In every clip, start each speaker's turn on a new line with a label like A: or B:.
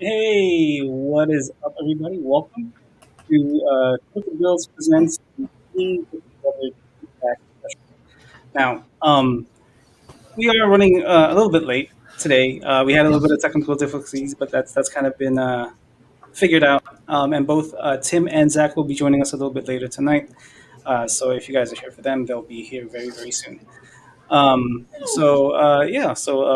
A: Hey, what is up, everybody? Welcome to Crooked Bills presents the Team Put Together Feedback Special. Now, we are running a little bit late today. We had a little bit of technical difficulties, but that's kind of been figured out. And both Tim and Zach will be joining us a little bit later tonight. So if you guys are here for them, they'll be here very, very soon. So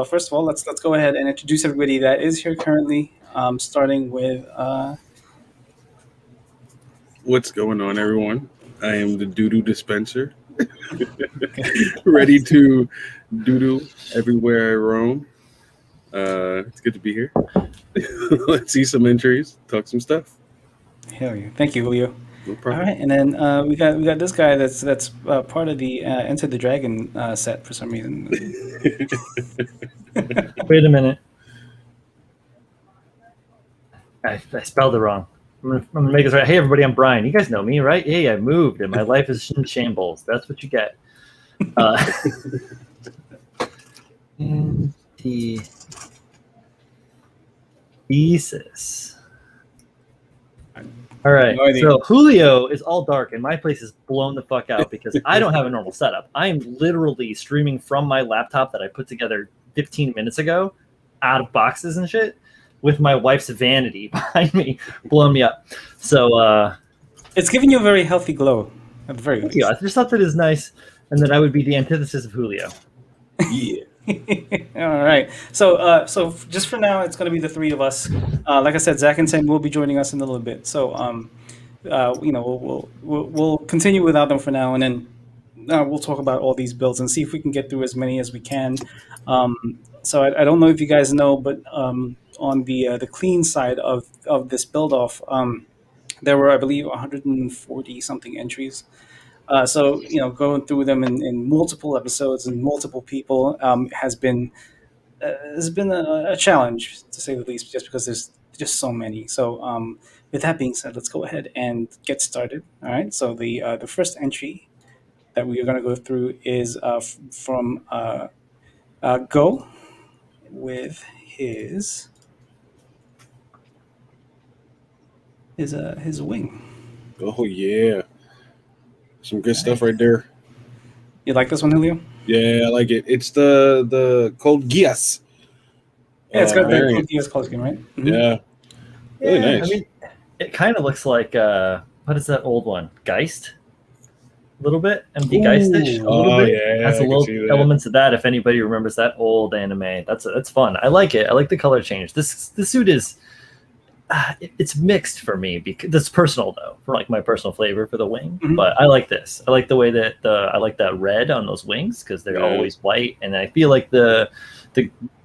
A: first of all, let's go ahead and introduce everybody that is here currently. Starting with
B: What's going on, everyone? I am the doodoo dispenser, ready to doodle everywhere I roam. It's good to be here. Let's see some entries, talk some stuff.
A: Hell yeah. Thank you, Julio.
B: No
A: All
B: problem.
A: right, and then we got this guy that's part of the Enter the Dragon set for some reason.
C: Wait a minute. I spelled it wrong. I'm gonna make this right. Hey, everybody, I'm Brian. You guys know me, right? Hey, I moved and my life is in shambles. That's what you get. And the thesis. All right.
A: No idea.
C: So Julio is all dark and my place is blown the fuck out because I don't have a normal setup. I'm literally streaming from my laptop that I put together 15 minutes ago out of boxes and shit with my wife's vanity behind me blowing me up. So
A: It's giving you a very healthy glow, at the very
C: thank
A: least.
C: you. I just thought that is nice and that I would be the antithesis of Julio.
B: Yeah.
A: All right. So just for now, it's going to be the three of us. Like I said, Zach and Tim will be joining us in a little bit. So we'll continue without them for now, and then we'll talk about all these builds and see if we can get through as many as we can. So I don't know if you guys know, but on the clean side of this build off, there were, I believe, 140 something entries. So going through them in multiple episodes and multiple people has been a challenge, to say the least, just because there's just so many. So with that being said, let's go ahead and get started. All right. So the first entry that we are going to go through is from Go with his wing.
B: Oh yeah, some good stuff right there.
A: You like this one, Julio?
B: Yeah, I like it. It's the cold geese.
A: Yeah, it's got the
B: variant.
A: DS color scheme, right? Mhm.
B: Yeah, really
C: Yeah,
B: nice.
C: I mean, it kind of looks like what is that old one? Geist? A little bit, MD Geistish, a little
B: Oh
C: bit.
B: yeah,
C: Has
B: I
C: a
B: can
C: little
B: see that.
C: elements of that. If anybody remembers that old anime, that's fun. I like it. I like the color change. This suit is it's mixed for me because that's personal though, for like my personal flavor for the wing.
A: Mhm.
C: But I like this. I like the way that I like that red on those wings because they're
B: Yeah.
C: always white, and I feel like the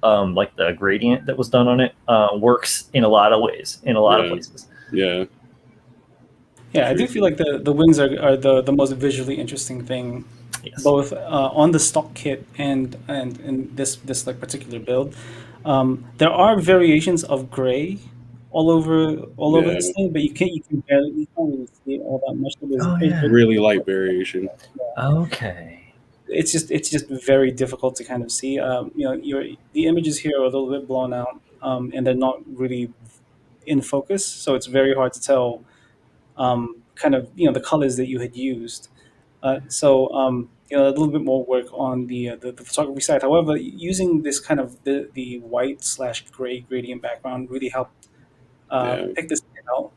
C: like the gradient that was done on it works in a lot of ways in a lot of
B: Yeah.
C: places.
B: Yeah,
A: Yeah, I do feel like the wings are the most visually interesting thing,
C: Yes.
A: both on the stock kit and in this like particular build. There are variations of gray all over
B: Yeah.
A: this thing, but you can't really see it all that much.
C: Oh, yeah.
B: really light variation.
C: Okay.
A: It's just very difficult to kind of see. The images here are a little bit blown out, and they're not really in focus, so it's very hard to tell kind of the colors that you had used. A little bit more work on the photography side. However, using this kind of the white slash gray gradient background really helped
B: Yeah.
A: pick this thing out.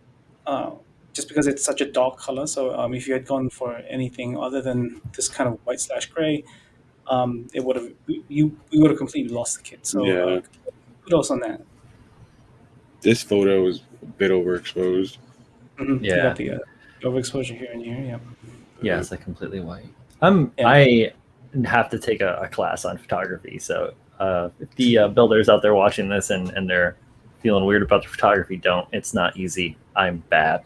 A: Just because it's such a dark color. So if you had gone for anything other than this kind of white slash gray, it would have you would have completely lost the kit. So
B: Yeah.
A: kudos on that.
B: This photo is a bit overexposed.
A: You
C: Yeah.
A: got the overexposure here and here. Yeah.
C: Yeah, it's like completely white.
A: Yeah.
C: I have to take a class on photography. So if the builders out there watching this and they're feeling weird about the photography, don't. It's not easy. I'm bad.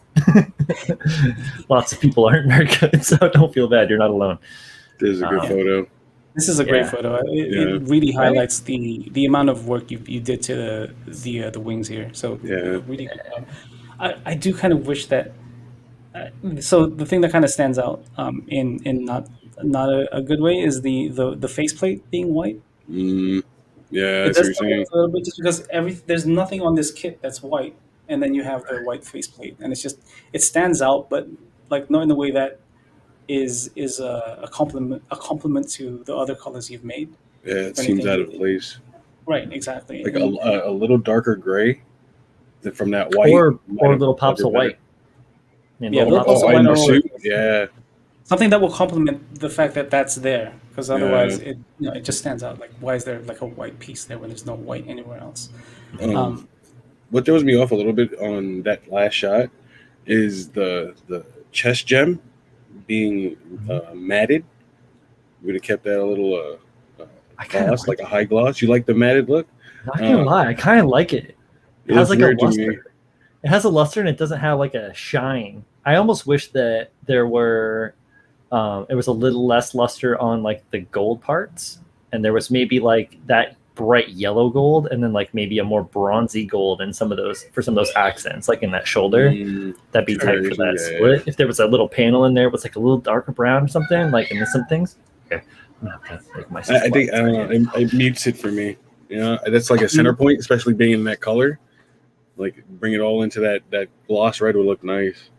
C: Lots of people aren't very good, so don't feel bad. You're not alone.
B: This is a good
A: Yeah.
B: photo.
A: This is a great
C: Yeah.
A: photo. It
B: Yeah.
A: really
C: Right?
A: highlights the amount of work you did to the wings here. So
B: Yeah.
A: really good job. I do kind of wish that. So the thing that kind of stands out in not a good way is the faceplate being white.
B: Mm, Yeah,
A: It
B: that's what
A: does
B: you're
A: stand
B: saying.
A: out a little bit just because there's nothing on this kit that's white, and then you have the white faceplate, and it stands out, but like not in a way that is a compliment to the other colors you've made.
B: Yeah, it
A: If
B: seems
A: anything,
B: out of place.
A: right, exactly. I
B: Like
A: mean,
B: a little darker gray from that white.
C: Or
B: might
C: little
B: have
C: pops
B: covered
C: of
B: better.
C: white. I mean,
A: yeah,
C: little
A: little
C: pops
A: pops
C: of
A: of
B: Oh,
C: white.
A: white
B: in the
A: are always
B: suit. Yeah,
A: something that will complement the fact that that's there, because
B: yeah.
A: otherwise it just stands out. Like, why is there like a white piece there when there's no white anywhere else?
B: Um,
A: Um,
B: what throws me off a little bit on that last shot is the chest gem being matted. Would have kept that a little
C: I kind of
B: gloss,
C: like
B: like a high gloss. You like the matted look?
C: Not gonna
B: Uh,
C: lie, I kind of like it. It
B: it
C: has
B: looks
C: like a
B: weird to me.
C: luster. It has a luster and it doesn't have like a shine. I almost wish that there were, it was a little less luster on like the gold parts, and there was maybe like that bright yellow gold, and then like maybe a more bronzy gold in some of those for some of those accents, like in that shoulder. That'd be
B: Sure,
C: tight for that
B: yeah.
C: split. If there was a little panel in there with like a little darker brown or something, like in some things. Okay, I'm gonna have to make myself.
B: I think I don't know. It mutes it for me. You know, that's like a center point, especially being in that color. Like bring it all into that gloss red would look nice.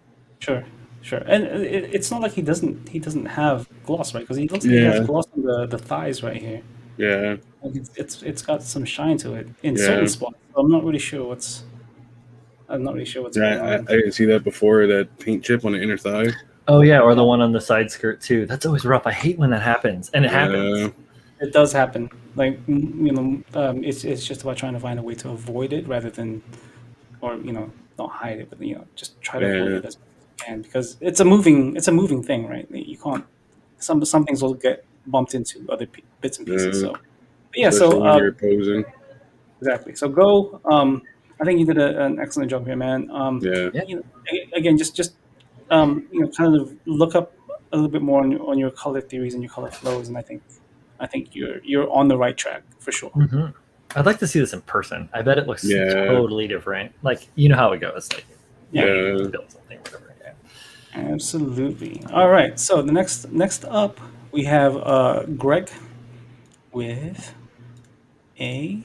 A: sure, sure. And it's not like he doesn't have gloss, right? Because he looks like he has
B: Yeah,
A: gloss on the thighs right here.
B: yeah,
A: Like it's got some shine to it in
B: yeah.
A: certain spots. So I'm not really sure what's going
B: Yeah,
A: on.
B: I didn't see that before. That paint chip on the inner thigh.
C: Oh yeah, or the one on the side skirt too. That's always rough. I hate when that happens, and it happens.
B: Yeah,
A: It does happen. Like, it's just about trying to find a way to avoid it rather than, or not hide it, but just try to avoid
B: yeah,
A: it as much as you can, because it's a moving thing, right? You can't. Some things will get bumped into other bits and pieces.
B: yeah.
A: So, but yeah.
B: Especially
A: So
B: when you're posing.
A: exactly. So go. I think you did an excellent job here, man.
B: Yeah,
C: Yeah.
A: Again, just kind of look up a little bit more on your color theories and your color flows, and I think you're on the right track for sure.
C: hmm I'd like to see this in person. I bet it looks
B: Yeah.
C: totally different. Like you know how it goes. Like
A: Yeah.
C: you build something, whatever. Yeah.
A: Absolutely. All right. So the next up we have Greg with a,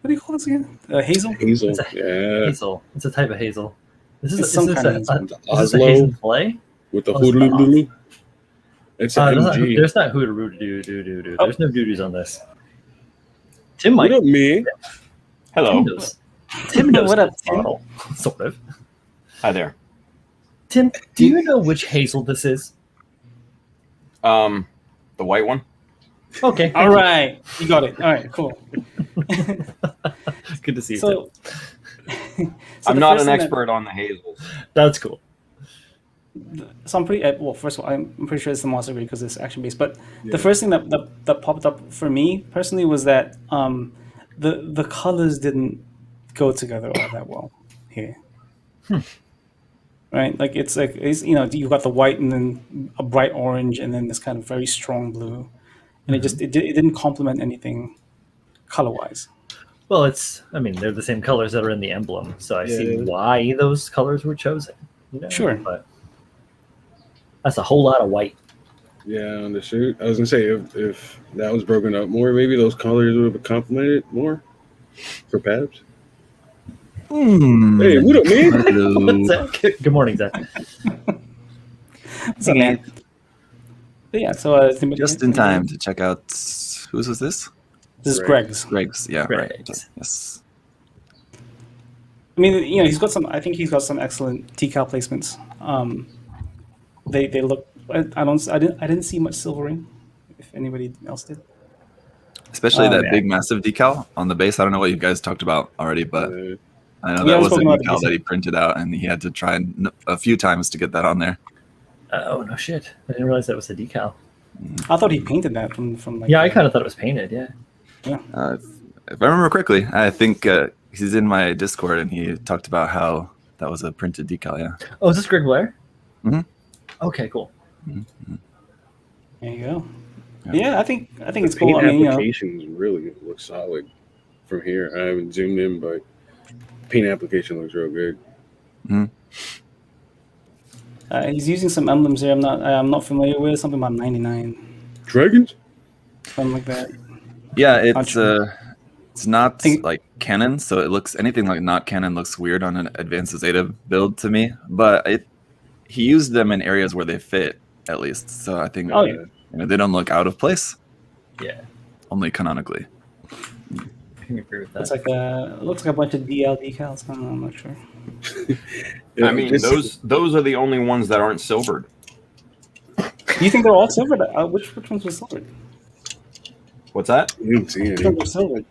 A: what do you call this again? Hazel.
B: hazel.
C: It's a
B: Yeah,
C: hazel. It's a type of hazel. This is
A: It's some
C: this
A: kind of
C: a,
A: hazel.
C: a,
B: the
C: is this a hazel
B: Oslo
C: play?
B: with the
C: Oh, it's the
B: hoodoo. It's an MG.
C: there's not hoodaroo doo doo doo doo.
A: Oh.
C: There's no doo-doos on this. Tim
B: What
C: might.
B: up, me?
D: Hello.
C: Tim knows. Tim knows
A: What up,
C: this
A: Tim?
C: model, sort of.
D: Hi there.
C: Tim, do you know which hazel this is?
D: The white one.
C: Okay.
A: All right. You got it. All right. Cool.
C: Good to see you.
A: So,
C: Tim.
A: so
D: I'm
A: the
D: not
A: first
D: an
A: thing that-
D: expert on the hazels.
C: That's cool.
A: So I'm pretty well. First of all, I'm pretty sure it's the monster grade because it's action based. But
B: Yeah.
A: the first thing that popped up for me personally was that the colors didn't go together all that well here. Right, like it's you got the white and then a bright orange and then this kind of very strong blue, and it didn't complement anything color wise.
C: Well, they're the same colors that are in the emblem, so I see
B: Yeah.
C: why those colors were chosen.
A: Sure.
C: But that's a whole lot of white.
B: Yeah, on the suit. I was gonna say if that was broken up more, maybe those colors would have complemented more for Pabs. Hey, what up, man?
C: Zach, good morning, Zach.
A: What's up, man? But yeah, so
E: Just in time to check out whose was this?
A: This is
B: Greg.
A: Greg's.
E: Greg's. Yeah, right.
C: Greg's.
E: Yes.
A: I mean, he's got some. I think he's got some excellent decal placements. They look. I didn't see much silvering. If anybody else did.
E: Especially that
C: yeah.
E: big, massive decal on the base. I don't know what you guys talked about already, but I know
A: We
E: that
A: haven't
E: was a
A: spoken about the
E: decal
A: base
E: that he
A: yet.
E: printed out, and he had to try a few times to get that on there.
C: Oh no shit! I didn't realize that was a decal.
A: I thought he painted that from like.
C: Yeah, I kind of thought it was painted. Yeah.
E: If I remember correctly, I think he's in my Discord, and he talked about how that was a printed decal. Yeah.
C: Oh, is this Greg Blair?
E: Mhm.
C: Okay, cool.
A: There you go.
E: Yeah.
A: Yeah, I think it's
B: Paint
A: cool. I mean,
B: applications really look solid from here. I haven't zoomed in, but paint application looks real good.
A: he's using some emblems here. I'm not familiar with something about 99,
B: Dragons?
A: something like that.
E: Yeah, it's not
A: Think-
E: like Canon, so it looks anything like not Canon looks weird on an advanced Zeta build to me. But he used them in areas where they fit at least, so I think
A: Oh, yeah.
E: they don't look out of place.
C: Yeah,
E: Only canonically.
C: I can agree with that.
A: Looks like a bunch of DL decals. I'm not sure.
D: I mean, those are the only ones that aren't silvered.
A: Do you think they're all silvered? Which ones were silvered?
D: What's that?
B: You didn't see
A: Which
B: any.
A: ones were silvered?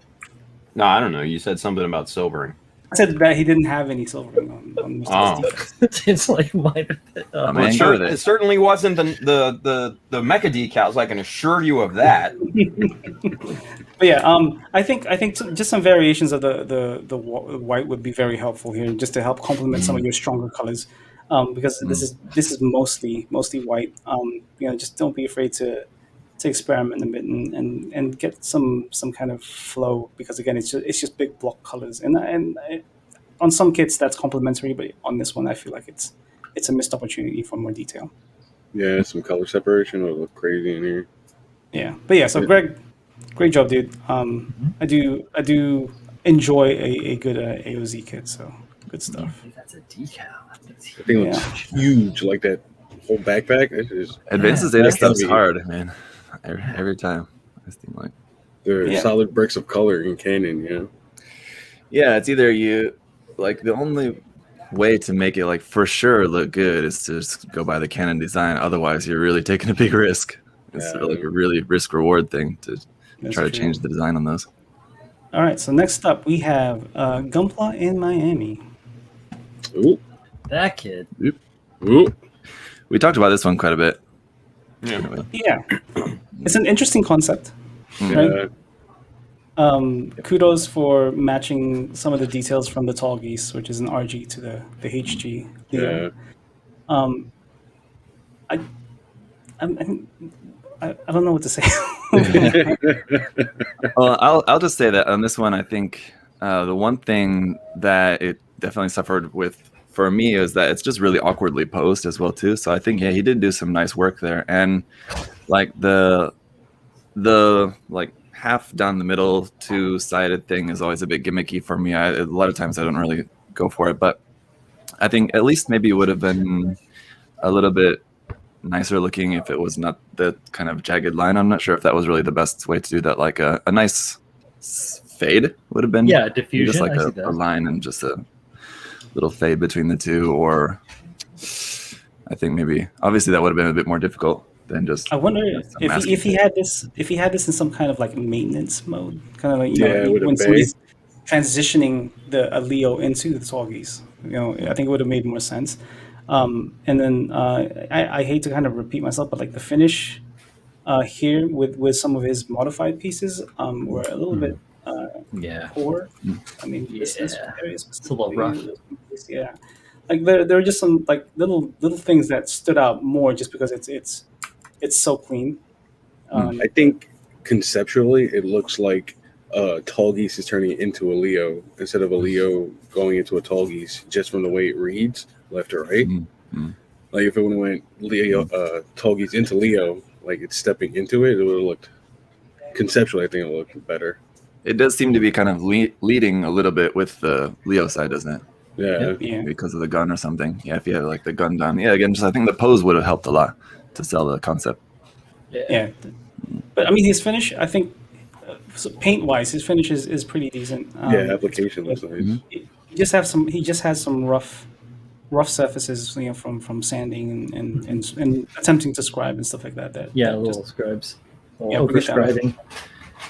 D: No, I don't know. You said something about silvering.
A: I said that he didn't have any silvering on
D: Oh.
A: decals.
C: It's like minor.
E: I'm
D: Well,
E: angry with
D: it
E: it.
D: certainly wasn't the mecha decals. I can assure you of that.
A: But yeah, I think just some variations of the white would be very helpful here, just to help complement some of your stronger colors. Because this is mostly white. Just don't be afraid to experiment a bit and get some kind of flow, because again, it's just big block colors, and on some kits that's complementary, but on this one I feel like it's a missed opportunity for more detail.
B: Yeah, some color separation would look crazy in here.
A: Yeah, but yeah. So Greg, great job, dude. I do enjoy a good AOZ kit, so good stuff.
C: That's a decal.
B: I think it looks huge, like that whole backpack. It's just
E: Advanced
C: Yeah,
E: Zeta
C: that's
E: stuff's
B: heavy.
E: hard, man. Every time. This thing like
B: they're solid bricks of color in Canon, you know.
E: yeah, it's either you like the only way to make it like for sure look good is to just go by the Canon design. Otherwise, you're really taking a big risk. It's
B: Yeah.
E: like a really risk reward thing to
A: That's
E: try to
A: true.
E: change the design on those.
A: All right. So next up we have Gunpla in Miami.
B: Ooh,
C: That kid.
B: ooh.
E: We talked about this one quite a bit.
D: Yeah.
A: Yeah, it's an interesting concept.
B: Yeah.
A: Kudos for matching some of the details from the tallgeese, which is an RG, to the HG.
B: Yeah.
A: I don't know what to say.
E: Well, I'll just say that on this one, I think the one thing that it definitely suffered with for me is that it's just really awkwardly posed as well too. So I think he did do some nice work there, and like the like half down the middle two-sided thing is always a bit gimmicky for me. A lot of times I don't really go for it, but I think at least maybe it would have been a little bit nicer looking if it was not the kind of jagged line. I'm not sure if that was really the best way to do that. Like a nice fade would have been
C: diffusion.
E: just like
C: I see that.
E: a line and just a little fade between the two, or I think maybe obviously that would have been a bit more difficult than just
A: I wonder
E: some
A: if he had this in some kind of like maintenance mode, kind of like
B: with a
A: when
B: bay.
A: somebody's transitioning a Leo into the tallgeese. I think it would have made more sense. And then I hate to kind of repeat myself, but like the finish here with some of his modified pieces were a little bit poor. I mean, this area
C: It's a little rough.
A: Yeah, like there are just some like little things that stood out more just because it's so clean.
B: I think conceptually it looks like tallgeese is turning into a Leo instead of a Leo going into a tallgeese, just from the way it reads left to right.
E: Mm-hmm.
B: Like if it would have went Leo tallgeese into Leo, like it's stepping into it, it would have looked conceptually. I think it would look better.
E: It does seem to be kind of leading a little bit with the Leo side, doesn't it?
B: Yeah.
A: Yeah.
E: Because of the gun or something. Yeah, if you had like the gun down. Yeah, again, just I think the pose would have helped a lot to sell the concept.
A: Yeah, but I mean his finish, I think, so paint wise, his finish is pretty decent.
B: Application looks nice.
A: He just has some rough surfaces, from sanding and attempting to scribe and stuff like that.
C: Little scribes.
A: Yeah,
C: Over scribing.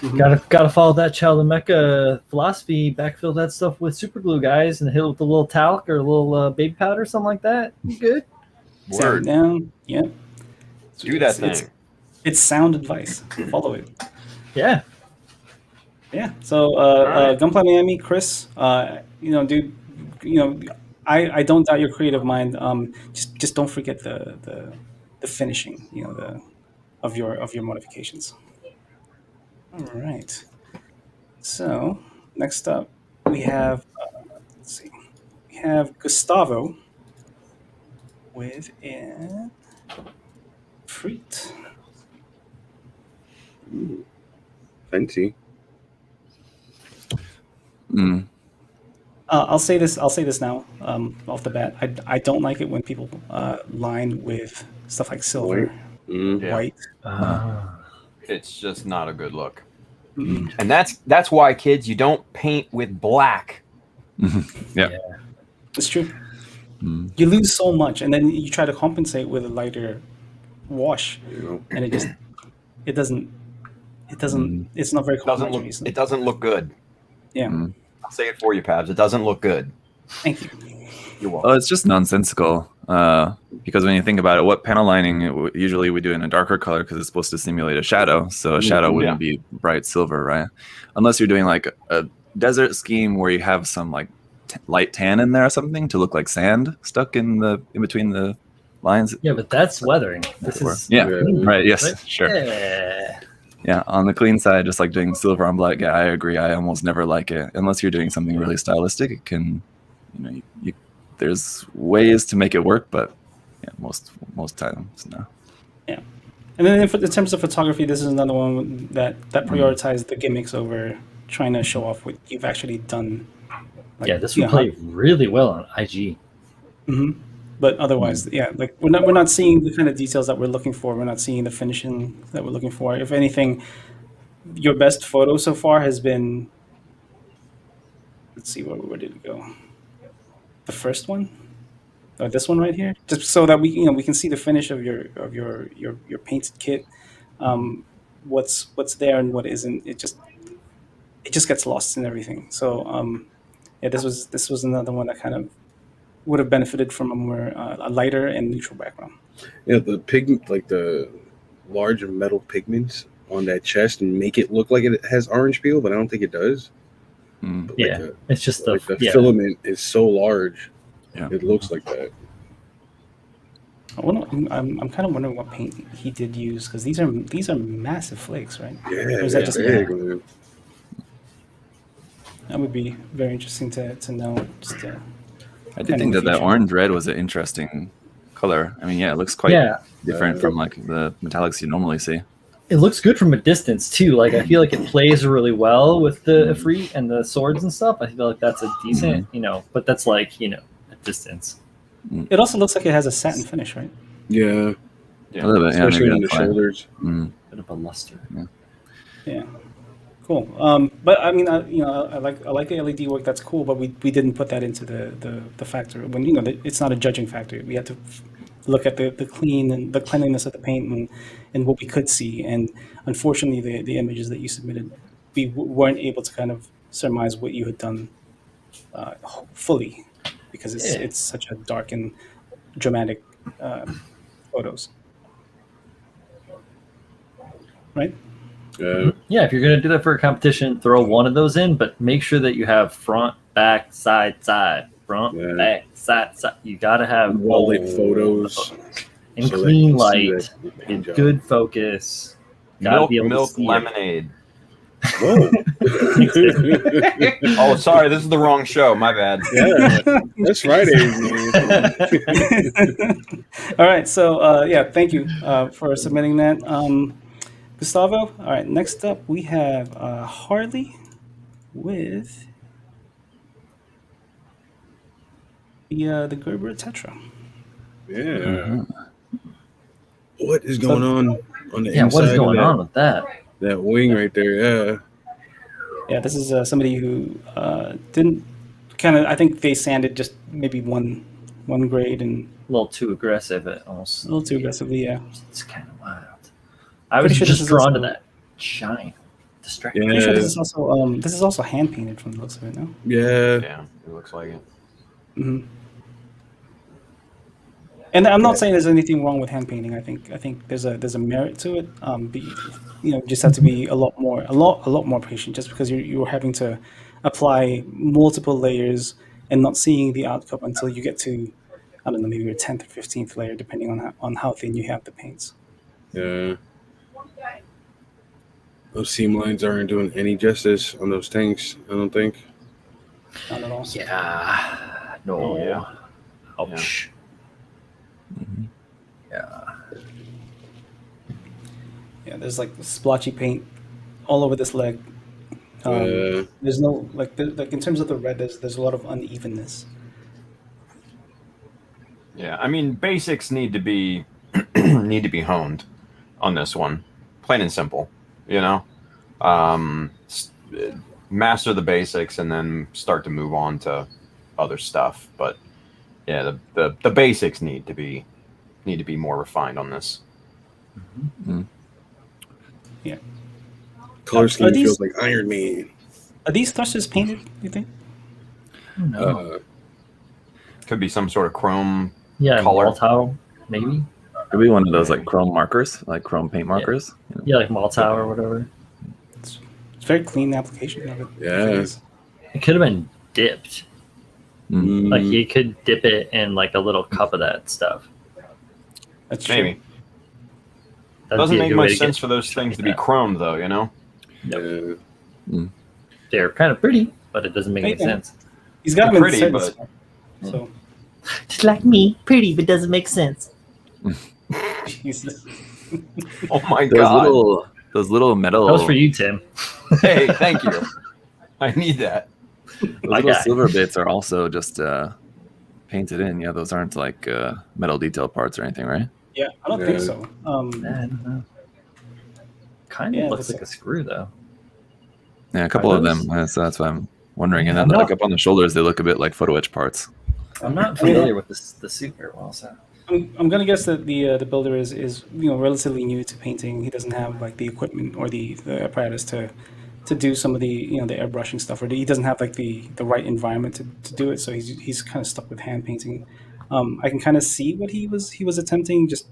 A: Mhm.
C: Gotta follow that Childofmecha philosophy. Backfill that stuff with super glue, guys, and hit it with a little talc or a little baby powder, something like that. You good?
A: Sand it
D: Word.
A: down. Yeah,
D: Do that thing.
A: it's sound advice. Follow it.
C: Yeah.
A: Yeah. So, Gunpla Miami, Chris, dude, I don't doubt your creative mind. Just don't forget the finishing, of your modifications. All right. So next up, we have we have Gustavo with a Freet.
B: Fancy.
E: Mm.
A: I'll say this. I'll say this now, off the bat. I don't like it when people line with stuff like silver,
B: Mm.
D: Yeah.
A: white.
D: It's just not a good look.
A: Mm-mm.
D: And that's why, kids, you don't paint with black.
E: Yeah.
A: It's true.
E: Mm.
A: You lose so much, and then you try to compensate with a lighter wash,
B: You know.
A: and it doesn't. It's not very complimentary.
D: It doesn't look good.
A: Yeah.
E: Mm.
D: I'll say it for you, Pabs. It doesn't look good.
A: Thank you.
D: You're welcome.
E: Well, it's just nonsensical because when you think about it, what panel lining usually we do in a darker color because it's supposed to simulate a shadow. So a shadow wouldn't be bright silver, right? Unless you're doing like a desert scheme where you have some like light tan in there or something to look like sand stuck in between the lines.
C: Yeah, but that's weathering. This is
E: Right. Yes,
C: right?
E: sure.
C: Yeah.
E: Yeah, on the clean side, just like doing silver on black. Yeah, I agree. I almost never like it unless you're doing something really stylistic. It can, there's ways to make it work, but yeah, most times no.
A: Yeah. And then in terms of photography, this is another one that prioritized the gimmicks over trying to show off what you've actually done. Like,
C: Yeah, this would play really well on IG.
A: Mm-hmm. But otherwise, like we're not seeing the kind of details that we're looking for. We're not seeing the finishing that we're looking for. If anything, your best photo so far has been. Let's see, where did it go? The first one, or this one right here, just so that we can see the finish of your painted kit. What's there and what isn't. It just gets lost in everything. So this was another one that kind of would have benefited from a more a lighter and neutral background.
B: Yeah, the pigment, like the large metal pigments on that chest, and make it look like it has orange peel, but I don't think it does.
E: Mm.
B: But
C: Yeah, it's just
B: the filament is so large, it looks like that.
A: I'm kind of wondering what paint he did use, because these are massive flakes, right?
B: Yeah,
A: Or is that just
B: big, man.
A: That would be very interesting to know. Just
E: I did think that orange red was an interesting color. I mean, it looks quite different from like the metallics you normally see.
C: It looks good from a distance too. Like I feel like it plays really well with the Ifrit and the swords and stuff. I feel like that's a decent, but that's like a distance.
A: It also looks like it has a satin finish, right?
B: Yeah,
E: a little bit,
B: especially on the shoulders.
C: Bit of a luster.
A: Yeah. Cool. But I mean, I like the LED work. That's cool. But we didn't put that into the factor when it's not a judging factor. We had to look at the cleanliness of the paint and what we could see. And unfortunately, the images that you submitted, we weren't able to kind of surmise what you had done fully, because it's such a dark and dramatic photos, right?
C: Yeah, if you're gonna do that for a competition, throw one of those in, but make sure that you have front, back, side, front, back, side. You gotta have
B: well lit photos
C: and clean light and good focus.
D: Milk lemonade.
B: Whoa.
D: Oh, sorry, this is the wrong show. My bad.
B: Yeah, that's Friday.
A: All right, so thank you for submitting that. Gustavo. All right. Next up, we have Harley with the Gerber Tetra.
B: Yeah. What is going on the inside?
C: What is going on with that?
B: That wing right there. Yeah.
A: Yeah. This is somebody who didn't kind of. I think they sanded just maybe one grade and
C: a little too aggressive. Almost
A: a little too aggressively. Yeah.
C: It's kind of wild. I was just drawn to that shine. Distracting.
A: Yeah. Sure this is also hand painted from the looks of it. No.
B: Yeah.
D: Yeah. It looks like it.
A: Mm-hmm. And I'm not saying there's anything wrong with hand painting. I think there's a merit to it. You just have to be a lot more patient. Just because you're having to apply multiple layers and not seeing the outcome until you get to, I don't know, maybe your 10th or 15th layer, depending on how thin you have the paints.
B: Yeah. Those seam lines aren't doing any justice on those tanks, I don't think.
A: Not at all.
C: Yeah. No.
D: Oh, yeah.
C: Ouch. Yeah.
A: Yeah, there's like splotchy paint all over this leg. There's no like in terms of the red, there's a lot of unevenness.
D: Yeah, I mean, basics need to be need to be honed on this one, plain and simple. You know, master the basics and then start to move on to other stuff. But yeah, the basics need to be more refined on this.
E: Mm-hmm.
A: Yeah.
B: Color scheme feels like Iron Man.
A: Are these thrusters painted, you think?
C: No.
D: Could be some sort of chrome
C: Yeah,
D: color.
C: Maltao, maybe.
E: Could be one of those like chrome markers, like chrome paint markers.
C: Yeah, like Maltao or whatever.
A: It's very clean application of it.
B: Yeah.
C: It could have been dipped.
E: Mm.
C: Like you could dip it in like a little cup of that stuff.
A: That's true.
D: Maybe.
C: That'd
D: Doesn't
C: be a
D: make
C: good way
D: much
C: to
D: sense
C: get-
D: for those things to be chromed, though. You know.
B: Yeah.
C: They're kind of pretty, but it doesn't make any
A: Yeah.
C: sense.
A: He's got
D: They're
A: them
D: pretty,
A: in
D: but-
A: so
C: Just like me, pretty, but doesn't make sense.
A: Jesus.
D: Oh my
E: Those
D: god!
E: little metal.
C: That was for you, Tim.
D: Hey, thank you. I need that.
E: Those
C: My
E: little
C: guy.
E: silver bits are also just painted in. Yeah, those aren't like metal detail parts or anything, right?
A: Yeah, I don't think
B: Yeah.
A: so.
C: I don't know. Kind of
A: Yeah,
C: looks
A: that's
C: like a screw, though.
E: Yeah, a couple of them.
C: those?
E: So that's why I'm wondering. And
C: I'm
E: then like
C: not-
E: up on the shoulders, they look a bit like photo etch parts.
C: I'm not familiar with this, the suit very well, so.
A: I'm gonna guess that the builder is relatively new to painting. He doesn't have like the equipment or the apparatus to do some of the the airbrushing stuff, or he doesn't have like the right environment to do it. So he's kind of stuck with hand painting. I can kind of see what he was attempting. Just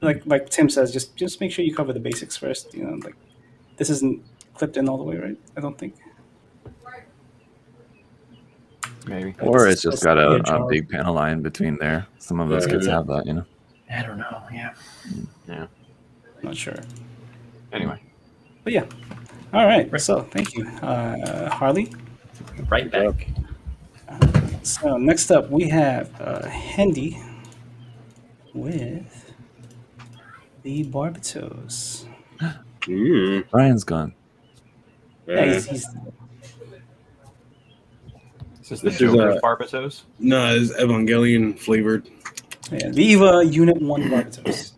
A: like Tim says, just make sure you cover the basics first. Like this isn't clipped in all the way, right? I don't think.
D: Maybe.
E: Or it's just got
A: Yeah,
E: a
A: jar.
E: big panel line between there. Some of those kits have that,
C: I don't know, yeah.
D: Yeah.
A: Not sure.
D: Anyway.
A: But yeah. All right. So thank you, Harley.
C: Right back.
A: So next up we have Hendy with the Barbatos.
B: Mm.
E: Brian's gone.
A: Yeah,
B: Yeah.
A: he's
D: Is this the
B: This is,
D: Joker's Barbatos?
B: No, it's Evangelion flavored.
A: yeah, the Eva Unit 1 Barbatos.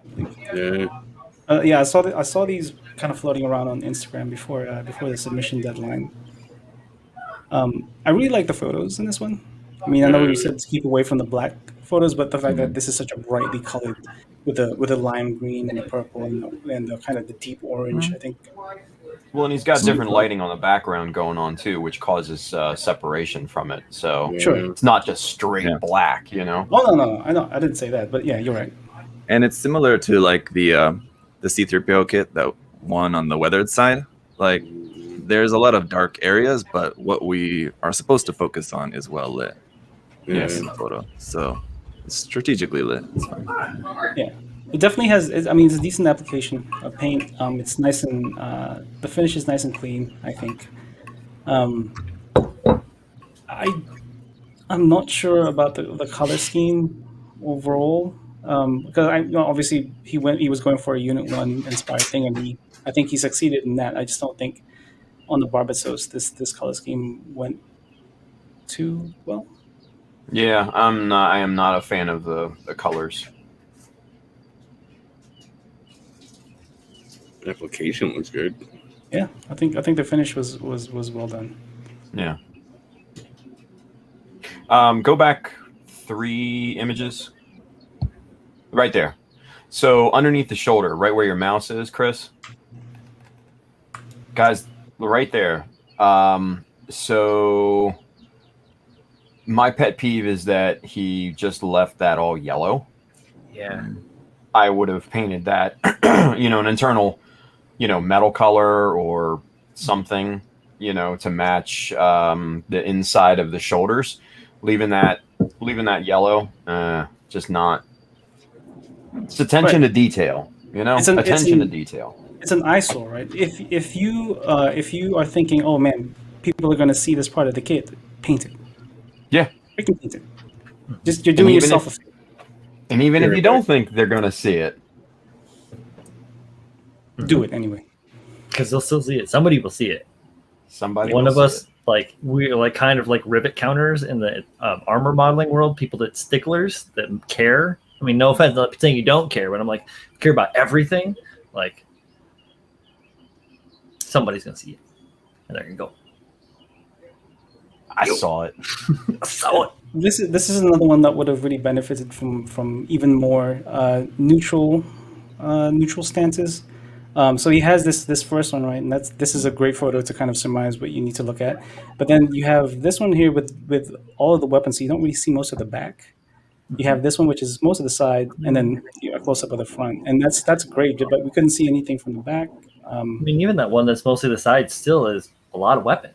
B: Yeah.
A: Yeah, I saw these kind of floating around on Instagram before the submission deadline. I really like the photos in this one. I mean, I know you said to keep away from the black photos, but the fact that this is such a brightly colored with the lime green and the purple and the kind of the deep orange, I think.
D: Well, and he's got different lighting on the background going on too, which causes separation from it. So
A: Sure.
D: it's not just straight
E: Yeah.
D: black, you know.
A: Oh no, I know I didn't say that, but yeah, you're right.
E: And it's similar to like the C3PO kit, that one on the weathered side. Like there's a lot of dark areas, but what we are supposed to focus on is well lit.
D: Yes.
E: In the photo. So it's strategically lit. It's fine.
A: Yeah, it definitely has. I mean, it's a decent application of paint. It's nice and the finish is nice and clean, I think. I'm not sure about the color scheme overall, because obviously he was going for a Unit 1 inspired thing, and I think he succeeded in that. I just don't think on the Barbatos this color scheme went too well.
D: Yeah, I am not a fan of the colors.
B: Application looks good.
A: Yeah, I think the finish was well done.
D: Yeah. Go back 3 images. Right there. So underneath the shoulder, right where your mouse is, Chris. Guys, right there. So my pet peeve is that he just left that all yellow.
C: Yeah.
D: I would have painted that, an internal, metal color or something, to match the inside of the shoulders. Leaving that yellow, just not. It's attention to detail, attention to detail.
A: It's an eyesore, right? If you are thinking, oh man, people are going to see this part of the kit, paint it.
D: Yeah,
A: freaking paint it. Just you're doing
D: even
A: yourself a favor.
D: And even if you don't think they're going to see it,
A: Do it anyway.
C: because they'll still see it. Somebody will see it.
D: Somebody.
C: One
D: will
C: of
D: see
C: us,
D: it.
C: like we're like kind of like rivet counters in the armor modeling world. People that sticklers that care. I mean, no offense, I'm not saying you don't care, but I'm like care about everything. Like somebody's gonna see it, and there you go.
D: I saw it.
C: I saw it.
A: This is another one that would have really benefited from even more neutral stances. So he has this first one, right, and this is a great photo to kind of surmise what you need to look at. But then you have this one here with all of the weapons, so you don't really see most of the back. You have this one, which is most of the side, and then a close up of the front, and that's great. But we couldn't see anything from the back.
C: I mean, even that one that's mostly the side still is a lot of weapon.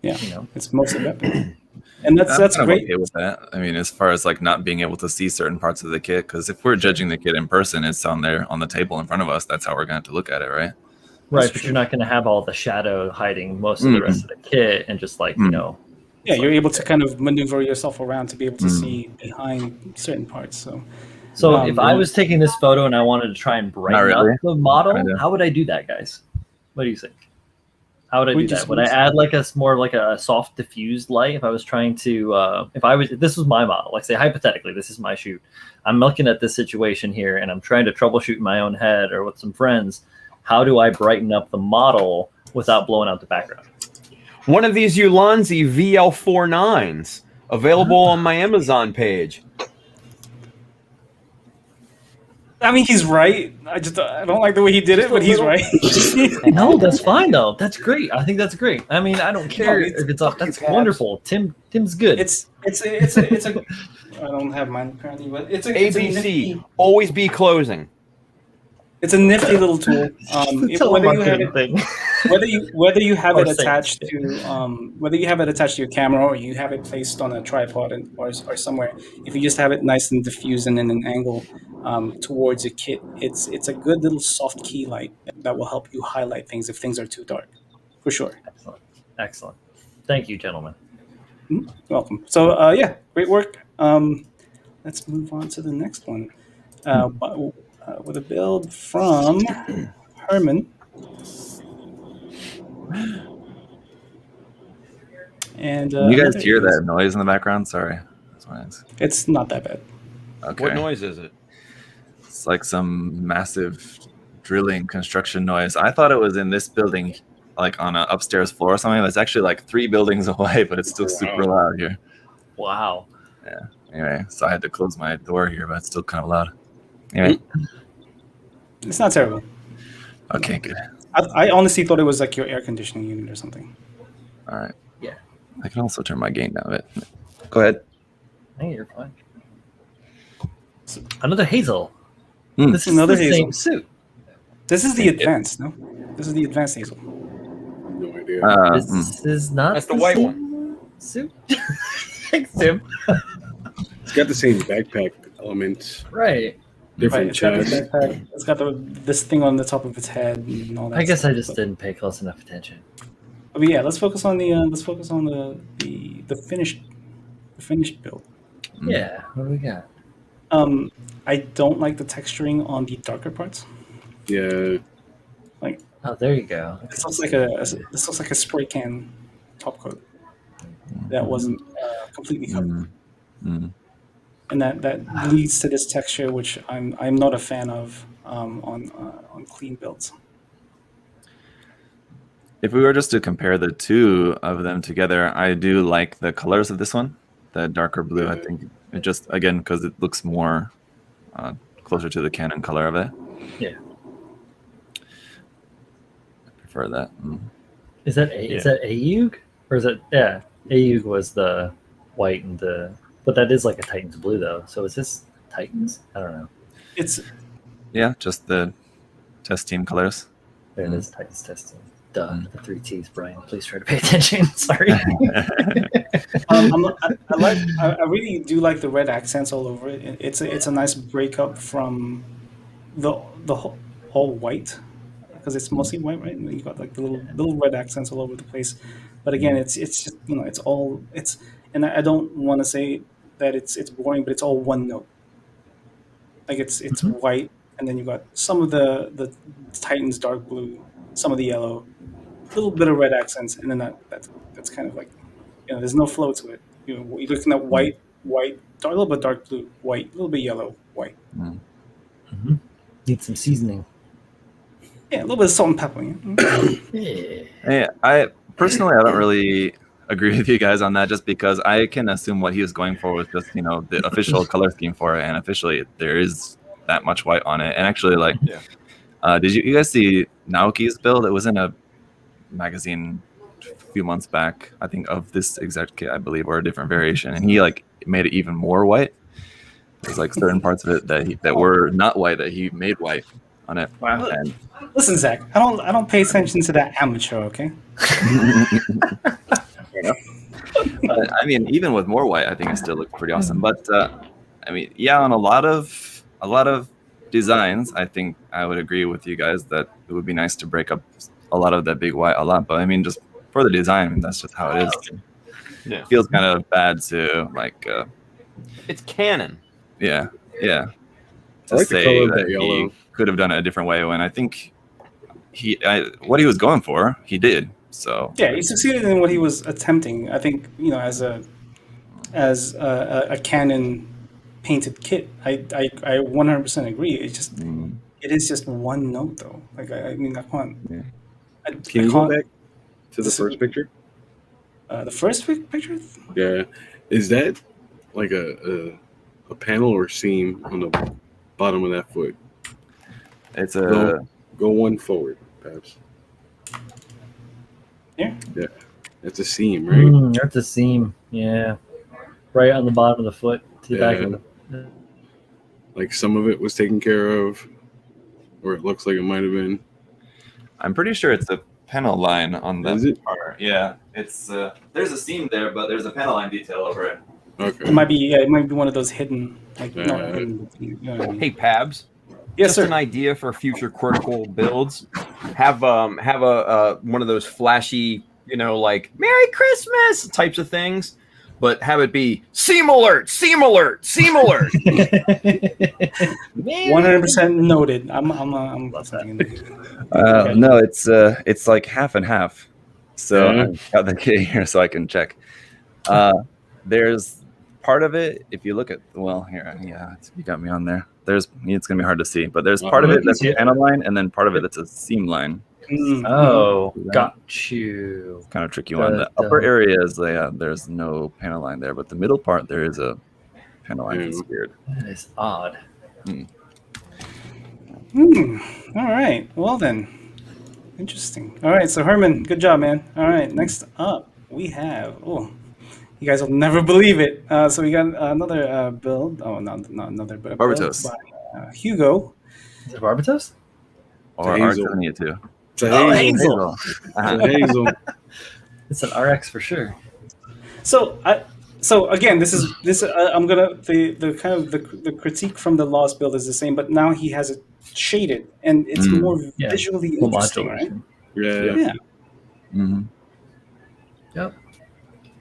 A: Yeah,
C: You know,
A: it's mostly weapon, and that's
E: I'm
A: great.
E: okay with that. I mean, as far as like not being able to see certain parts of the kit, because if we're judging the kit in person, it's on there on the table in front of us. That's how we're going to have to look at it, right?
C: right? But you're not going to have all the shadow hiding most of the rest of the kit, and just like you know.
A: Yeah, you're able to kind of maneuver yourself around to be able to see behind certain parts. So
C: If I was taking this photo and I wanted to try and brighten
E: really.
C: up the model,
E: Kinda.
C: how would I do that, guys? What do you think? How would I do
A: Would you
C: that? Would I add like a more like a soft diffused light if I was trying to if this was my model, like say hypothetically, this is my shoot. I'm looking at this situation here and I'm trying to troubleshoot in my own head or with some friends. How do I brighten up the model without blowing out the background?
D: One of these Ulanzi VL49s available on my Amazon page.
A: I mean, he's right. I don't like the way he did it, but he's right.
C: No, that's fine though. That's great. I think that's great. I mean, I don't care if it's up. That's wonderful. Tim's good.
A: It's a. I don't have mine currently, but it's a
D: ABC. Always be closing.
A: It's a nifty little tool. Whether you have it attached to your camera or you have it placed on a tripod or somewhere, if you just have it nice and diffused and in an angle towards your kit, it's a good little soft key light that will help you highlight things if things are too dark, for sure.
C: Excellent. Thank you, gentlemen.
A: You're welcome. So yeah, great work. Let's move on to the next one. With a build from Herman. And
E: you guys hear that noise in the background? Sorry.
A: It's not that bad.
E: Okay.
D: What noise is it?
E: It's like some massive drilling construction noise. I thought it was in this building, like on an upstairs floor or something. It's actually like 3 buildings away, but it's still super loud here.
C: Wow.
E: Yeah. Anyway, so I had to close my door here, but it's still kind of loud. Anyway.
A: It's not terrible.
E: Okay, good.
A: I honestly thought it was like your air conditioning unit or something.
E: All right.
C: Yeah.
E: I can also turn my gain down a bit. Go ahead.
C: Hey, you're fine. Another hazel.
E: Mm.
C: This is
A: Another
C: the
A: hazel.
C: same suit.
A: This is the advanced, no? This is the advanced hazel.
B: No idea.
C: This is not
D: That's the white
C: same suit. Thanks, Tim.
B: It's got the same backpack elements,
C: Right.
B: different
A: It's got the
B: chests.
A: backpack. It's got this thing on the top of its head and all that.
C: I guess I
A: stuff.
C: just didn't pay close enough attention.
A: But yeah, let's focus on the finished build.
C: Yeah. What do we got?
A: I don't like the texturing on the darker parts.
B: Yeah,
C: Oh, there you go.
A: This looks like a spray can top coat that wasn't completely covered,
E: Mm.
A: and that leads to this texture, which I'm not a fan of on clean builds.
E: If we were just to compare the two of them together, I do like the colors of this one, the darker blue. I think it just, again, because it looks more closer to the canon color of it.
C: Yeah.
E: I prefer that. Mm.
C: Is that Ayug? Or is it Ayug was the white and but that is like a Titans blue though. So is this Titans? I don't know.
A: It's
E: Yeah, just the test team colors.
C: There it is, Titans testing. Duh, the 3 T's, Brian. Please try to pay attention. Sorry.
A: I really do like the red accents all over it. It's a nice breakup from the all white, because it's mostly white, right? And you got like the little red accents all over the place. But again, it's just and I don't want to say that it's boring, but it's all one note. Like it's white, and then you got some of the Titans dark blue some of the yellow, a little bit of red accents, and then that's kind of like, there's no flow to it. You're looking at white, a little bit dark blue, white, a little bit yellow, white.
C: Need some seasoning.
A: Yeah, a little bit of salt and pepper.
C: Yeah.
E: Hey, I personally, I don't really agree with you guys on that, just because I can assume what he was going for was just, the official color scheme for it, and officially there is that much white on it. And actually, like, did you guys see Naoki's build? It was in a magazine a few months back, I think, of this exact kit, I believe, or a different variation, and he like made it even more white. There's like certain parts of it that were not white that he made white on it.
C: Wow.
E: And
A: Listen, Zach, I don't pay attention to that amateur, okay?
E: But, I mean, even with more white, I think it still looked pretty awesome. But I mean, yeah, on a lot of designs, I think I would agree with you guys that it would be nice to break up a lot of that big white a lot. But I mean, just for the design, I mean, that's just how it is.
D: Yeah.
E: It feels kind of bad to like.
D: It's canon.
E: Yeah. To
B: I like the
E: say
B: color of
E: that
B: that yellow.
E: he could have done it a different way, when I think what he was going for, he did. So
A: Yeah, he succeeded in what he was attempting. I think, as a Canon painted kit, I 100% agree. It is just one note though. Like I mean, I can't.
E: Yeah.
B: Can you go back to the first picture?
A: The first picture.
B: Yeah, is that like a panel or seam on the bottom of that foot?
E: it's a
B: Go one forward, perhaps.
A: Yeah.
B: Yeah, that's a seam, right?
C: That's a seam. Yeah. Right on the bottom of the foot to the back of the.
B: Like some of it was taken care of, or it looks like it might have been.
E: I'm pretty sure it's a panel line on
B: Is
E: that
B: it?
E: part. Yeah, it's there's a seam there, but there's a panel line detail over it.
B: Okay.
A: It might be one of those hidden, like
B: Yeah.
A: not hidden, you know what I mean?
D: Hey, Pabs.
A: Yes,
D: Just
A: sir.
D: an idea for future CritiQual builds. Have a one of those flashy, like Merry Christmas types of things, but have it be seam alert, seam alert, seam alert.
A: 100% noted. I'm listening. Okay.
E: No, it's like half and half. So
B: Yeah.
E: I've got the kit here so I can check. There's part of it, if you look at, well, here, yeah, you got me on there. It's gonna be hard to see, but there's part of it that's a panel line, and then part of it that's a seam line.
C: Oh, got you.
E: Kind of tricky one. The upper areas, there's no panel line there, but the middle part there is a panel line. It's weird.
C: That is odd.
A: All right. Well then, interesting. All right. So Herman, good job, man. All right. Next up, we have. Oh, you guys will never believe it. So we got another build. Oh, not another, but a build
E: Barbatos.
A: by Hugo.
C: Is it Barbatos?
E: Or
B: Hazel.
E: Artenia too.
B: It's a
A: Oh,
B: hazel.
A: Hazel.
B: It's a hazel.
C: It's an RX for sure.
A: So again, this. I'm gonna the kind of the critique from the Lost build is the same, but now he has it shaded and it's more
C: Yeah.
A: visually
C: Full
A: interesting, right?
C: modulation.
B: Yeah,
A: Yeah.
E: Mm-hmm.
C: Yep.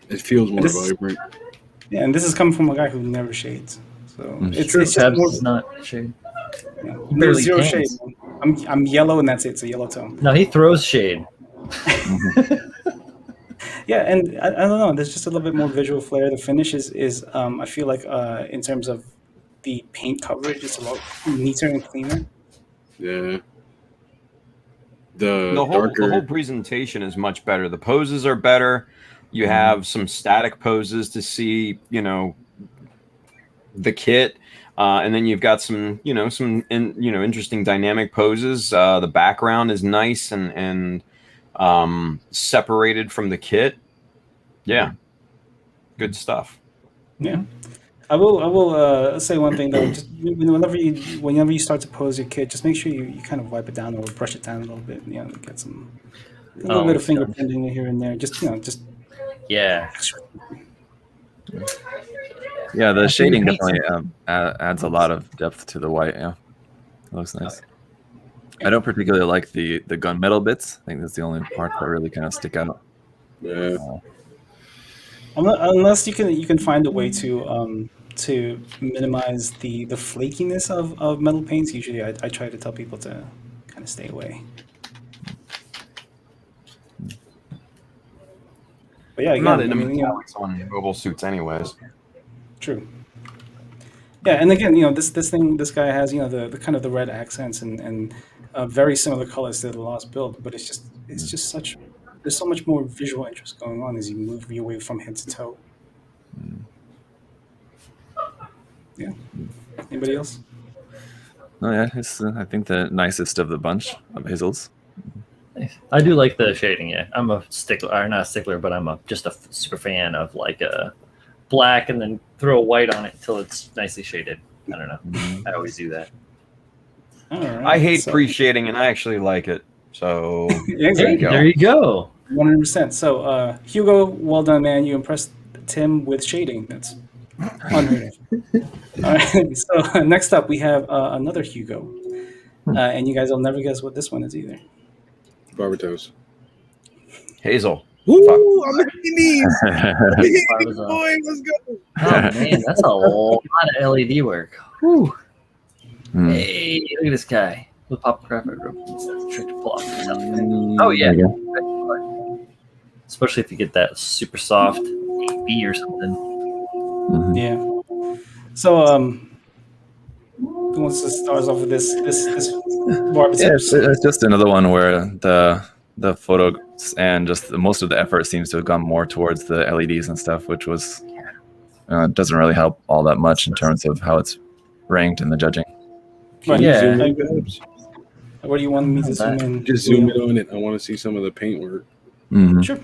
B: it feels more
A: This-
B: vibrant.
A: Yeah, and this is coming from a guy who never shades. So it's
C: True.
A: just more
C: Tabs is not shade.
A: there's zero
C: paints.
A: shade. I'm yellow and that's it. It's a yellow tone.
C: No, he throws shade.
A: Yeah, and I don't know. There's just a little bit more visual flair. The finish is I feel like in terms of the paint coverage, it's a lot neater and cleaner.
B: Yeah. The
D: the
B: darker.
D: whole presentation is much better. The poses are better. You have some static poses to see, the kit, and then you've got some, interesting dynamic poses. The background is nice and separated from the kit. Yeah, good stuff.
A: Yeah. I will say one thing though. Just whenever you start to pose your kit, just make sure you kind of wipe it down or brush it down a little bit. Get a little bit of fingerprinting here and there. Just
C: Yeah.
E: Yeah, the shading definitely adds a lot of depth to the white. Yeah, it looks nice. I don't particularly like the gunmetal bits. I think that's the only part that really kind of stick out.
B: Yeah.
A: unless you can find a way to minimize the flakiness of metal paints. Usually, I try to tell people to kind of stay away. But yeah,
D: I'm not
A: again,
D: into
A: I mean, you know,
D: metallics on mobile suits, anyways.
A: true. Yeah, and again, you know, this guy has, you know, the kind of the red accents and very similar colors to the last build, but it's just such there's so much more visual interest going on as you move your way from head to toe. Yeah. Anybody else?
E: Oh yeah, it's I think the nicest of the bunch of hazels.
C: I do like the shading. Yeah, I'm a stickler, or not a stickler, but I'm just a super fan of like a black and then throw a white on it until it's nicely shaded. I don't know. I always do that.
A: All right.
D: I hate pre-shading, and I actually like it. So
A: Yeah,
C: Hey,
A: exactly.
C: there you go.
A: 100%. So, Hugo, well done, man. You impressed Tim with shading. That's unheard of. All right. So, next up, we have another Hugo. And you guys will never guess what this one is either.
B: Barbatos.
D: Hazel.
B: Woo! I'm making these.
C: Barbatos.
B: Boy, let's go.
C: Oh man, that's a lot of LED work. Whew.
E: Hmm.
C: Hey, look at this guy with pop graphic trick to pull off. Oh yeah,
E: There you
C: especially if you get that super soft AB or something.
E: Mhm.
A: Yeah. So, who wants to start us off with this Barbatos?
E: Yeah, it's just another one where the photos and just most of the effort seems to have gone more towards the LEDs and stuff, which was doesn't really help all that much in terms of how it's ranked in the judging.
A: Right.
C: Yeah.
B: Zoom in, Babs?
A: Where do you want me to zoom in?
B: Just zoom in on it. I want to see some of the paint work.
E: Mhm.
A: Sure.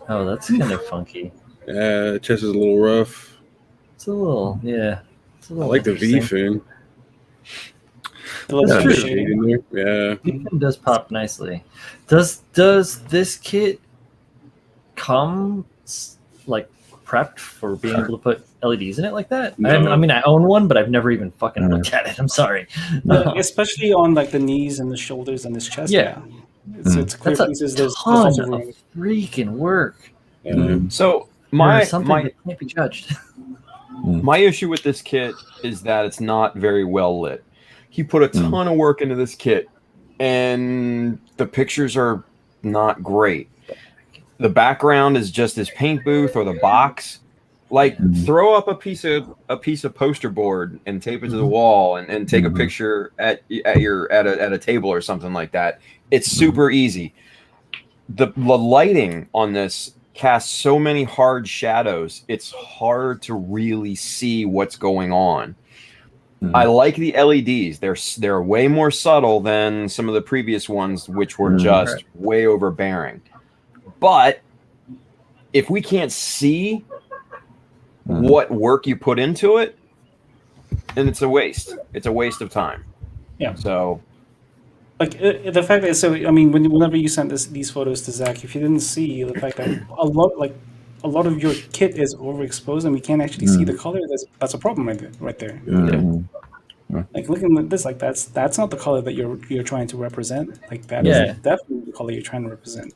C: Oh, that's kind of funky.
B: Chest is a little rough.
C: It's a little, yeah. It's a
B: I
C: little
B: like the V
C: interesting.
B: fin.
A: A little
E: Yeah,
A: bit of
E: sure.
A: shading.
B: In there. Yeah.
C: It does pop nicely. Does this kit come like prepped for being able to put LEDs in it like that?
B: No.
C: I mean, I own one, but I've never even fucking looked at it. I'm sorry.
A: Especially on like the knees and the shoulders and this chest.
C: Yeah.
A: It's clear
C: That's a
A: pieces. There's
C: ton
A: lots
C: of
A: of room.
C: freaking work.
D: So
C: There's something
D: my
C: that can't be judged.
D: my issue with this kit is that it's not very well lit. He put a ton of work into this kit, and the pictures are not great. The background is just his paint booth or the box. Like, throw up a piece of poster board and tape it to the wall, and take a picture at a table or something like that. It's super easy. The lighting on this casts so many hard shadows. It's hard to really see what's going on. I like the LEDs. They're way more subtle than some of the previous ones, which were just way overbearing. But if we can't see what work you put into it, then it's a waste. It's a waste of time.
A: Yeah.
D: So,
A: Like the fact that I mean, whenever you sent these photos to Zach, if you didn't see the fact that a lot of your kit is overexposed and we can't actually see the color, that's a problem right there. Like looking at this, like that's not the color that you're trying to represent. Like that is definitely the color you're trying to represent.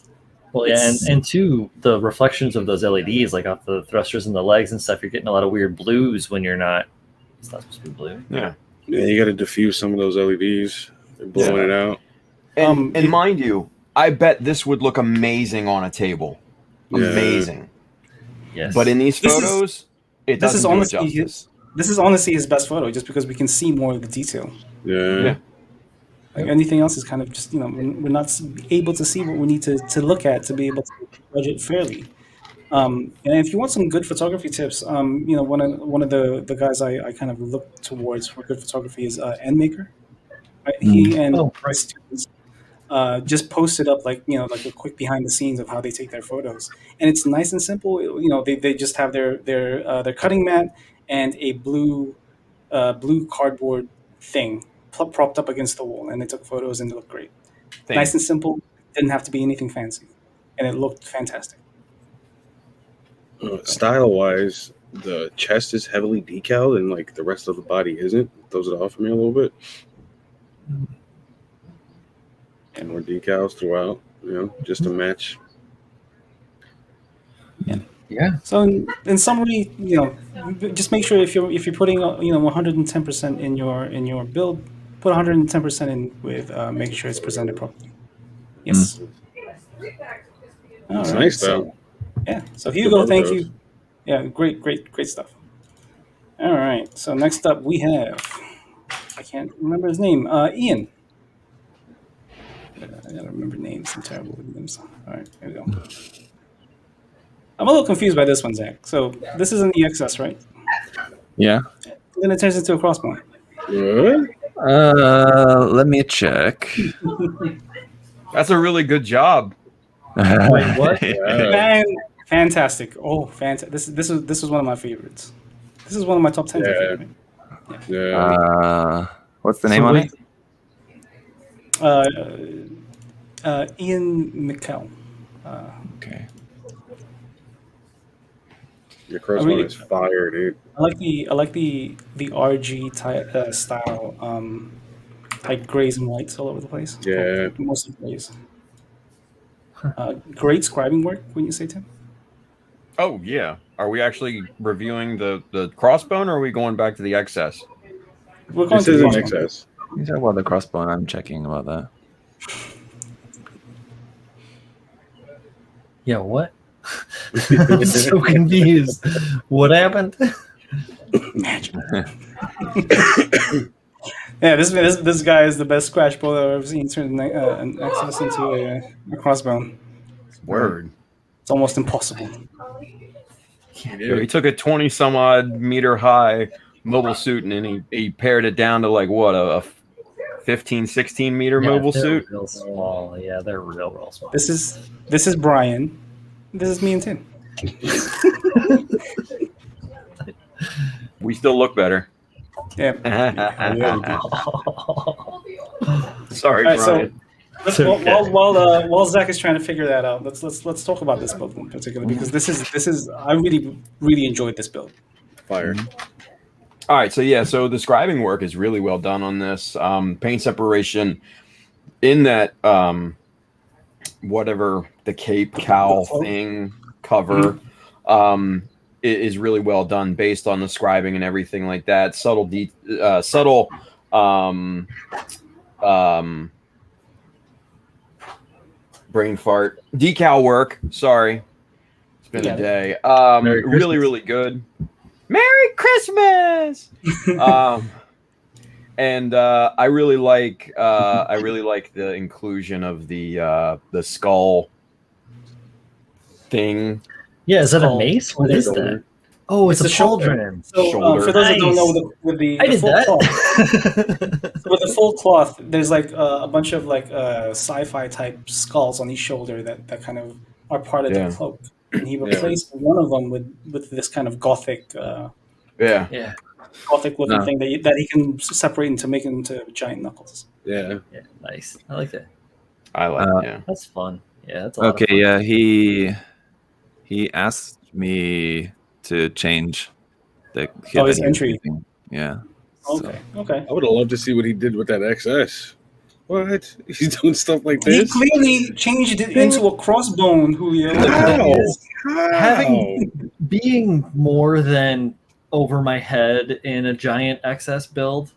C: Well, yeah, and two, the reflections of those LEDs, like off the thrusters and the legs and stuff, you're getting a lot of weird blues when you're not. It's not supposed to be blue.
B: Yeah, you got to diffuse some of those LEDs. They're blowing it out.
D: and mind you, I bet this would look amazing on a table.
B: Yeah.
D: Amazing.
C: Yes.
D: But in these photos, it
A: This is
D: doesn't do it
A: honestly
D: justice.
A: this is honestly his best photo, just because we can see more of the detail.
B: Yeah.
A: Like anything else is kind of just, we're not able to see what we need to look at to be able to judge it fairly. And if you want some good photography tips, one of the guys I kind of look towards for good photography is Endmaker. Right? He and his students just posted up like a quick behind the scenes of how they take their photos, and it's nice and simple. They just have their cutting mat and a blue cardboard thing propped up against the wall, and they took photos and it looked great. Nice and simple. Didn't have to be anything fancy, and it looked fantastic.
B: Style-wise, the chest is heavily decaled, and like the rest of the body isn't. Throws it off for me a little bit. And more decals throughout, just to match.
C: Yeah.
A: So in summary, just make sure if you're putting 110% in your build, put 110% in with making sure it's presented properly. Yes.
B: It's nice though.
A: Yeah. So Hugo, thank you. Yeah, great stuff. All right. So next up we have, I can't remember his name. Ian. I gotta remember names. I'm terrible with names. All right, here we go. I'm a little confused by this one, Zach. So this is an EXS, right?
E: Yeah.
A: And then it turns into a crossbow.
B: What?
E: Let me check.
D: That's a really good job.
C: Wait, what?
A: Fantastic! Oh, fantastic! This is one of my favorites. This is one of my top 10.
B: Yeah.
E: What's the name on it?
A: Ian McKell.
E: Okay.
B: Your crossbow is fire, dude.
A: I like the RG type style, like grays and whites all over the place.
B: Yeah.
A: Mostly grays. Great scribing work, wouldn't you say, Tim?
D: Oh yeah. Are we actually reviewing the crossbone, or are we going back to the XS?
A: We're going
B: This
A: to
B: is
A: the
B: an
A: crossbow.
B: XS.
E: You talk about the crossbow. I'm checking about that.
C: Yeah, what? I'm so confused. What happened?
A: Magic. Yeah, this guy is the best scratch bow I've ever seen. Turn an XS into a crossbone.
D: Word.
A: It's almost impossible.
D: Yeah, he took a 20 some odd meter high mobile suit and he pared it down to like what a 15, 16 meter mobile
C: they're
D: suit.
C: real small. Yeah, they're real small.
A: This is Brian. This is me and Tim.
D: We still look better.
A: Yeah.
D: Sorry,
A: All right,
D: Brian.
A: so while Zach is trying to figure that out, let's talk about this build in particular, because this is I really enjoyed this build.
B: Fire.
D: All right, so the scribing work is really well done on this. Paint separation in that whatever the cape cowl thing cover is really well done based on the scribing and everything like that. Subtle brain fart decal work. Sorry, it's been a day. Really good. Merry Christmas. And I really like the inclusion of the skull thing.
C: Yeah, is that a mace? What is that? Oh, it's a pauldron.
A: So for those that don't know, with the full cloth, with the full cloth, there's like a bunch of like sci-fi type skulls on each shoulder that kind of are part of the cloak. And he replaced one of them with this kind of gothic, gothic looking thing that he can separate into make into giant knuckles.
B: Yeah,
C: nice. I like that.
D: I like
C: that's fun. Yeah, that's a lot of fun.
E: Yeah, he asked me to change the kit
A: his entry.
E: Yeah.
A: Okay.
B: I would have loved to see what he did with that XS. What? He's doing stuff like this?
A: He clearly changed it into a crossbone, Julio.
C: Having being more than over my head in a giant XS build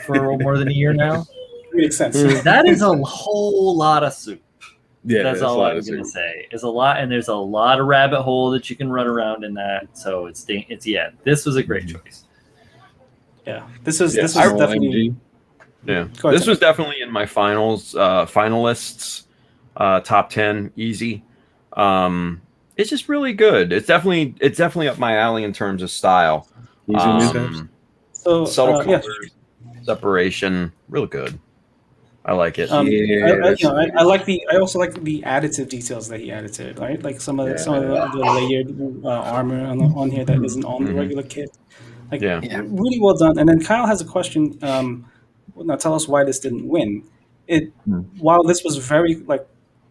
C: for more than a year now.
A: Makes sense.
C: That is a whole lot of soup.
B: Yeah,
C: that's all I'm gonna say. It's a lot, and there's a lot of rabbit hole that you can run around in that. So it's this was a great choice.
A: Yeah, this was definitely.
D: Yeah, this was definitely in my finalists, top 10, easy. It's just really good. It's definitely up my alley in terms of style.
A: So
D: subtle colors, separation, real good. I like it.
A: I also like the additive details that he added to it, right? Like some of the layered armor on here that isn't on the regular kit. Really well done. And then Kyle has a question. Now tell us why this didn't win. While this was very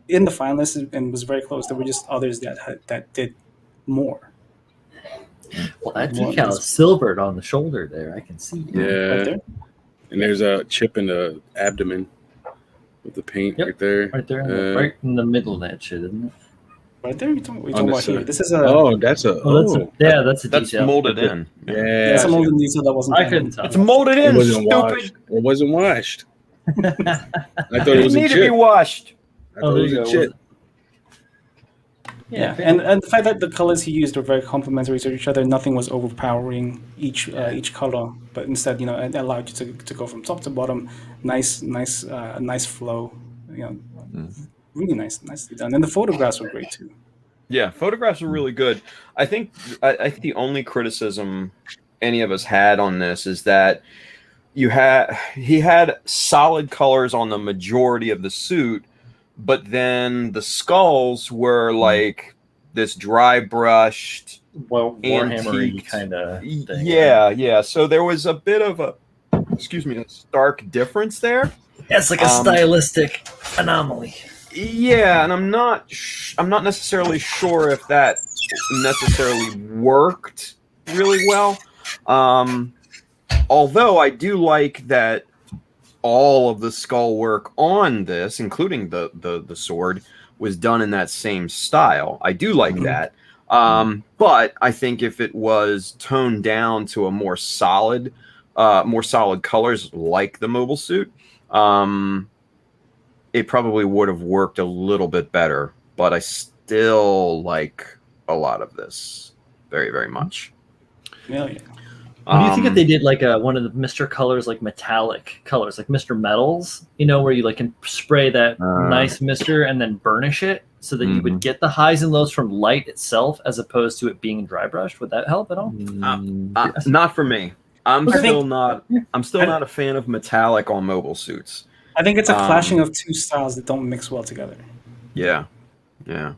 A: in the finalists and was very close, there were just others that did more.
C: Well, that decal is silvered on the shoulder there. I can see.
B: Yeah,
A: right there.
B: And there's a chip in the abdomen with the paint right there.
C: Right there, right in the middle of that shit, isn't it?
A: Right there. We're talking about here. This is a.
C: That's a
D: that's
C: detail.
D: molded in.
A: Yeah, that's a molded detail that wasn't.
C: I couldn't tell.
D: It's molded in.
B: It wasn't
D: stupid.
B: washed. It wasn't washed. I thought it
D: It
B: was a
D: need
B: chip.
D: to be washed.
B: I thought it was a chip.
A: Yeah, and the fact that the colors he used were very complementary to each other, nothing was overpowering each color, but instead, it allowed you to go from top to bottom, nice flow, really nicely done, and the photographs were great too.
D: Yeah, photographs are really good. I think the only criticism any of us had on this is that he had solid colors on the majority of the suit, but then the skulls were like this dry brushed,
C: Warhammer
D: antique
C: kind of thing.
D: Yeah. So there was a bit of a stark difference there.
C: Yeah, it's like a stylistic anomaly.
D: Yeah, and I'm not necessarily sure if that necessarily worked really well. Although I do like that all of the skull work on this, including the sword, was done in that same style. I do like that. But I think if it was toned down to a more solid colors like the mobile suit, it probably would have worked a little bit better. But I still like a lot of this very, very much.
A: Yeah.
C: What do you think if they did like one of the Mr. Colors, like metallic colors, like Mr. Metals, where you like can spray that nice Mr. and then burnish it so that you would get the highs and lows from light itself as opposed to it being dry brushed? Would that help at all?
D: Not for me. I'm still not a fan of metallic on mobile suits.
A: I think it's a clashing of two styles that don't mix well together.
D: Yeah.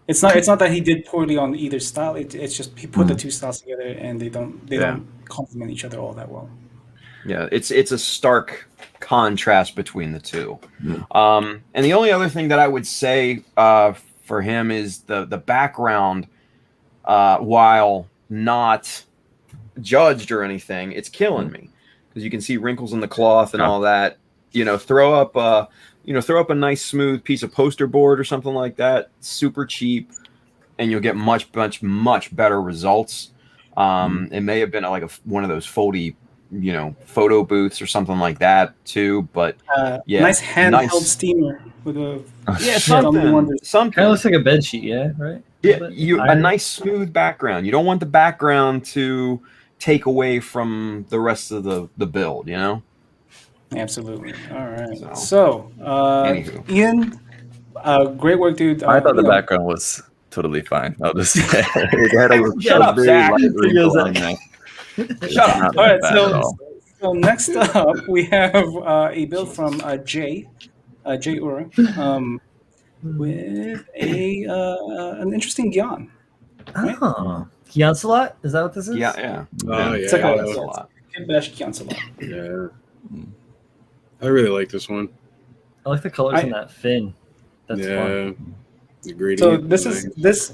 A: It's not that he did poorly on either style. It's just he put the two styles together and they don't complement each other all that well.
D: Yeah, it's a stark contrast between the two. And the only other thing that I would say for him is the background, while not judged or anything, it's killing me because you can see wrinkles in the cloth and all that. Throw up a nice smooth piece of poster board or something like that, super cheap, and you'll get much better results. It may have been like one of those foldy, photo booths or something like that too. But
A: nice handheld steamer with a
D: something
C: kind of looks like a bed sheet, right?
D: Yeah, a nice smooth background. You don't want the background to take away from the rest of the build,
A: Absolutely. All right. So, Ian, great work, dude.
E: I thought the background was totally fine. I'll just say.
D: Shut up, Zach.
E: Shut up.
A: All right. So next up, we have a build from Jay Ura, with an interesting Gyan. Right?
C: Oh, Gyansalot? Is that what this is?
D: Yeah.
B: Oh,
A: It's like
B: yeah.
A: Kitbash Gyansalot.
B: Yeah. I really like this one.
C: I like the colors in that fin. That's fun.
B: The gradient.
A: So this.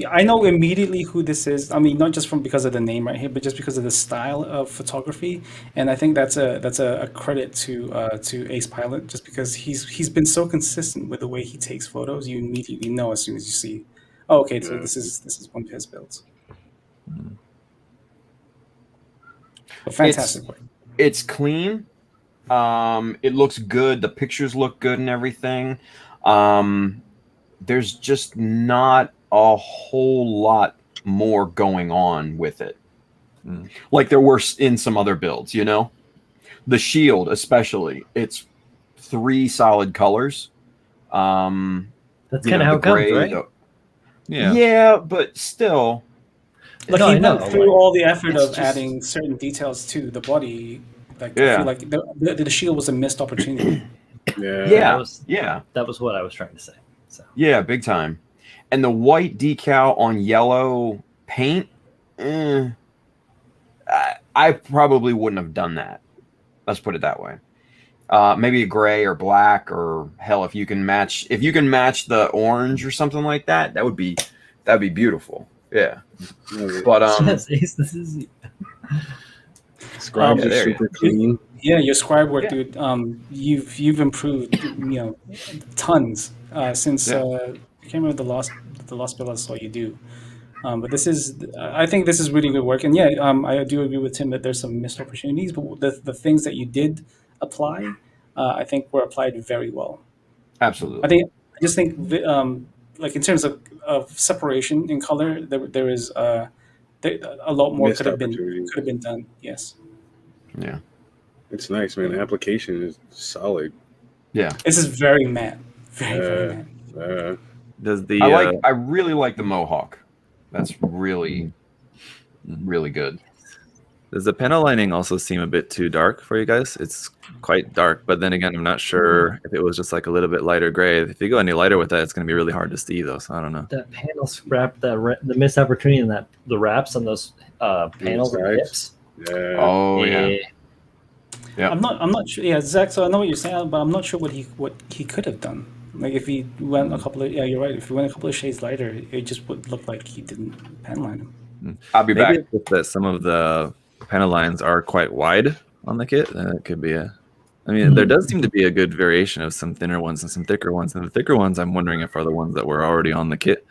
A: I know immediately who this is. I mean, not just because of the name right here, but just because of the style of photography. And I think that's a credit to Ace Pilot, just because he's been so consistent with the way he takes photos. You immediately know as soon as you see, oh, okay, so this is one of his builds. But fantastic work.
D: It's clean. It looks good. The pictures look good and everything. There's just not a whole lot more going on with it. Like there were in some other builds, the shield, especially, it's 3 solid colors.
C: That's kind of how it comes, right?
D: Yeah, but still.
A: Like he went through all the effort of adding certain details to the body. I feel like the shield was a missed opportunity.
D: That
C: was what I was trying to say. So.
D: Yeah, big time. And the white decal on yellow paint, I probably wouldn't have done that. Let's put it that way. Maybe a gray or black, or hell, if you can match the orange or something like that, that'd be beautiful. Yeah. But
C: this is
B: Scribes are super clean.
A: Yeah, your scribe work, dude. You've improved, tons since I can't remember the last build I saw you do. But I think this is really good work. And I do agree with Tim that there's some missed opportunities, but the things that you did apply, I think were applied very well.
D: Absolutely.
A: I just think like in terms of separation in color, there is a lot more
B: Missed
A: could have
B: opportunity.
A: been done. Yes,
D: Yeah.
B: It's nice, man. The application is solid.
D: Yeah.
A: this is very matte, very
B: Uh,
A: matte.
E: Does the
D: I really like the mohawk. That's really good.
E: does the panel lining also seem a bit too dark for you guys? It's quite dark, but then again, I'm not sure if it was just like a little bit lighter gray. If you go any lighter with that, it's going to be really hard to see, though. So I don't know.
C: That panel scrap, the missed opportunity in that the wraps on those panels and
B: sides.
C: hips.
B: Yeah.
D: Oh yeah. Yeah.
A: I'm not sure. Yeah, Zach. So I know what you're saying, but I'm not sure what he could have done. Like if he went a couple of you're right. If he went a couple of shades lighter, it just would look like he didn't pen line him.
D: I'll be
E: Maybe
D: back.
E: it's just that some of the panel lines are quite wide on the kit. It could be a. I mean, there does seem to be a good variation of some thinner ones and some thicker ones. And the thicker ones, I'm wondering if are the ones that were already on the kit.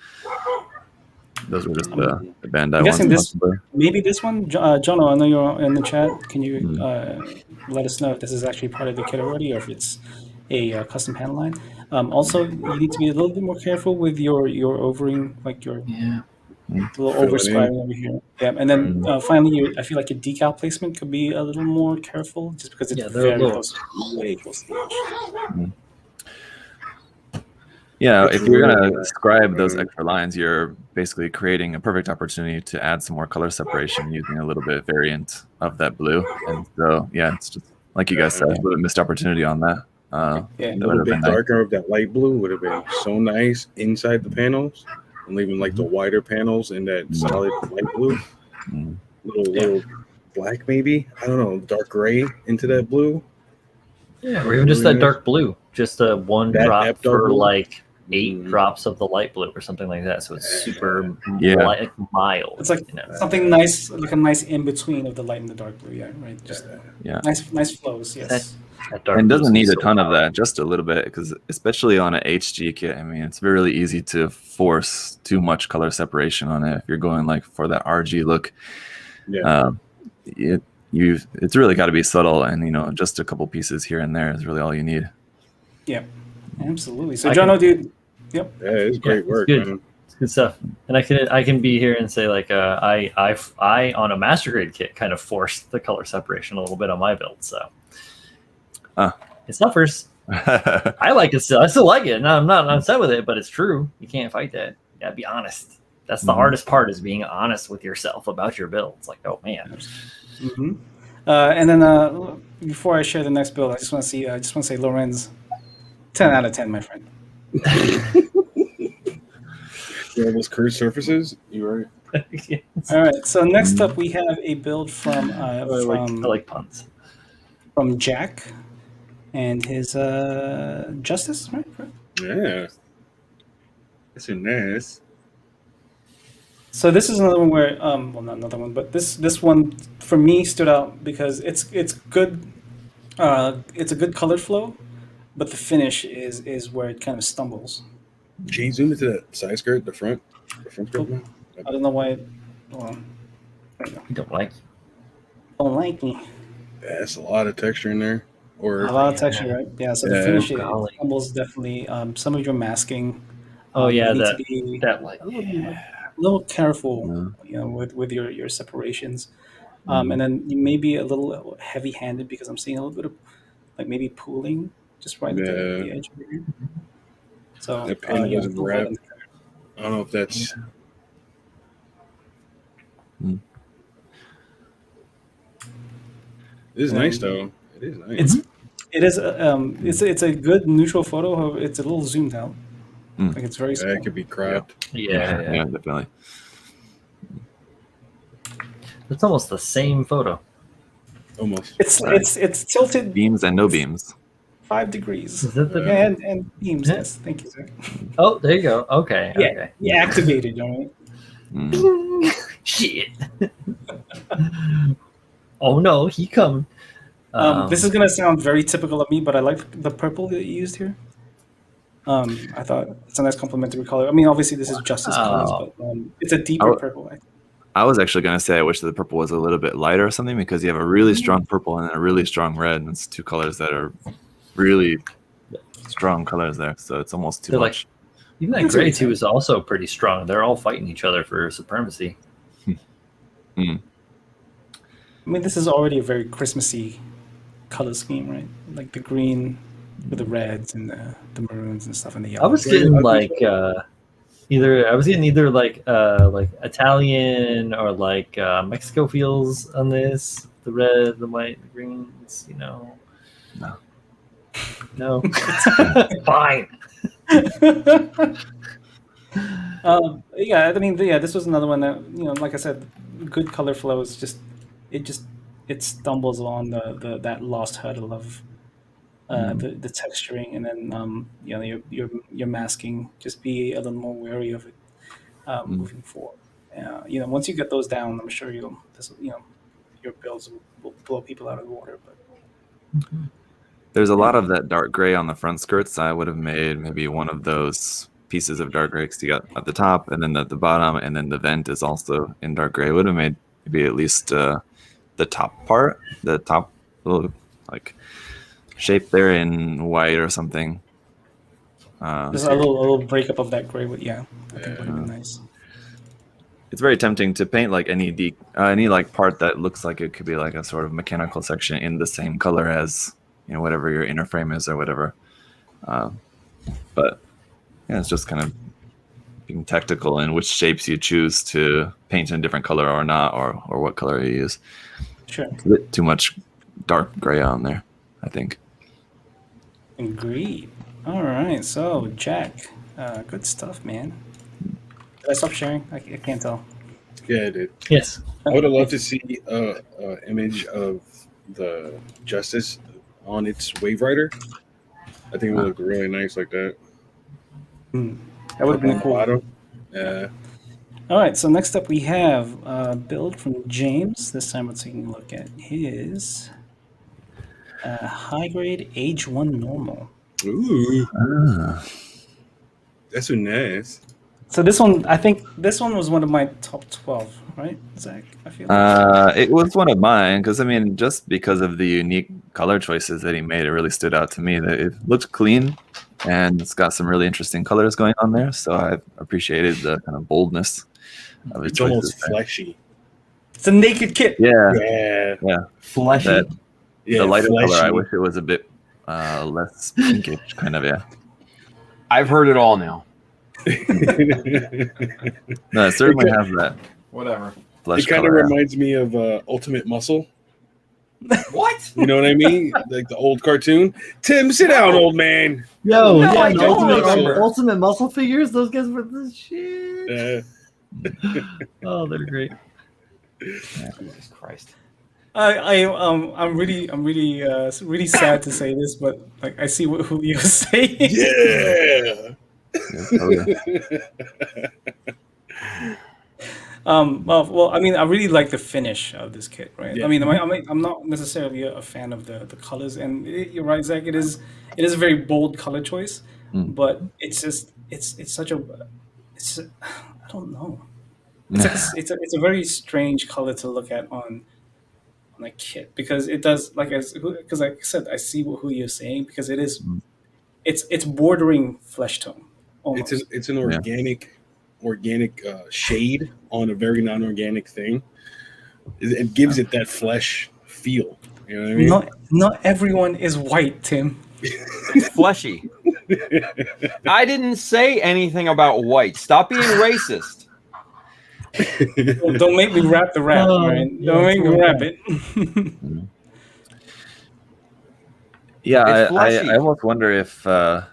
E: Those were just the Bandai
A: I'm guessing
E: ones.
A: maybe this one, Jono. I know you're in the chat. Can you let us know if this is actually part of the kit already, or if it's a custom panel line? Also, you need to be a little bit more careful with your overing, like your little
B: Fill it
A: overscribing over here. Yeah, and then finally, I feel like your decal placement could be a little more careful, just because it's
C: they're
A: very
C: a little-
A: close, way close to the edge.
E: Yeah,
B: It's
E: if you're
B: really
E: gonna
B: nice.
E: scribe those extra lines, you're basically creating a perfect opportunity to add some more color separation using a little bit of variant of that blue. And so, yeah, it's just like you guys said, a little bit missed opportunity on that.
A: Yeah.
B: A
E: That
B: little
E: would have
B: bit
E: been nice.
B: darker of that light blue would have been so nice inside the panels, and leaving like the wider panels in that solid light blue.
E: Mm.
B: Little black maybe. I don't know, dark gray into that blue.
C: Yeah, or even just that dark blue. Just a one
B: That
C: drop
B: dark
C: for
B: blue?
C: like 8
B: Mhm.
C: drops of the light blue or something like that. So it's super
E: Yeah.
C: light, mild.
A: It's like
C: you know.
A: something nice, like a nice in between of the light and the dark blue. Yeah, right. Just
E: Yeah.
A: nice flows. Yes.
C: That dark
E: And
C: blue
E: doesn't
C: is
E: need a
C: so
E: ton of
C: mild.
E: that, just a little bit, because especially on an HG kit, I mean, it's really easy to force too much color separation on it. If you're going like for that RG look,
B: Yeah.
E: it's really got to be subtle, and just a couple pieces here and there is really all you need.
A: Yep. Absolutely. So,
C: I
A: Jono, dude. Yep.
B: Yeah, it's great
C: it's
B: work,
C: good.
B: man.
C: It's good stuff. And I can be here and say like I on a master grade kit kind of forced the color separation a little bit on my build. So it suffers. I like it still. I still like it. And I'm not upset with it, but it's true. You can't fight that. You gotta be honest. That's the hardest part, is being honest with yourself about your build. It's like, oh man.
A: Mm-hmm. And then before I share the next build, I just want to say, Lorenz, 10 out of 10, my friend.
B: Yeah, those curved surfaces. You're right.
A: All right. So next up, we have a build from
C: I like puns.
A: from Jack and his Justice, right?
B: Yeah. That's a nice.
A: So this is another one where, well, not another one, but this one for me stood out because it's good. It's a good color flow, but the finish is where it kind of stumbles.
B: Can you zoom into that side skirt, the front skirt? Man?
A: I don't know why. Hold on. There you go.
C: You don't like.
A: Don't like me.
B: Yeah, that's a lot of texture in there. Or
A: A lot of texture, right? Yeah. So the
B: Yeah.
A: finish it
C: Golly.
A: stumbles definitely. Some of your masking.
C: Oh yeah,
A: you need
C: that
A: to be
C: that like
A: a little careful, with your separations. And then you may be a little heavy-handed because I'm seeing a little bit of like maybe pooling just right at the edge over here. So
B: that panel
A: yeah,
B: wasn't wrapped. I don't know if that's. It is nice though. It is nice.
A: It's a good neutral photo. However, it's a little zoomed out. Like it's very small.
B: It could be cropped.
C: yeah.
E: Definitely.
C: It's almost the same photo.
B: Almost.
A: It's tilted
E: Beams and no beams.
A: 5 degrees.
C: Is that the
A: And beams. Yes, thank you, Zach.
C: Oh, there you go. Okay.
A: Yeah,
C: Okay.
A: you activated, all right.
C: Shit. Oh no, he come.
A: This is gonna sound very typical of me, but I like the purple that you used here. I thought it's a nice complementary color. I mean, obviously this is Justice colors, but it's a deeper purple.
E: I was actually going to say I wish that the purple was a little bit lighter or something, because you have a really strong purple and a really strong red, and it's two colors that are really strong colors there. So it's almost too
C: They're
E: much.
C: Even that gray too is also pretty strong. They're all fighting each other for supremacy.
A: I mean, this is already a very Christmassy color scheme, right? Like the green with the reds and the maroons and stuff, and the yellow.
C: I was getting like either like Italian or like Mexico feels on this. The red, the white, the greens. You know. No. Fine.
A: Yeah, I mean, this was another one that, you know, like I said, good color flow is it stumbles on that lost hurdle of the texturing, and then you know, your masking. Just be a little more wary of it moving forward. You know, once you get those down, I'm sure you know, your builds will blow people out of the water. But
E: There's a lot of that dark gray on the front skirts. I would have made maybe one of those pieces of dark gray, because you got at the top and then at the bottom, and then the vent is also in dark gray. Would have made maybe at least the top part, the top little like shape there in white or something.
A: just a little breakup of that gray. I think would have been nice.
E: It's very tempting to paint like any like part that looks like it could be like a sort of mechanical section in the same color as, you know, whatever your inner frame is or whatever. But yeah, it's just kind of being tactical in which shapes you choose to paint in a different color or not, or what color you use.
A: Sure.
E: It's a bit too much dark gray on there, I think.
A: Agreed. All right, so Jack, good stuff, man. Did I stop sharing? I can't tell.
B: Yeah, I did.
C: Yes.
B: I would have loved to see an image of the Justice on its Wave Rider. I think it would look really nice like that.
A: That would have been cool.
B: Bottom. Yeah.
A: All right, so next up we have a build from James. This time we're taking a look at his high grade age 1 normal.
B: Ooh. That's so nice.
A: So this one, I think this one was one of my top 12, right, Zach? I feel like.
E: It was one of mine because, I mean, just because of the unique color choices that he made, it really stood out to me. That it looked clean and it's got some really interesting colors going on there. So I appreciated the kind of boldness of his
B: It's
E: choices
B: almost
E: there.
B: fleshy.
A: It's a naked kit.
B: Yeah.
C: Fleshy.
B: Yeah,
E: the lighter
B: fleshy.
E: color, I wish it was a bit less pinkish, kind of, yeah.
D: I've heard it all now.
E: No, it certainly has that
D: Whatever.
E: flesh
B: It kind of
E: color.
B: reminds me of Ultimate Muscle.
D: What?
B: You know what I mean? Like the old cartoon. Tim, sit down, old man.
C: Yo,
D: No,
C: yeah,
D: I
C: the
D: don't
C: ultimate,
D: remember.
C: ultimate muscle figures. Those guys were the shit. Oh, they're great.
D: Jesus Christ.
A: I'm really sad to say this, but like I see who you're saying.
B: Yeah.
A: Well, I mean, I really like the finish of this kit, right?
B: Yeah.
A: I mean, I'm not necessarily a fan of the colors, and you're right, Zach. It is a very bold color choice, but it's just it's such a I don't know. It's a very strange color to look at on a kit, because it does, because like I said, I see who you're saying, because it is it's bordering flesh tone. Almost.
B: It's an organic shade on a very non-organic thing. It gives it that flesh feel. You know what I mean?
A: Not everyone is white, Tim.
D: It's fleshy. I didn't say anything about white. Stop being racist.
A: Well, don't make me rap the rap, right? Don't make me rap it.
E: Yeah,
D: It's fleshy.
E: I almost wonder if, I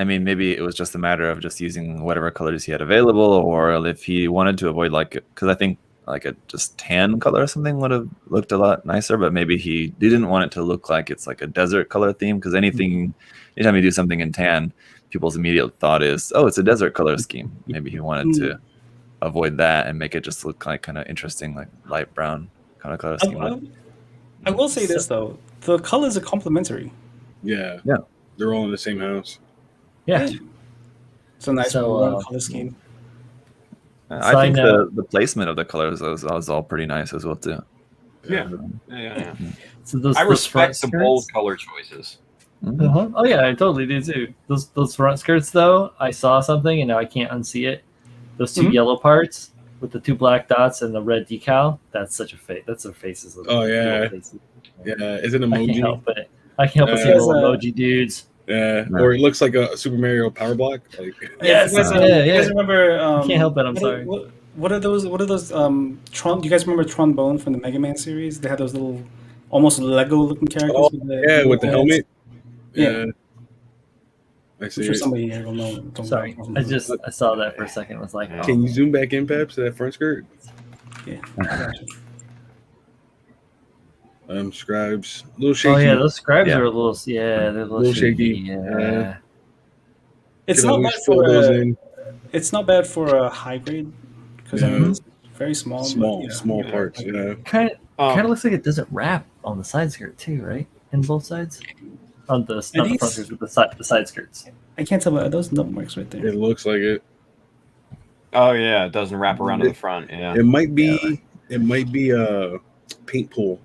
E: mean, maybe it was just a matter of just using whatever colors he had available, or if he wanted to avoid, like, because I think like a just tan color or something would have looked a lot nicer, but maybe he didn't want it to look like it's like a desert color theme, because anytime you do something in tan, people's immediate thought is, oh, it's a desert color scheme. Maybe he wanted to avoid that and make it just look like kind of interesting, like light brown kind of color scheme.
A: I will say this though, the colors are complementary.
B: Yeah.
E: Yeah.
B: They're all in the same house.
C: Yeah.
A: It's a nice warm color scheme.
E: I think the placement of the colors was all pretty nice as well too.
B: Yeah.
C: So those,
D: I
C: those front
D: respect the bold
C: skirts-
D: color choices.
C: Oh yeah, I totally do too. Those front skirts though, I saw something and now I can't unsee it. Those two yellow parts with the 2 black dots and the red decal. That's such a face. That's their faces.
B: Oh yeah,
C: faces.
B: yeah. It's an
C: I can't
B: emoji.
C: help it. I can't help but see little emoji dudes.
B: Yeah, or it looks like a Super Mario power block. Like,
C: Yes,
A: You guys remember?
C: I can't help it. I'm
A: what
C: sorry.
A: What are those? What are those? Tron. Do you guys remember Trombone from the Mega Man series? They had those little, almost Lego-looking characters.
B: oh,
A: with the
B: the helmet.
A: Yeah.
B: I see.
A: I'm sure
B: it.
A: somebody here will know.
C: Sorry, I saw that for a second. I was like,
B: Can you zoom back in, Paps, to that front skirt?
A: Yeah. I got you.
B: Scribes, a little shaky.
C: oh yeah, those scribes are a little, they're a little
B: shaky.
C: Yeah.
A: It's
B: Can
A: not
B: always
A: bad
B: fill
A: for
B: those
A: a,
B: in.
A: It's not bad for a high grade because I mean it's very small.
B: Small parts.
C: Kind of looks like it doesn't wrap on the side skirt too, right? In both sides, on the not the front skirts, but the side skirts.
A: I can't tell, but are those nut marks right there?
B: It looks like it.
D: Oh yeah, it doesn't wrap around to the front. Yeah,
B: It might be. It might be a paint pool.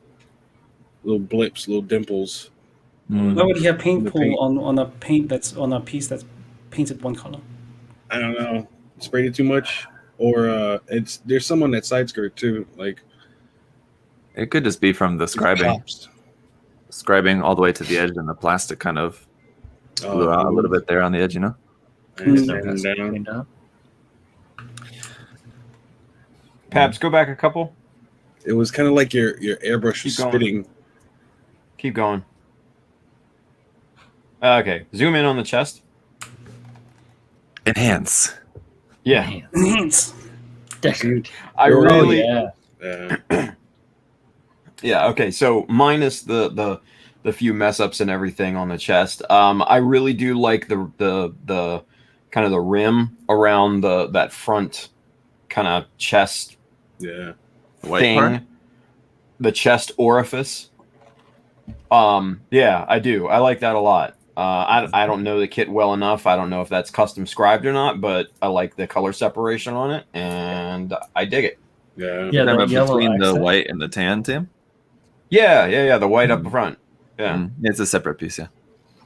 B: Little blips, little dimples.
A: Why would he have paint
B: The
A: pool
B: paint.
A: on a paint that's on a piece that's painted one color?
B: I don't know. Sprayed it too much, or there's some on that side skirt too. Like
E: It could just be from the scribing all the way to the edge, and the plastic kind of blew out a little bit there on the edge, you know?
B: Down.
D: Paps, go back a couple.
B: It was kind of like your airbrush
D: Keep going.
B: spitting.
D: Keep going. Okay, zoom in on the chest.
E: Enhance.
D: Yeah,
A: Enhance.
C: Decorated.
D: I really.
B: Yeah.
D: Yeah. Okay. So minus the few mess ups and everything on the chest, I really do like the kind of the rim around that front kind of chest
B: Yeah.
E: White
D: thing,
E: part?
D: the chest orifice. Yeah, I do. I like that a lot. I don't know the kit well enough. I don't know if that's custom scribed or not, but I like the color separation on it, and I dig it.
B: Yeah.
C: Yeah,
E: Talking
C: that
E: about
C: yellow
E: between the
C: accent.
E: white and the tan, Tim?
D: Yeah. The white up front. Yeah.
E: It's a separate piece, yeah.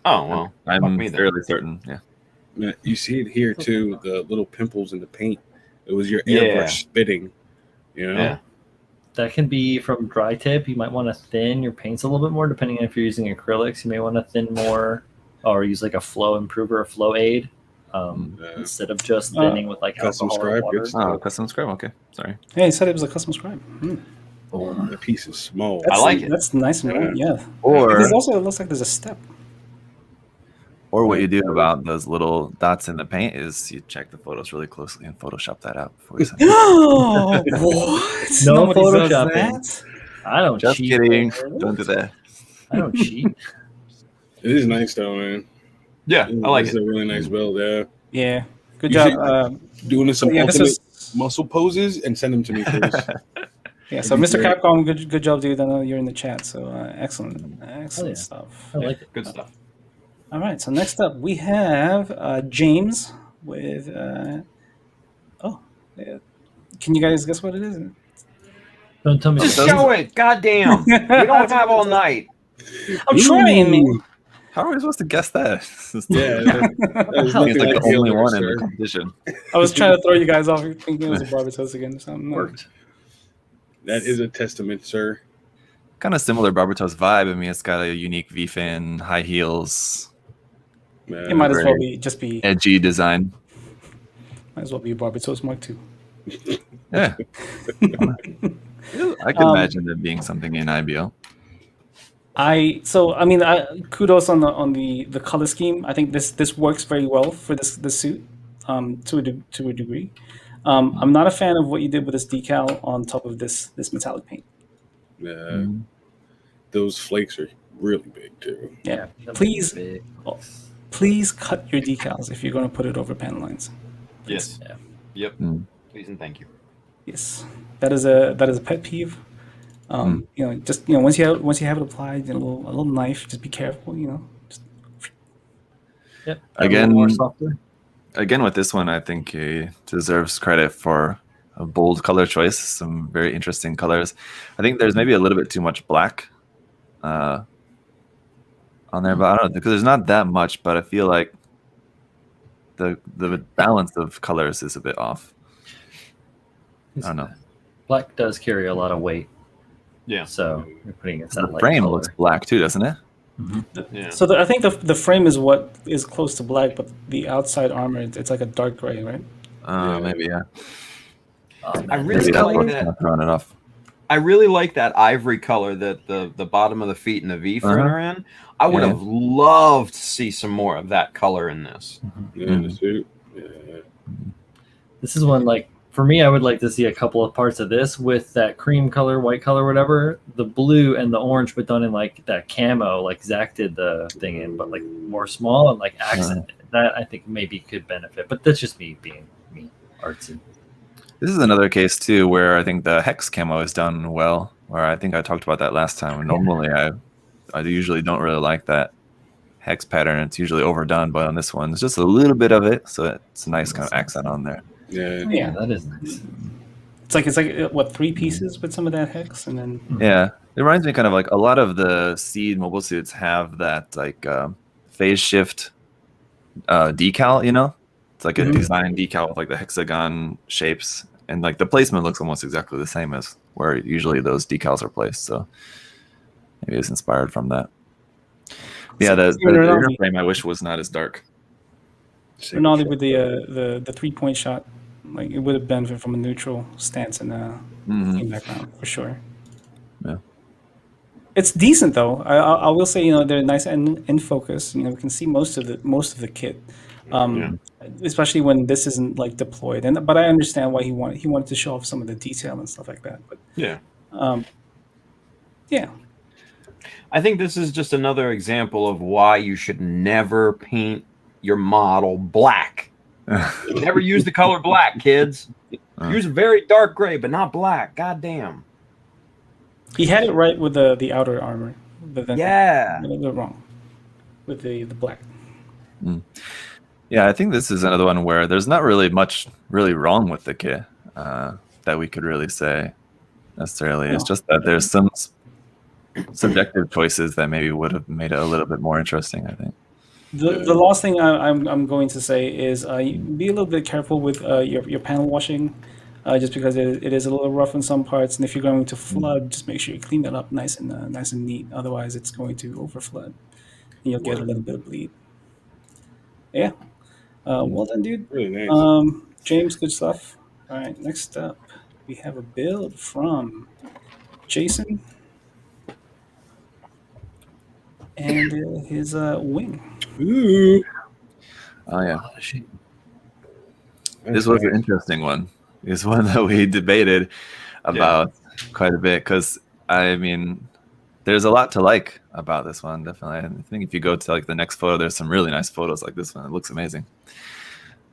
D: Oh well. fuck
E: I'm
D: me then.
E: fairly certain, yeah.
B: Yeah, you see it here too. The little pimples in the paint. It was your
D: Yeah.
B: airbrush spitting. You know.
D: Yeah.
C: That can be from dry tip. You might want to thin your paints a little bit more, depending on if you're using acrylics. You may want to thin more, or use like a flow improver, or flow aid, instead of just thinning with like
B: custom
C: alcohol or
B: scribe,
C: water.
B: good stuff.
E: Oh, custom scribe, okay. Sorry.
A: Yeah, he said it was a custom scribe.
B: The piece is small.
A: That's,
D: like it.
A: That's nice and round, yeah.
E: Or
A: There's also, it looks like there's a step.
E: or what you do about those little dots in the paint is you check the photos really closely and Photoshop that out before you send it.
A: Oh, what?
C: No
A: Nobody does
C: photoshopping.
A: that?
C: I don't
E: Just
C: cheat.
E: kidding. Don't do that.
C: I don't cheat.
B: It is nice though, man.
D: Yeah, I like
B: It's
D: it.
B: a really nice build. Yeah.
A: Yeah, good
B: You
A: job.
B: should- Doing some
A: Yeah, this
B: ultimate
A: is
B: muscle poses and send them to me, please.
A: yeah. So,
B: That'd
A: Mr.
B: be great.
A: Capcom, good job, dude. I know you're in the chat. So, excellent stuff.
C: I like it.
D: Good stuff.
A: All right. So next up we have James with. Can you guys guess what it is?
C: Don't tell me.
D: Just
C: the-
D: show it. Goddamn. We don't have all night.
A: I'm trying, man.
E: How are we supposed to guess that?
B: Yeah. That was
C: How?
E: It's
B: nothing
E: like
B: like
E: the
B: the
E: only
B: other,
E: one in the
B: sir.
E: competition.
A: I was trying to throw you guys off thinking it was a barber toast again or something. No.
C: Worked.
B: That is a testament, sir.
E: Kind of similar Barbatos vibe. I mean, it's got a unique V-fin, high heels,
B: Man.
A: It might as well
E: Very
A: be
E: edgy design.
A: might as well be a barber toast Mark II.
E: Yeah. I can imagine there being something in IBO.
A: Kudos on the color scheme. I think this works very well for this suit, to a degree. I'm not a fan of what you did with this decal on top of this metallic paint.
B: Yeah. Those flakes are really big too.
A: Yeah,
C: That
A: please,
C: was big.
A: please cut your decals if you're going to put it over pen lines.
D: Yes.
C: Yeah.
D: Yep.
E: Mm.
D: Please and thank you.
A: Yes, that is a pet peeve. Once you have it applied, a little knife, just be careful. Just
C: Yep.
E: Again-
C: More softer.
E: Again, with this one, I think he deserves credit for a bold color choice. Some very interesting colors. I think there's maybe a little bit too much black on on there, but I don't know because there's not that much. But I feel like the balance of colors is a bit off. I don't know.
C: Black does carry a lot of weight.
D: Yeah.
C: So you're putting it
E: The frame looks black too, doesn't it?
D: Yeah.
A: So I think the frame is what is close to black, but the outside armor, it's like a dark gray, right?
E: Maybe, yeah.
D: I really
E: Maybe that's
D: like
E: what's
D: that.
E: not throwing it off.
D: I really like that ivory color that the bottom of the feet and the V front are in. I would have loved to see some more of that color in this.
B: Yeah, the suit. Yeah.
C: This is one, like, for me, I would like to see a couple of parts of this with that cream color, white color, whatever, the blue and the orange, but done in like that camo, like Zach did the thing in, but like more small and like accent. That I think maybe could benefit, but that's just me being me, artsy.
E: This is another case too where I think the hex camo is done well. Where I think I talked about that last time. Normally, I usually don't really like that hex pattern. It's usually overdone, but on this one, it's just a little bit of it, so it's a nice kind of accent on there.
A: Yeah,
C: that is nice.
A: It's like what, 3 pieces with some of that hex, and then
E: Yeah, it reminds me kind of like a lot of the Seed mobile suits have that like phase shift decal. You know, it's like a design decal with like the hexagon shapes, and like the placement looks almost exactly the same as where usually those decals are placed. So maybe it's inspired from that. Yeah, the inner frame I wish was not as dark.
A: Ronaldo with the 3-point shot, like it would have benefited from a neutral stance and in background for sure.
E: Yeah,
A: it's decent though. I will say, you know, they're nice and in focus. You know, we can see most of the kit, especially when this isn't like deployed. But I understand why he wanted to show off some of the detail and stuff like that. But
D: yeah.
C: I
D: think this is just another example of why you should never paint your model black. Never use the color black, kids. Use a very dark gray, but not black. God damn.
A: He had it right with the outer armor, but then they're wrong with the black.
E: Yeah, I think this is another one where there's not really much really wrong with the kit that we could really say necessarily. It's just that there's some subjective choices that maybe would have made it a little bit more interesting, I think.
A: The last thing I'm going to say is be a little bit careful with your panel washing, just because it is a little rough in some parts, and if you're going to flood, just make sure you clean that up nice and neat. Otherwise, it's going to overflood, and you'll get a little bit of bleed. Yeah, well done, dude.
B: Really nice.
A: James, good stuff. All right, next up we have a build from Jason and his wing.
B: Ooh.
E: Oh yeah. This was an interesting one. It's one that we debated about quite a bit because I mean, there's a lot to like about this one. Definitely, I think if you go to like the next photo, there's some really nice photos like this one. It looks amazing.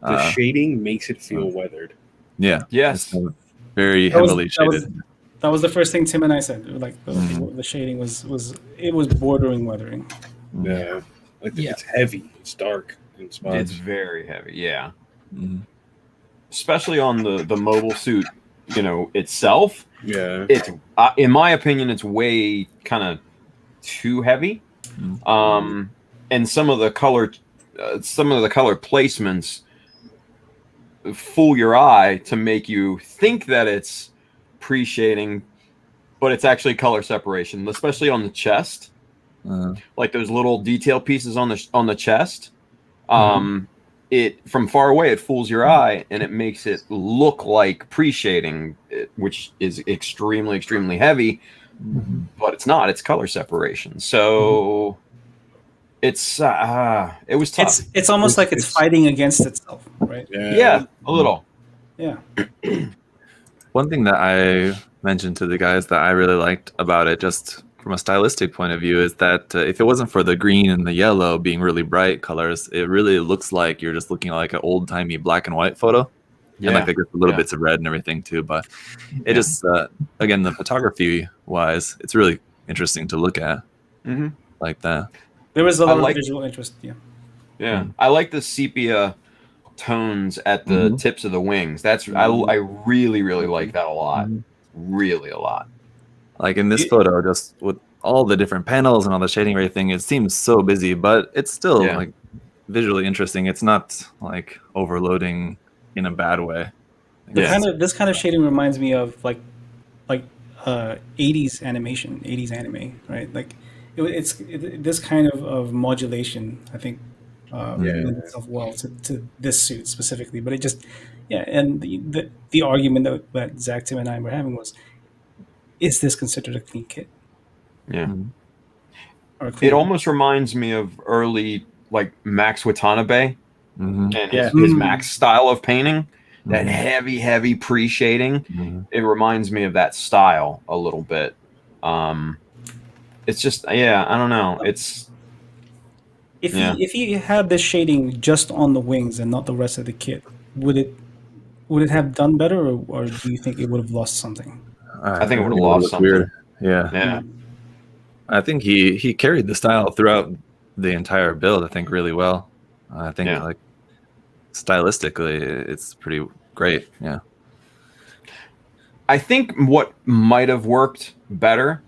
B: The shading makes it feel weathered.
E: Yeah.
D: Yes.
E: Very heavily shaded.
A: That was the first thing Tim and I said. Like the shading was bordering weathering.
B: Yeah, like it's heavy. It's dark and smudged.
D: It's very heavy. Yeah. Especially on the mobile suit, you know, itself.
B: Yeah.
D: It's in my opinion, it's way kind of too heavy. And some of the color placements fool your eye to make you think that it's pre-shading, but it's actually color separation, especially on the chest. Like those little detail pieces on the chest. It from far away it fools your eye and it makes it look like pre-shading, which is extremely heavy, but it's not. It's color separation. So it's it was tough.
A: It's almost like it's fighting against itself, right?
D: Yeah, a little.
A: Yeah.
E: One thing that I mentioned to the guys that I really liked about it, just from a stylistic point of view, is that if it wasn't for the green and the yellow being really bright colors, it really looks like you're just looking like an old-timey black and white photo. And like there's little bits of red and everything too. But it just, again, the photography-wise, it's really interesting to look at like that.
A: There was a lot of visual interest,
D: Yeah. I like the sepia tones at the tips of the wings. That's I really like that a lot. Really a lot.
E: Like in this photo, just with all the different panels and all the shading and everything, it seems so busy, but it's still like visually interesting. It's not like overloading in a bad way.
A: This kind of shading reminds me of like 80s animation, 80s anime, right? Like this kind of modulation, I think, lends itself well to this suit specifically. But it just, and the argument that Zach, Tim, and I were having was, is this considered a clean kit?
D: Yeah.
A: Or a clean
D: It almost reminds me of early like Max Watanabe and his Max style of painting. That heavy pre-shading. It reminds me of that style a little bit. It's just, I don't know. It's
A: if he had this shading just on the wings and not the rest of the kit, would it have done better, or do you think it would have lost something?
D: I think it would have lost something. Weird.
E: Yeah. I think he carried the style throughout the entire build, I think, really well. I think like stylistically it's pretty great. Yeah.
D: I think what might have worked better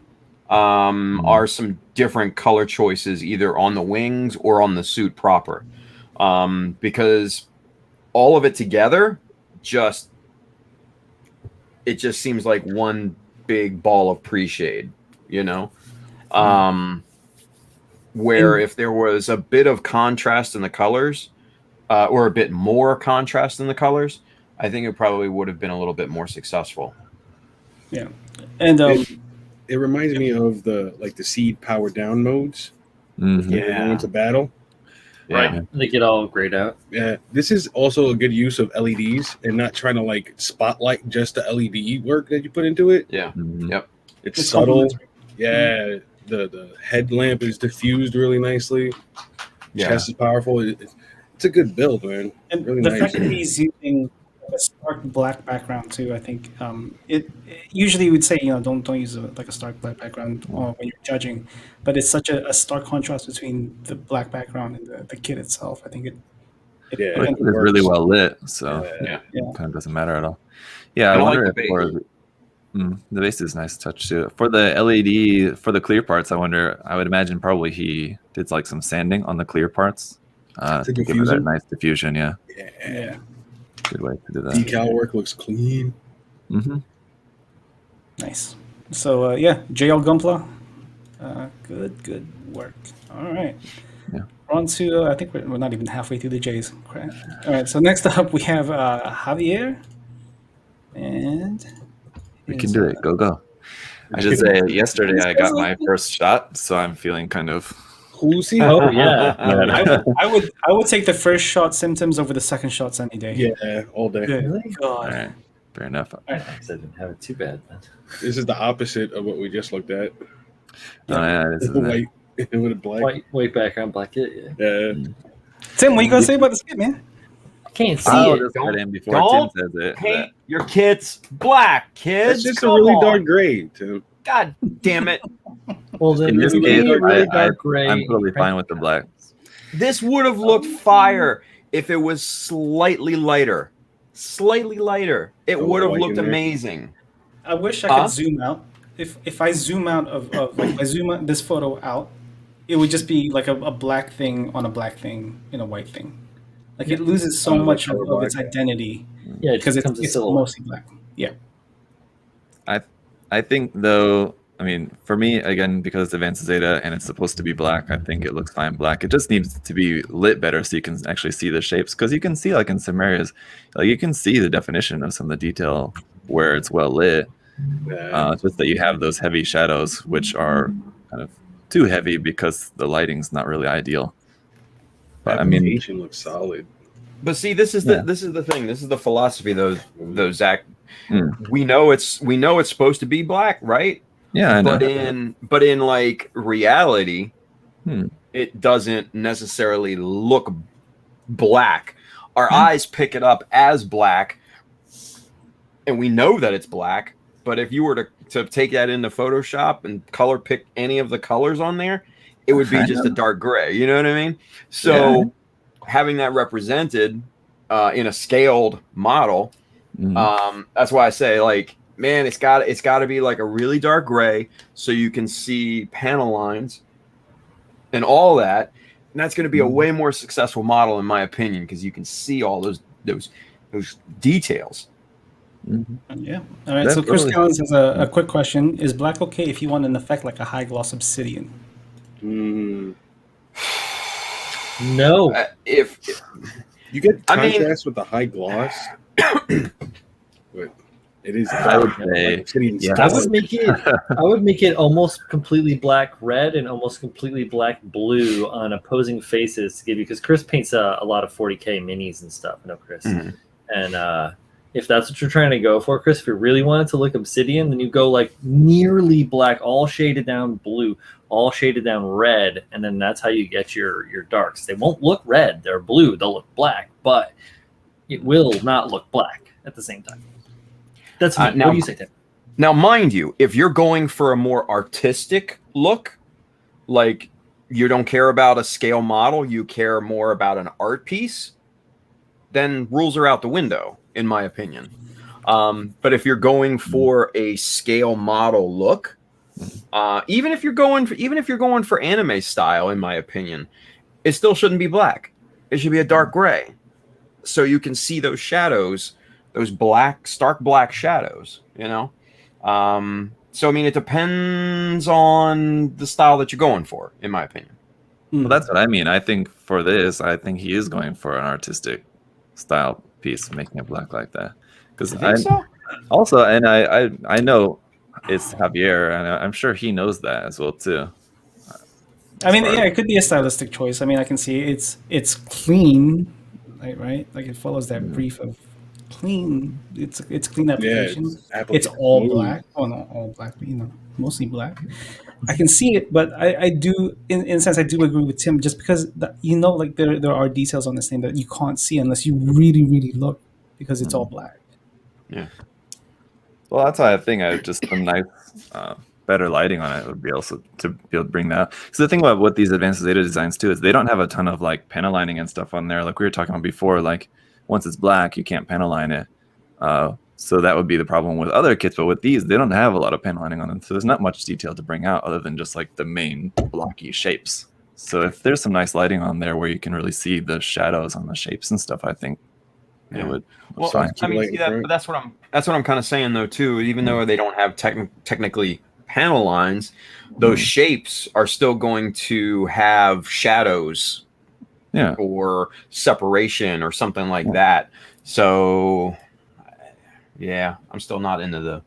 D: are some different color choices either on the wings or on the suit proper. Because all of it together just seems like one big ball of pre-shade, you know? Where if there was a bit of contrast in the colors, or a bit more contrast in the colors, I think it probably would have been a little bit more successful.
A: Yeah, and
B: it reminds me of the seed power down modes. Yeah, into battle.
C: Right, they get all grayed out.
B: Yeah, this is also a good use of LEDs and not trying to like spotlight just the LED work that you put into it.
D: Yeah, yep.
B: It's subtle. Yeah, the headlamp is diffused really nicely. Chest is powerful. It's a good build, man.
A: And
B: really
A: the
B: nice.
A: fact that he's using a stark black background too, I think it usually would say don't use a stark black background when you're judging, but it's such a stark contrast between the black background and the kit itself. I think
E: it's really well lit, so it kind of doesn't matter at all. Yeah, I wonder if the base is a nice touch too. For the LED, for the clear parts, I would imagine probably he did like some sanding on the clear parts. To give it that nice diffusion, yeah. Good way to do that.
B: Decal work looks clean.
A: Nice. So JL Gunpla, good work. All right.
E: Yeah.
A: We're on to I think we're not even halfway through the J's. All right. So next up we have Javier, and
E: we can do it. Go. I should say yesterday I got my first shot, so I'm feeling kind of.
C: Oh yeah.
A: I would take the first shot symptoms over the second shots any day.
B: Yeah, all day.
A: Good God.
E: All right. Fair enough.
C: I didn't have it too bad then.
B: This is the opposite of what we just looked at.
E: This is
B: white with a black.
C: White background, black kit.
B: Yeah.
A: Tim, what you gonna say about the skit, man?
C: I can't see
E: I'll
C: it.
E: just get in before
D: Don't
E: Tim says it.
D: paint your kits black, kids.
B: It's just a really dark gray, too.
D: God damn it.
C: Well, then
E: In this
C: maybe
E: case,
C: really dark gray.
E: I'm totally fine with the black.
D: This would have looked fire if it was slightly lighter. Slightly lighter. It would have looked amazing.
A: I wish I could zoom out. If I zoom out if I zoom out this photo out, it would just be like a black thing on a black thing in a white thing. Like it loses so much of its identity.
C: Yeah,
A: because it's mostly black. Yeah.
E: I think though, I mean, for me, again, because it's advanced Zeta and it's supposed to be black, I think it looks fine black. It just needs to be lit better so you can actually see the shapes. Because you can see, like in some areas, like you can see the definition of some of the detail where it's well lit. It's just that you have those heavy shadows, which are kind of too heavy because the lighting's not really ideal. But I mean,
B: looks solid.
D: But see, this is the thing. This is the philosophy, though, Zach. We know it's supposed to be black, right?
E: Yeah, I know.
D: But in like reality, it doesn't necessarily look black. Our eyes pick it up as black, and we know that it's black. But if you were to take that into Photoshop and color pick any of the colors on there, it would be just a dark gray. You know what I mean? So having that represented in a scaled model, that's why I say, like, man, it's got to be like a really dark gray so you can see panel lines and all that. And that's going to be a way more successful model, in my opinion, because you can see all those details.
A: Yeah. All right. So Chris Collins has a quick question: is black okay if you want an effect like a high gloss obsidian?
C: No.
B: If you get contrast with the high gloss, but it is.
E: I would say,
C: I would make it almost completely black red and almost completely black blue on opposing faces to give you, because Chris paints a lot of 40K minis and stuff. No, Chris, and if that's what you're trying to go for, Chris, if you really want it to look obsidian, then you go like nearly black, all shaded down blue, all shaded down red, and then that's how you get your darks. They won't look red; they're blue. They'll look black, but it will not look black at the same time. That's me. What do you say, Tim?
D: Now, mind you, if you're going for a more artistic look, like you don't care about a scale model, you care more about an art piece, then rules are out the window, in my opinion. But if you're going for a scale model look, even if you're going for anime style, in my opinion, it still shouldn't be black. It should be a dark gray, so you can see those shadows. Those stark black shadows, you know? So, I mean, it depends on the style that you're going for, in my opinion.
E: Well, that's what I mean. I think for this, I think he is going for an artistic style piece, making it black like that. Because also, and I know it's Javier, and I'm sure he knows that as well, too.
A: I mean, yeah, it could be a stylistic choice. I mean, I can see it's clean, right? Like it follows that brief of clean. It's clean application. It's all black. Oh no, all black. But, mostly black. I can see it, but I do, in a sense, I do agree with Tim. Just because like there are details on this thing that you can't see unless you really, really look, because it's all black.
D: Yeah.
E: Well, that's why I think just some nice, better lighting on it would be also to be able to bring that. So the thing about what these advanced Zeta designs too is they don't have a ton of like panel lining and stuff on there. Like we were talking about before, like once it's black, you can't panel line it. So that would be the problem with other kits. But with these, they don't have a lot of panel lining on them. So there's not much detail to bring out other than just like the main blocky shapes. So if there's some nice lighting on there where you can really see the shadows on the shapes and stuff, I think it would.
D: Well, I mean, see that, but that's what I'm kind of saying though too. Even though they don't have technically panel lines, those shapes are still going to have shadows, or separation or something like that. So, yeah, I'm still not into the.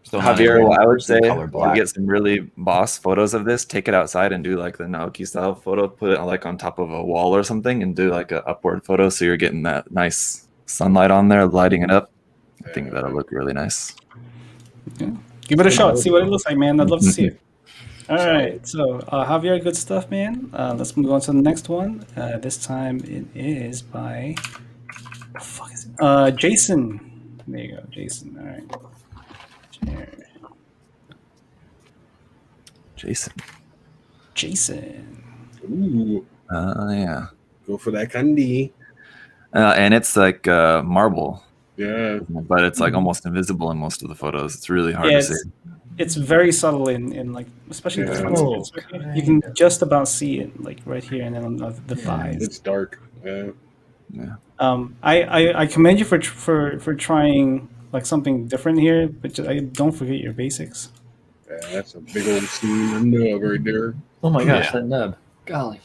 E: Javier, I would say you get some really boss photos of this. Take it outside and do like the Naoki style photo. Put it like on top of a wall or something, and do like an upward photo, so you're getting that nice sunlight on there, lighting it up. I think that'll look really nice.
A: Yeah. Give it a shot. See what it looks like, man. I'd love to see it. All right. So, Javier, good stuff, man. Let's move on to the next one. This time it is by... What the fuck is it? Jason. There you go, Jason. All right. Jason.
B: Ooh.
E: Yeah.
B: Go for that candy.
E: And it's like marble.
B: Yeah.
E: But it's like almost invisible in most of the photos. It's really hard to see.
A: It's very subtle in like, especially the front sides. You can just about see it like right here and then on the thighs.
B: It's dark. Yeah.
A: I commend you for trying like something different here, but don't forget your basics.
B: Yeah, that's a big old steam nub right there.
C: Oh my gosh, that nub. Golly.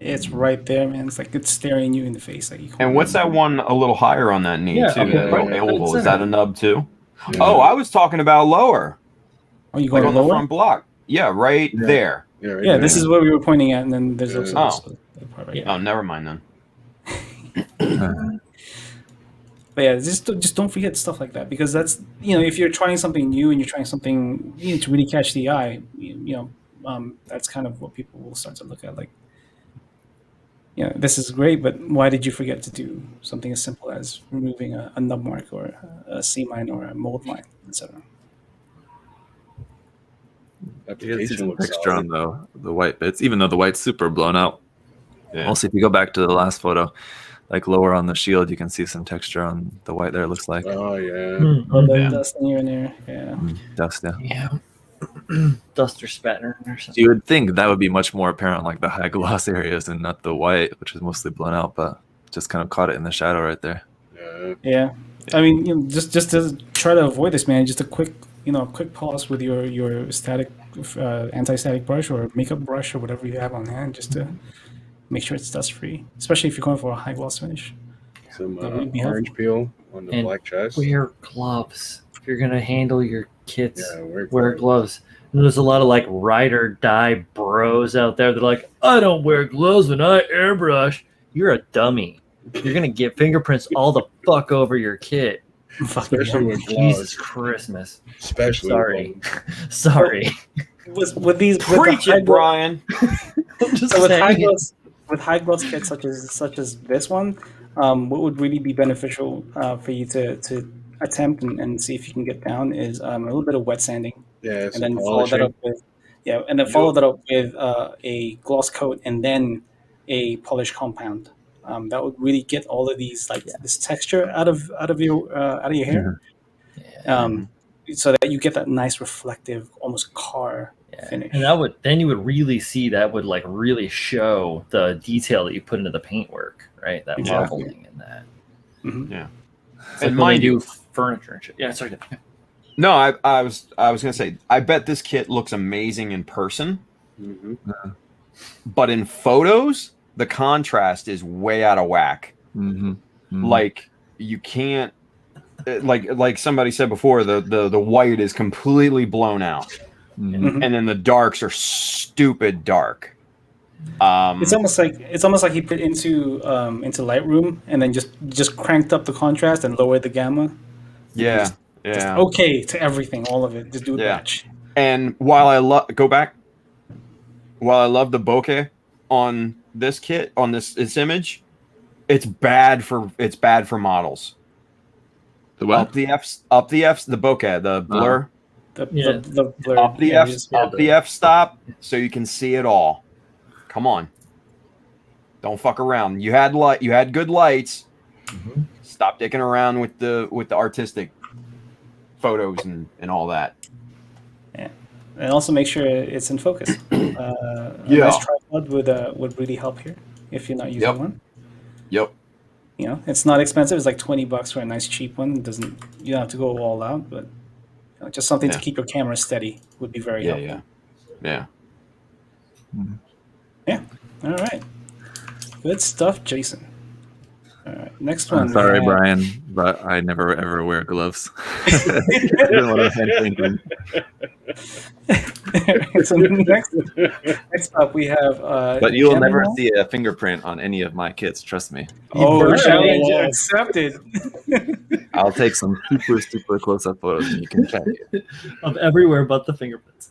A: It's right there, man. It's like it's staring you in the face. Like
D: and what's that one a little higher on that knee too? That oval, is that a nub too?
B: Yeah.
D: Oh, I was talking about lower.
A: Oh, you going
D: like on
A: lower?
D: the front block? Yeah, right there.
B: Yeah, right
A: there. This is what we were pointing at, and then there's also the part right here.
D: Oh, never mind then.
A: But yeah, just don't forget stuff like that, because that's, if you're trying something new and you're trying something to really catch the eye, that's kind of what people will start to look at. Like, this is great, but why did you forget to do something as simple as removing a nub mark or a seam line or a mold line, etc.
E: You get some texture on the white bits, even though the white's super blown out. Yeah. Also, if you go back to the last photo, like lower on the shield, you can see some texture on the white there. It looks like
B: Oh yeah.
A: Oh, the
D: Yeah.
A: dust in here and there. Yeah.
E: dust. Yeah.
C: Yeah. Dust or spatter or something.
E: You would think that would be much more apparent on like the high gloss areas and not the white, which is mostly blown out, but just kind of caught it in the shadow right there.
B: Yeah.
A: Yeah. I mean, just to try to avoid this, man. Just a quick pause with your static, anti-static brush or makeup brush or whatever you have on hand, just to make sure it's dust free. Especially if you're going for a high gloss finish.
B: Some
A: That would be
B: orange
A: helpful.
B: peel on the
C: And
B: black chest.
C: Wear gloves. If you're gonna handle your kits,
B: Yeah,
C: wear gloves. And there's a lot of like ride or die bros out there. They're like, I don't wear gloves when I airbrush. You're a dummy. You're gonna get fingerprints all the fuck over your kit.
A: Fucking
B: Especially
A: yeah.
B: with gloves.
C: Jesus Christmas.
B: Especially
C: Sorry.
B: with gloves.
C: Sorry.
A: With these with
D: Preach
A: the high
D: it, Brian.
C: I'm just
A: So with high
C: saying.
A: gloves kits such as this one, what would really be beneficial for you to attempt and see if you can get down is a little bit of wet sanding,
B: Yeah,
A: and
B: some
A: then follow that
B: polishing.
A: up with follow that up with a gloss coat and then a polish compound. That would really get all of these this texture out of your hair, so that you get that nice reflective, almost car finish.
C: And that would then you would really see that would like really show the detail that you put into the paintwork, right? That
A: Exactly.
C: marbling and that.
A: Mhm.
D: Yeah.
C: It's
D: And
C: like when they
D: mind
C: do
D: you,
C: furniture and shit. Yeah, sorry.
D: no, I was gonna say, I bet this kit looks amazing in person,
B: Mm-hmm.
D: but in photos, the contrast is way out of whack.
E: Mm-hmm.
D: Like you can't, like somebody said before, the white is completely blown out,
E: Mhm.
D: and then the darks are stupid dark.
A: It's almost like he put into Lightroom and then just cranked up the contrast and lowered the gamma.
D: Yeah,
A: Just
D: yeah.
A: okay to everything, all of it. Just do a
D: Yeah.
A: batch.
D: And while I love while I love the bokeh on this kit, on this image, it's bad for models.
E: The what?
D: Up the F's, the bokeh, the blur.
A: The blur.
D: Up the
A: yeah,
D: f stop, so you can see it all. Come on, don't fuck around. You had good lights. Stop dicking around with the artistic photos and all that.
A: Yeah, and also make sure it's in focus. A
D: Yeah.
A: nice tripod would really help here if you're not using
D: Yep.
A: one.
D: Yep.
A: You know, it's not expensive. It's like $20 for a nice cheap one. You don't have to go all out, but just something to
D: Yeah.
A: keep your camera steady would be very helpful.
D: Yeah.
A: Yeah. All right. Good stuff, Jason. All right. Next one.
E: I'm sorry, Brian, but I never ever wear gloves. Even when I'm hand painting.
A: So next up we have.
E: But you will never
A: Gemini.
E: see a fingerprint on any of my kits. Trust me.
A: Oh, challenge
B: Wow.
A: accepted.
E: I'll take some super close-up photos, and you can check it.
C: Of everywhere but the fingerprints.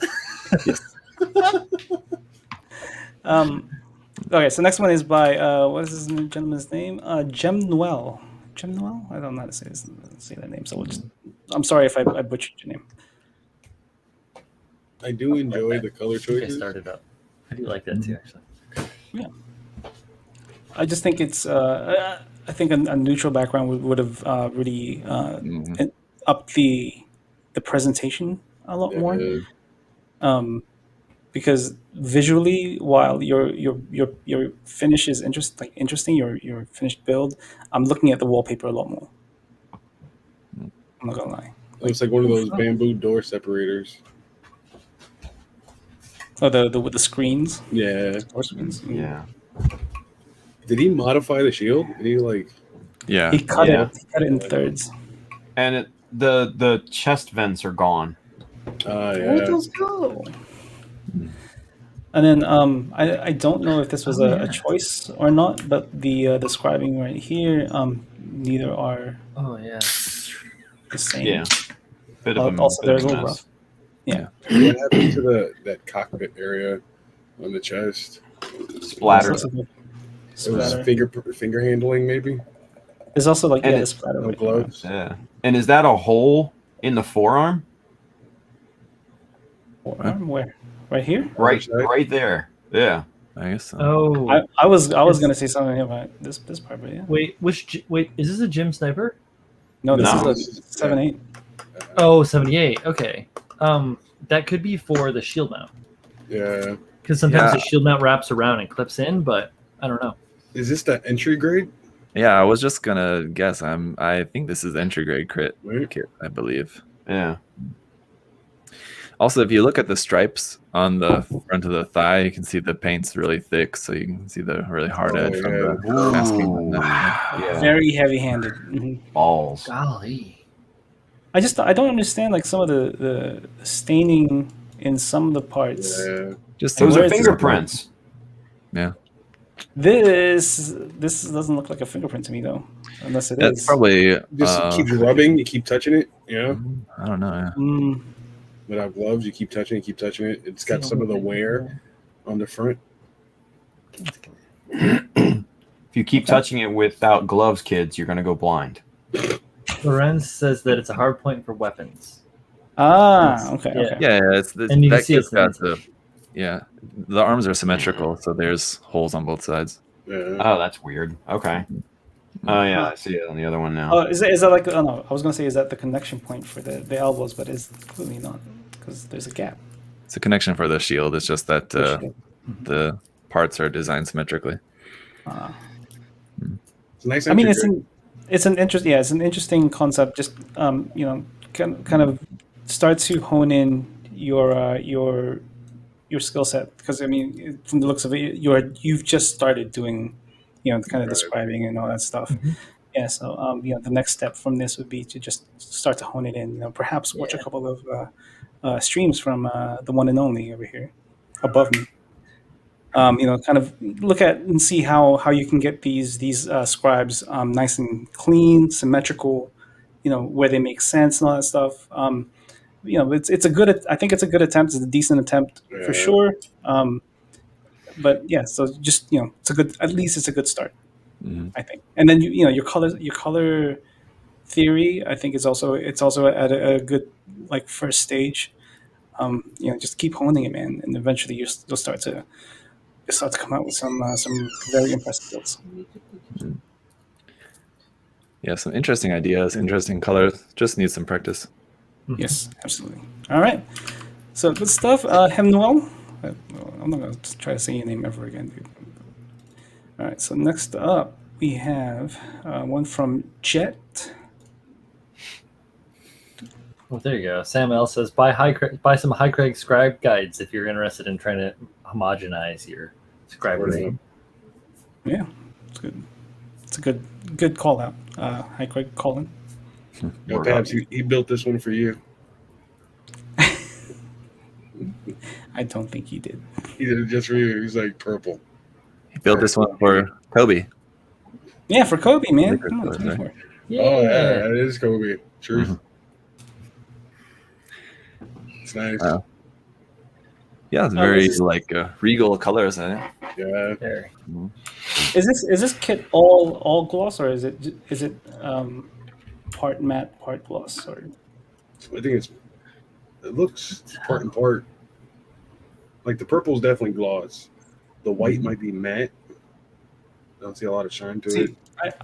A: Okay, so next one is by what is this gentleman's name? Jem Noel. Jem Noel? I don't know how to say that name, so I'm sorry if I butchered your name.
B: I do enjoy the color
C: Okay,
B: choices.
C: started up. I do like that too, actually.
A: I just think it's I think a neutral background would have really upped the presentation a lot more. Because visually, while your finish is interesting, your finished build, I'm looking at the wallpaper a lot more. I'm not gonna lie.
B: Looks like one of those bamboo door separators.
A: Oh, the with the screens.
B: Yeah.
A: Door screens.
D: Yeah.
B: Did he modify the shield? Did he like?
E: Yeah.
A: He cut
D: Yeah.
A: it. He cut it in thirds.
D: And the chest vents are gone.
A: Where'd those go? And then I don't know if this was a choice or not, but the scribing right here, neither are
C: Oh yeah.
A: the same.
D: Yeah. Bit of a
A: Also,
D: bit
A: they're a
D: of a
A: little
D: mess.
A: rough. Yeah.
B: What happened to that cockpit area on the chest?
D: Splatter.
B: It was
A: Splatter.
B: finger handling, maybe.
A: There's also like
D: And
A: the
D: it-
A: splatter.
B: No
A: right
B: gloves.
D: Yeah. And is that a hole in the forearm?
A: there. Forearm, where? Right here?
D: Right,
B: side?
D: right there. Yeah.
E: I guess so.
C: Oh,
A: I was gonna say something about this part, but yeah.
C: wait, is this a Jim Sniper?
A: No, this
D: No.
A: is a 7.8.
C: Oh, 78. Okay. That could be for the shield mount.
B: Yeah.
C: Because sometimes
E: Yeah.
C: the shield mount wraps around and clips in, but I don't know.
B: Is this the entry grade?
E: Yeah, I was just gonna guess. I think this is entry grade kit, I believe.
D: Yeah.
E: Also, if you look at the stripes on the front of the thigh, you can see the paint's really thick, so you can see the really hard edge from the masking. on that.
D: Yeah.
A: Very heavy-handed. Mhm.
D: Balls.
C: Golly.
A: I don't understand like some of the staining in some of the parts.
B: Yeah.
E: Just
D: Those
A: where
D: are
A: is this
D: fingerprints.
E: Yeah,
A: This doesn't look like a fingerprint to me though, unless it
E: that's
A: is.
E: probably.
B: Just keep rubbing, you keep touching it, you know?
E: I don't know. Yeah.
A: Mm,
B: Without gloves, you keep touching it. It's got some of the wear on the front.
D: If you keep touching it without gloves, kids, you're gonna go blind.
C: Lorenz says that it's a hard point for weapons.
A: okay.
C: Yeah.
A: Okay.
E: Yeah, it's the,
C: And you can
E: that
C: see
E: kit's
C: it's
E: got the. Yeah, the arms are symmetrical, so there's holes on both sides.
B: Yeah.
D: Oh, that's weird. Okay. Oh yeah, I see it on the other one now.
A: Oh, is that like? Oh no, I was gonna say is that the connection point for the elbows, but it's clearly not because there's a gap.
E: It's a connection for the shield. It's just that
A: Shield.
E: the parts are designed symmetrically.
B: It's a nice.
A: I mean,
B: entry
A: it's an interesting concept. Just kind of start to hone in your skill set because I mean, from the looks of it, you've just started doing, kind of describing and all that stuff.
C: Mhm.
A: Yeah. So the next step from this would be to just start to hone it in. Perhaps watch a couple of streams from the one and only over here above me. Kind of look at and see how you can get these scribes nice and clean, symmetrical, where they make sense and all that stuff. It's a good. I think it's a good attempt. It's a decent attempt for sure. But yeah, so just it's a good. At least it's a good start, I think. And then your color theory, I think is also at a good like first stage. Just keep honing it, man, and eventually you'll start to come out with some very impressive builds.
E: Yeah, some interesting ideas, interesting colors. Just need some practice.
A: Yes, absolutely. All right. So good stuff. Hemnoel. I'm not going to try to say your name ever again, dude. All right. So next up, we have one from Jet.
C: Well, there you go. Sam L says buy some high Craig scribe guides if you're interested in trying to homogenize your scribe name.
A: Yeah, it's good. It's a good call out. Hi, Craig. Colin.
B: Yeah, perhaps he built this one for you.
A: I don't think he did.
B: He did it just for you. He's like purple.
E: He built this one for Kobe.
A: Yeah, for Kobe, man.
E: Liquor
A: Come on,
E: colors,
A: 24.
E: right?
C: Yeah.
B: Oh yeah, that is Kobe. Truth.
E: Mhm.
B: It's nice.
E: Wow. Yeah, it's very
A: this is-
E: like regal colors in it.
B: Yeah.
C: There.
A: Is this kit all gloss or is it part matte, part gloss? Or
B: I think it looks part and part. Like the purple is definitely gloss. The white might be matte. I don't see a lot of shine to it.
A: see,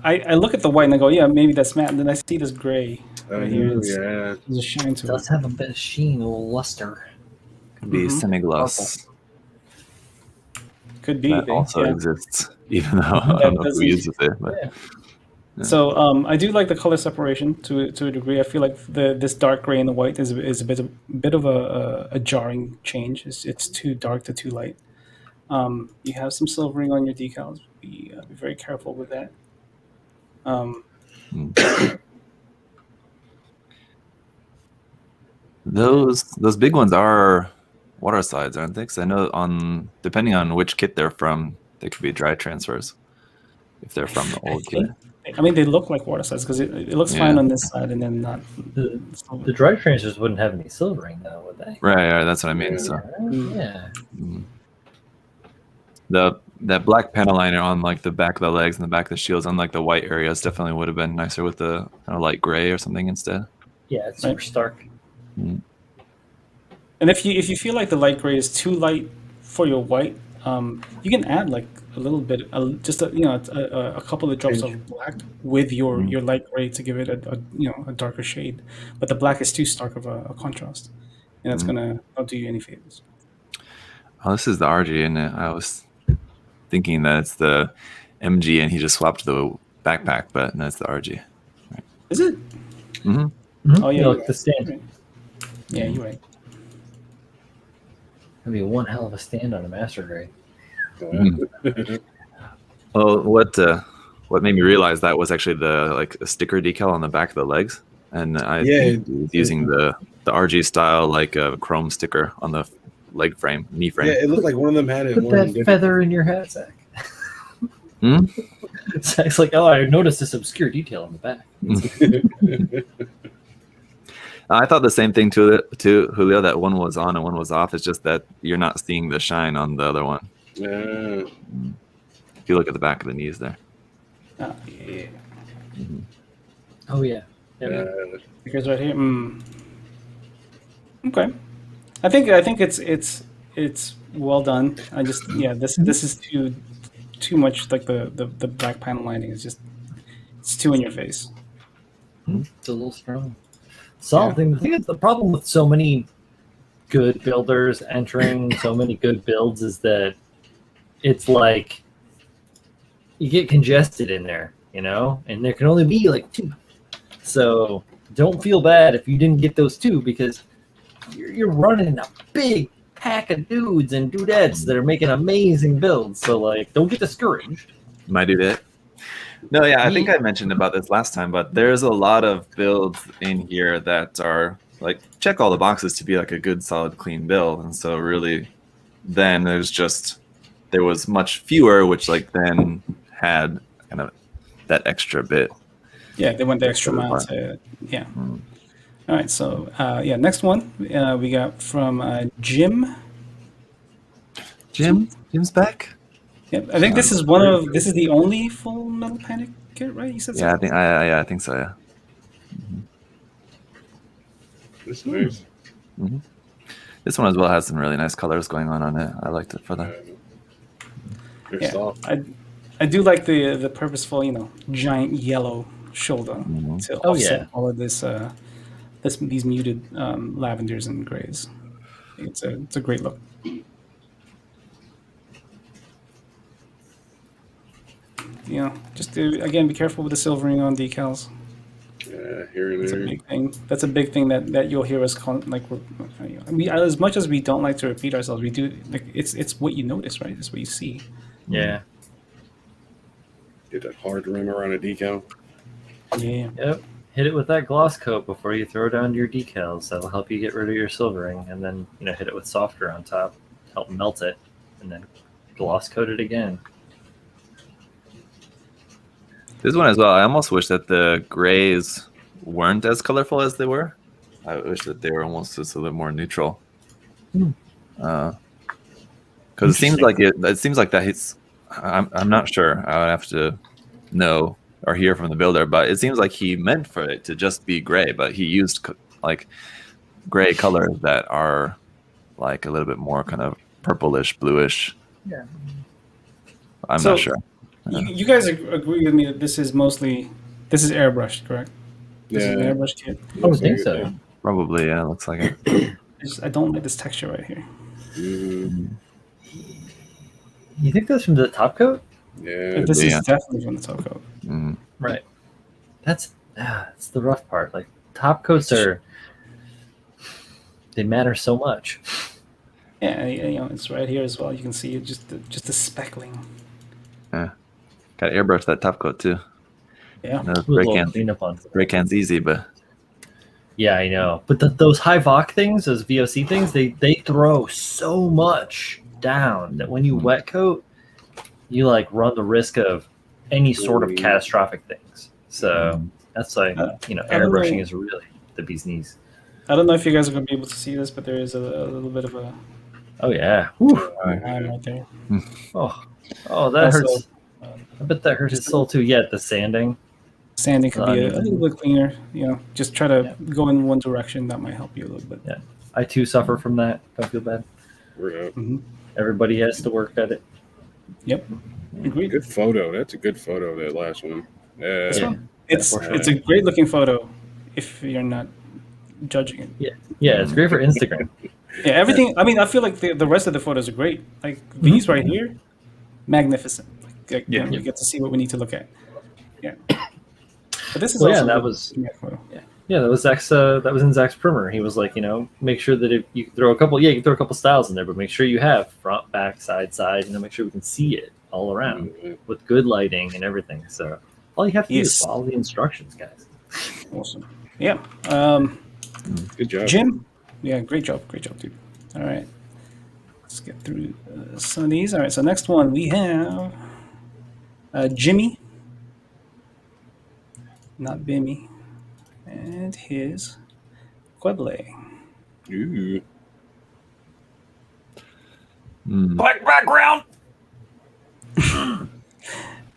A: I look at the white and I go, yeah, maybe that's matte, and then I see this gray right here.
B: Yeah.
A: There's a shine
C: It
A: to
C: does
A: it.
C: have a bit of sheen, a little luster.
E: Could be
A: Mhm.
E: semi-gloss.
A: Could be.
E: That also
A: yeah.
E: exists, even though I don't know
A: doesn't-
E: who uses it. But
C: Yeah.
E: Yeah.
A: So I do like the color separation to a degree. I feel like this dark gray and the white is a bit of a jarring change. It's too dark to too light. You have some silvering on your decals. Be very careful with that.
E: those big ones are water slides, aren't they? 'Cause I know depending on which kit they're from, they could be dry transfers. If they're from the old kit.
A: I mean, they look like water slides because it looks fine
E: Yeah.
A: on this side and then not.
C: The dry transfers wouldn't have any silvering though, would they?
E: Right, that's what I mean.
B: Yeah.
E: So
C: Yeah.
E: that black panel liner on like the back of the legs and the back of the shields on like the white areas definitely would have been nicer with the kind of light gray or something instead.
C: Yeah, it's super stark.
A: And if you feel like the light gray is too light for your white, you can add like a little bit, just a couple of drops of black with your light gray to give it a darker shade. But the black is too stark of a contrast, and that's gonna not do you any favors.
E: Oh, this is the RG, and I was thinking that it's the MG, and he just swapped the backpack, but that's the RG.
A: Right. Is it?
E: Mm-hmm.
A: Oh yeah,
C: like the stand.
A: Right. Yeah, you're right.
C: That'd be one hell of a stand on a master grade.
E: Well, what made me realize that was actually a sticker decal on the back of the legs, and I was using the RG style chrome sticker on the leg frame, knee frame.
B: Yeah, it looked like one of them had it.
C: Put that feather in your hat, Zach. Zach's like, oh, I noticed this obscure detail on the back.
E: I thought the same thing too, Julio, that one was on and one was off. It's just that you're not seeing the shine on the other one.
B: Yeah.
E: If you look at the back of the knees there.
A: Oh yeah.
E: Mm-hmm.
C: Oh yeah.
A: Because right here. Okay. I think it's well done. I just this is too much like the black panel lining is just it's too in your face.
C: It's a little strong. Something. I think it's the problem with so many good builders entering so many good builds is that it's like you get congested in there, and there can only be like 2. So don't feel bad if you didn't get those 2 because you're running a big pack of dudes and dudettes that are making amazing builds. So like, don't get discouraged.
E: My dudette. No, yeah, I think I mentioned about this last time, but there's a lot of builds in here that are like check all the boxes to be like a good, solid, clean build, and so really, then there was much fewer, which then had kind of that extra bit.
A: Yeah, they went the extra mile to All right, so next one we got from Jim.
E: Jim's back.
A: Yep, I think this is the only full metal panic kit, right? You said so.
E: Yeah, I think so. Yeah.
B: It's nice.
E: Mm-hmm. This one as well has some really nice colors going on it. I liked it for that.
B: They're soft.
A: I do like the purposeful, giant yellow shoulder to offset all of this these muted lavenders and grays. I think it's a great look. Just to again be careful with the silvering on decals.
B: Yeah, here and
A: That's
B: there.
A: a big thing. That's a big thing that you'll hear us call as much as we don't like to repeat ourselves, we do it's what you notice, right? It's what you see.
C: Yeah.
B: Get that hard rim around a decal.
A: Yeah.
C: Yep. Hit it with that gloss coat before you throw down your decals. That'll help you get rid of your silvering, and then hit it with softer on top, help melt it, and then gloss coat it again.
E: This one as well. I almost wish that the grays weren't as colorful as they were. I wish that they were almost just a little more neutral. Because it seems like that he's. I'm not sure. I would have to know or hear from the builder, but it seems like he meant for it to just be gray, but he used gray colors that are like a little bit more kind of purplish, bluish.
C: Yeah.
E: I'm not sure.
A: You guys agree with me that this is airbrushed, correct? This is an airbrushed kit.
C: I would think so.
E: Probably, yeah. Looks like it.
A: I don't like this texture right here.
B: Mm-hmm.
C: You think that's from the top coat?
B: Yeah.
A: This is definitely from the top coat.
E: Mm.
C: Right. That's the rough part. Like top coats they matter so much.
A: Yeah, it's right here as well. You can see it just the speckling.
E: Yeah. Got to airbrush that top coat too.
A: Yeah.
E: Spray can's easy, but
C: yeah, I know. But those high VOC things, those VOC things, they throw so much down that when you wet coat, you run the risk of any sort of catastrophic things. So that's airbrushing is really the bee's knees.
A: I don't know if you guys are going to be able to see this, but there is a little bit of a.
C: Oh yeah.
A: Line right there.
C: Oh, that hurts. I bet that hurt his soul too. Yeah, the sanding.
A: Sanding could be a little bit cleaner. Just try to go in one direction. That might help you a little bit.
C: Yeah, I too suffer from that. Don't feel bad.
B: We're up.
C: Everybody has to work at it.
A: Yep. Agreed.
B: Good photo. That's a good photo. That last one.
A: This
C: Yeah.
A: one? It's a great looking photo if you're not judging it.
C: Yeah, it's great for Instagram.
A: Yeah, everything. I mean, I feel like the rest of the photos are great. Like these right here, magnificent. Like, you know, we get to see what we need to look at. Yeah. But this is also
C: that
A: a
C: was
A: photo.
C: that was Zach's. That was in Zach's primer. He was like, you know, make sure that if you can throw a couple, you can throw a couple styles in there, but make sure you have front, back, side, side. You know, make sure we can see it all around with good lighting and everything. So all you have to do is follow the instructions, guys.
A: Awesome. Yeah.
B: Good job,
A: Jim. Yeah, great job, dude. All right, let's get through some of these. All right, so next one we have Jimmy, not Bimmy, and his Queble.
B: Ooh.
D: Black background.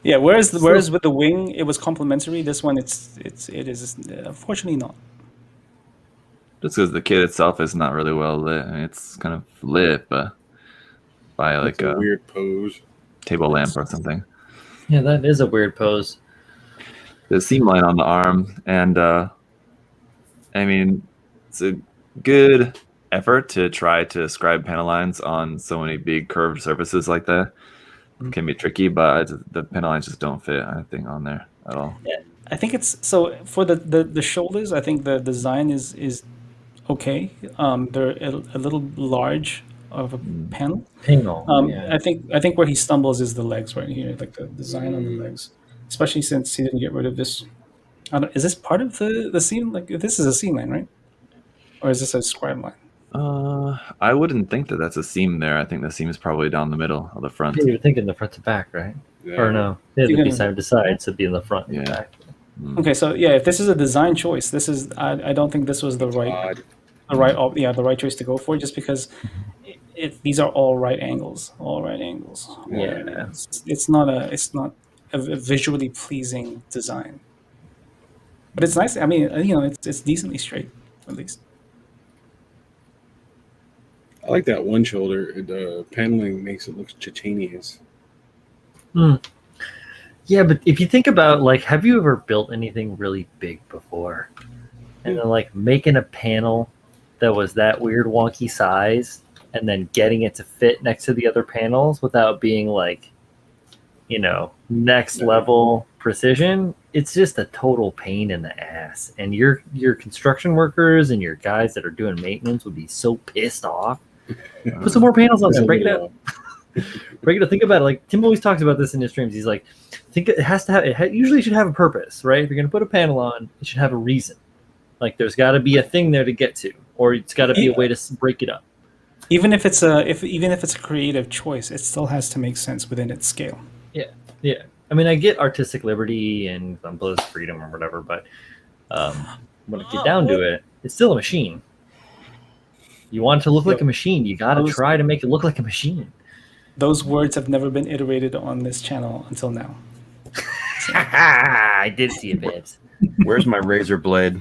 A: Yeah, whereas with the wing it was complementary. This one it is unfortunately not.
E: Just because the kit itself is not really well lit. I mean, it's kind of lit, but by like
B: That's a weird pose.
E: table lamp or something.
C: Yeah, that is a weird pose.
E: The seam line on the arm, and I mean, it's a good effort to try to scribe panel lines on so many big curved surfaces like that. It can be tricky, but the panel lines just don't fit, I think, on there at all.
A: Yeah, I think it's so for the shoulders. I think the design is okay. They're a little large of a panel. I think where he stumbles is the legs right here, like the design on the legs, especially since he didn't get rid of this. Is this part of the seam? Like this is a seam line, right? Or is this a scribe line?
E: I wouldn't think that that's a seam there. I think the seam is probably down the middle of the front.
C: Yeah, you're thinking the front to back, right?
B: Yeah.
C: Or no, it'd be side to side, so it'd be in the front and back.
A: Okay, so yeah, if this is a design choice, this is I don't think this was the right choice to go for, just because these are all right angles.
C: Yeah,
A: it's not a visually pleasing design, but it's nice. I mean, you know, it's decently straight at least.
B: I like that one shoulder. The paneling makes it look titanious.
C: Yeah, but if you think about, like, have you ever built anything really big before? And then, like, making a panel that was that weird wonky size and then getting it to fit next to the other panels without being, like, you know, next level precision, it's just a total pain in the ass. And your construction workers and your guys that are doing maintenance would be so pissed off. Put some more panels on there. Break it up. Think about it. Like Tim always talks about this in his streams. He's like, think it has to have. Usually should have a purpose, right? If you're going to put a panel on, it should have a reason. Like there's got to be a thing there to get to, or it's got to be a way to break it up.
A: Even if it's a creative choice, it still has to make sense within its scale.
C: Yeah. I mean, I get artistic liberty and unbelievable freedom or whatever, but when it get down to it, it's still a machine. You want it to look like a machine. You got to try to make it look like a machine.
A: Those words have never been iterated on this channel until now.
C: I did see it, babes.
D: Where's my razor blade?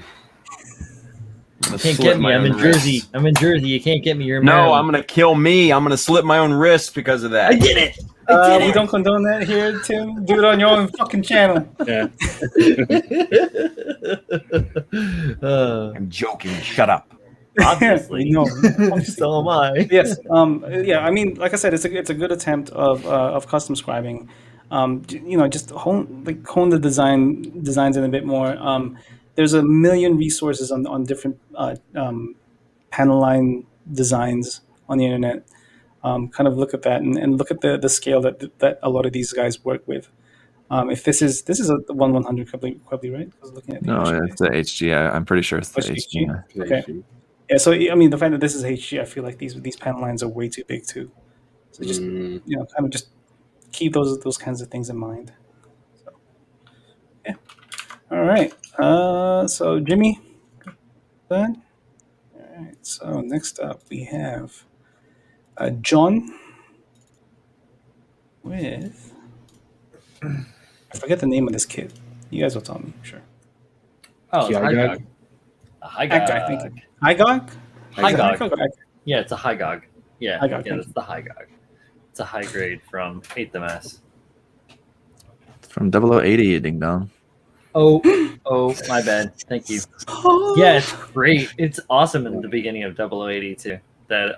C: You can't get me. I'm in Jersey. You can't get me. You're in Maryland.
D: I'm gonna kill me. I'm gonna slit my own wrist because of that.
C: I did it.
A: We don't condone that here, Tim. Do it on your own fucking channel.
B: Yeah.
D: I'm joking. Shut up.
C: Obviously,
A: no.
C: So am I.
A: Yes. Yeah. I mean, like I said, it's a good attempt of custom scribing. You know, just hone the designs in a bit more. There's a million resources on different panel line designs on the internet. Kind of look at that and look at the scale that a lot of these guys work with. If this is a 1/100 Queble, right? I was looking at
E: It's the HG. I'm pretty sure it's the HG.
A: Okay. Yeah, so I mean, the fact that this is HG, I feel like these panel lines are way too big too. So just you know, kind of just keep those kinds of things in mind. So, yeah. All right. So Jimmy, done. All right. So next up we have John with I forget the name of this kid. You guys will tell me, sure.
C: Oh, it's
B: Yeah,
C: Hygog. A Hygog.
A: Thank you. Hygog?
C: Hygog. Yeah, it's a Hygog. Yeah,
A: High Gog,
C: yeah,
A: thank
C: that's the high gog. It's a high grade from 8th MS.
E: From 0080, ding dong.
C: Oh, my bad. Thank you. Yeah, it's great. It's awesome in the beginning of 0080 too. That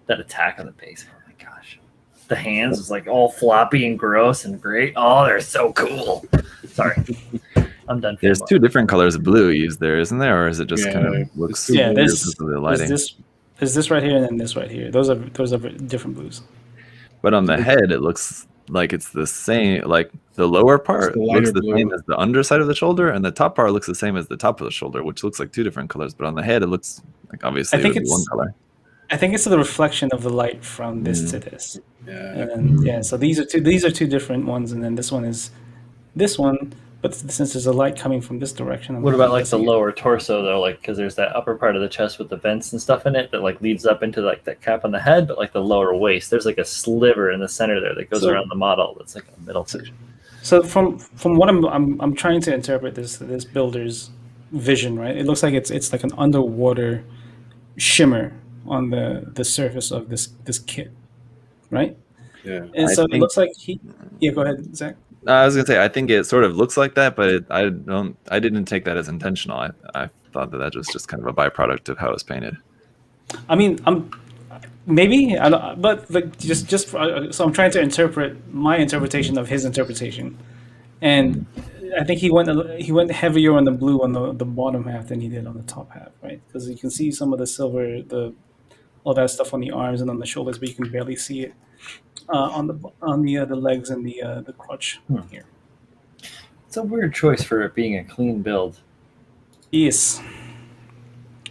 C: that attack on the base. Oh my gosh, the hands is like all floppy and gross and great. Oh, they're so cool. Sorry, I'm done.
E: There's
C: fanboying.
E: two different colors of blue used there, isn't there? Or is it just
B: Yeah,
E: kind of looks
B: yeah,
E: weird
A: there's-
E: because of the lighting?
A: There's this right here and then this right here. Those are different blues.
E: But on the head, it looks like it's the same. Like the lower part
B: the
E: looks
B: lighter
E: the
B: blue.
E: same as the underside of the shoulder, and the top part looks the same as the top of the shoulder, which looks like two different colors. But on the head, it looks like obviously
A: I think
E: it would be one
A: it's-
E: color.
A: I think it's the reflection of the light from this to this.
B: Yeah.
A: And then, so these are two different ones, and then this one is this one. But since there's a light coming from this direction,
C: What about like the
A: guessing-
C: lower torso though? Like, because there's that upper part of the chest with the vents and stuff in it that like leads up into like that cap on the head, but like the lower waist, there's like a sliver in the center there that goes
A: So-
C: around the model. That's like a middle section.
A: So from what I'm trying to interpret this builder's vision, right? It looks like it's like an underwater shimmer on the surface of this kit, right?
B: Yeah.
A: And
E: I
A: so it
E: think-
A: looks like yeah. Go ahead, Zach.
E: I was gonna say I think it sort of looks like that, but I didn't take that as intentional. I thought that was just kind of a byproduct of how it was painted.
A: I mean, maybe I don't, but like just so I'm trying to interpret my interpretation of his interpretation, and I think he went heavier on the blue on the bottom half than he did on the top half, right? Because you can see some of the silver, all that stuff on the arms and on the shoulders, but you can barely see it on the legs and the crotch here.
C: It's a weird choice for it being a clean build.
A: Yes,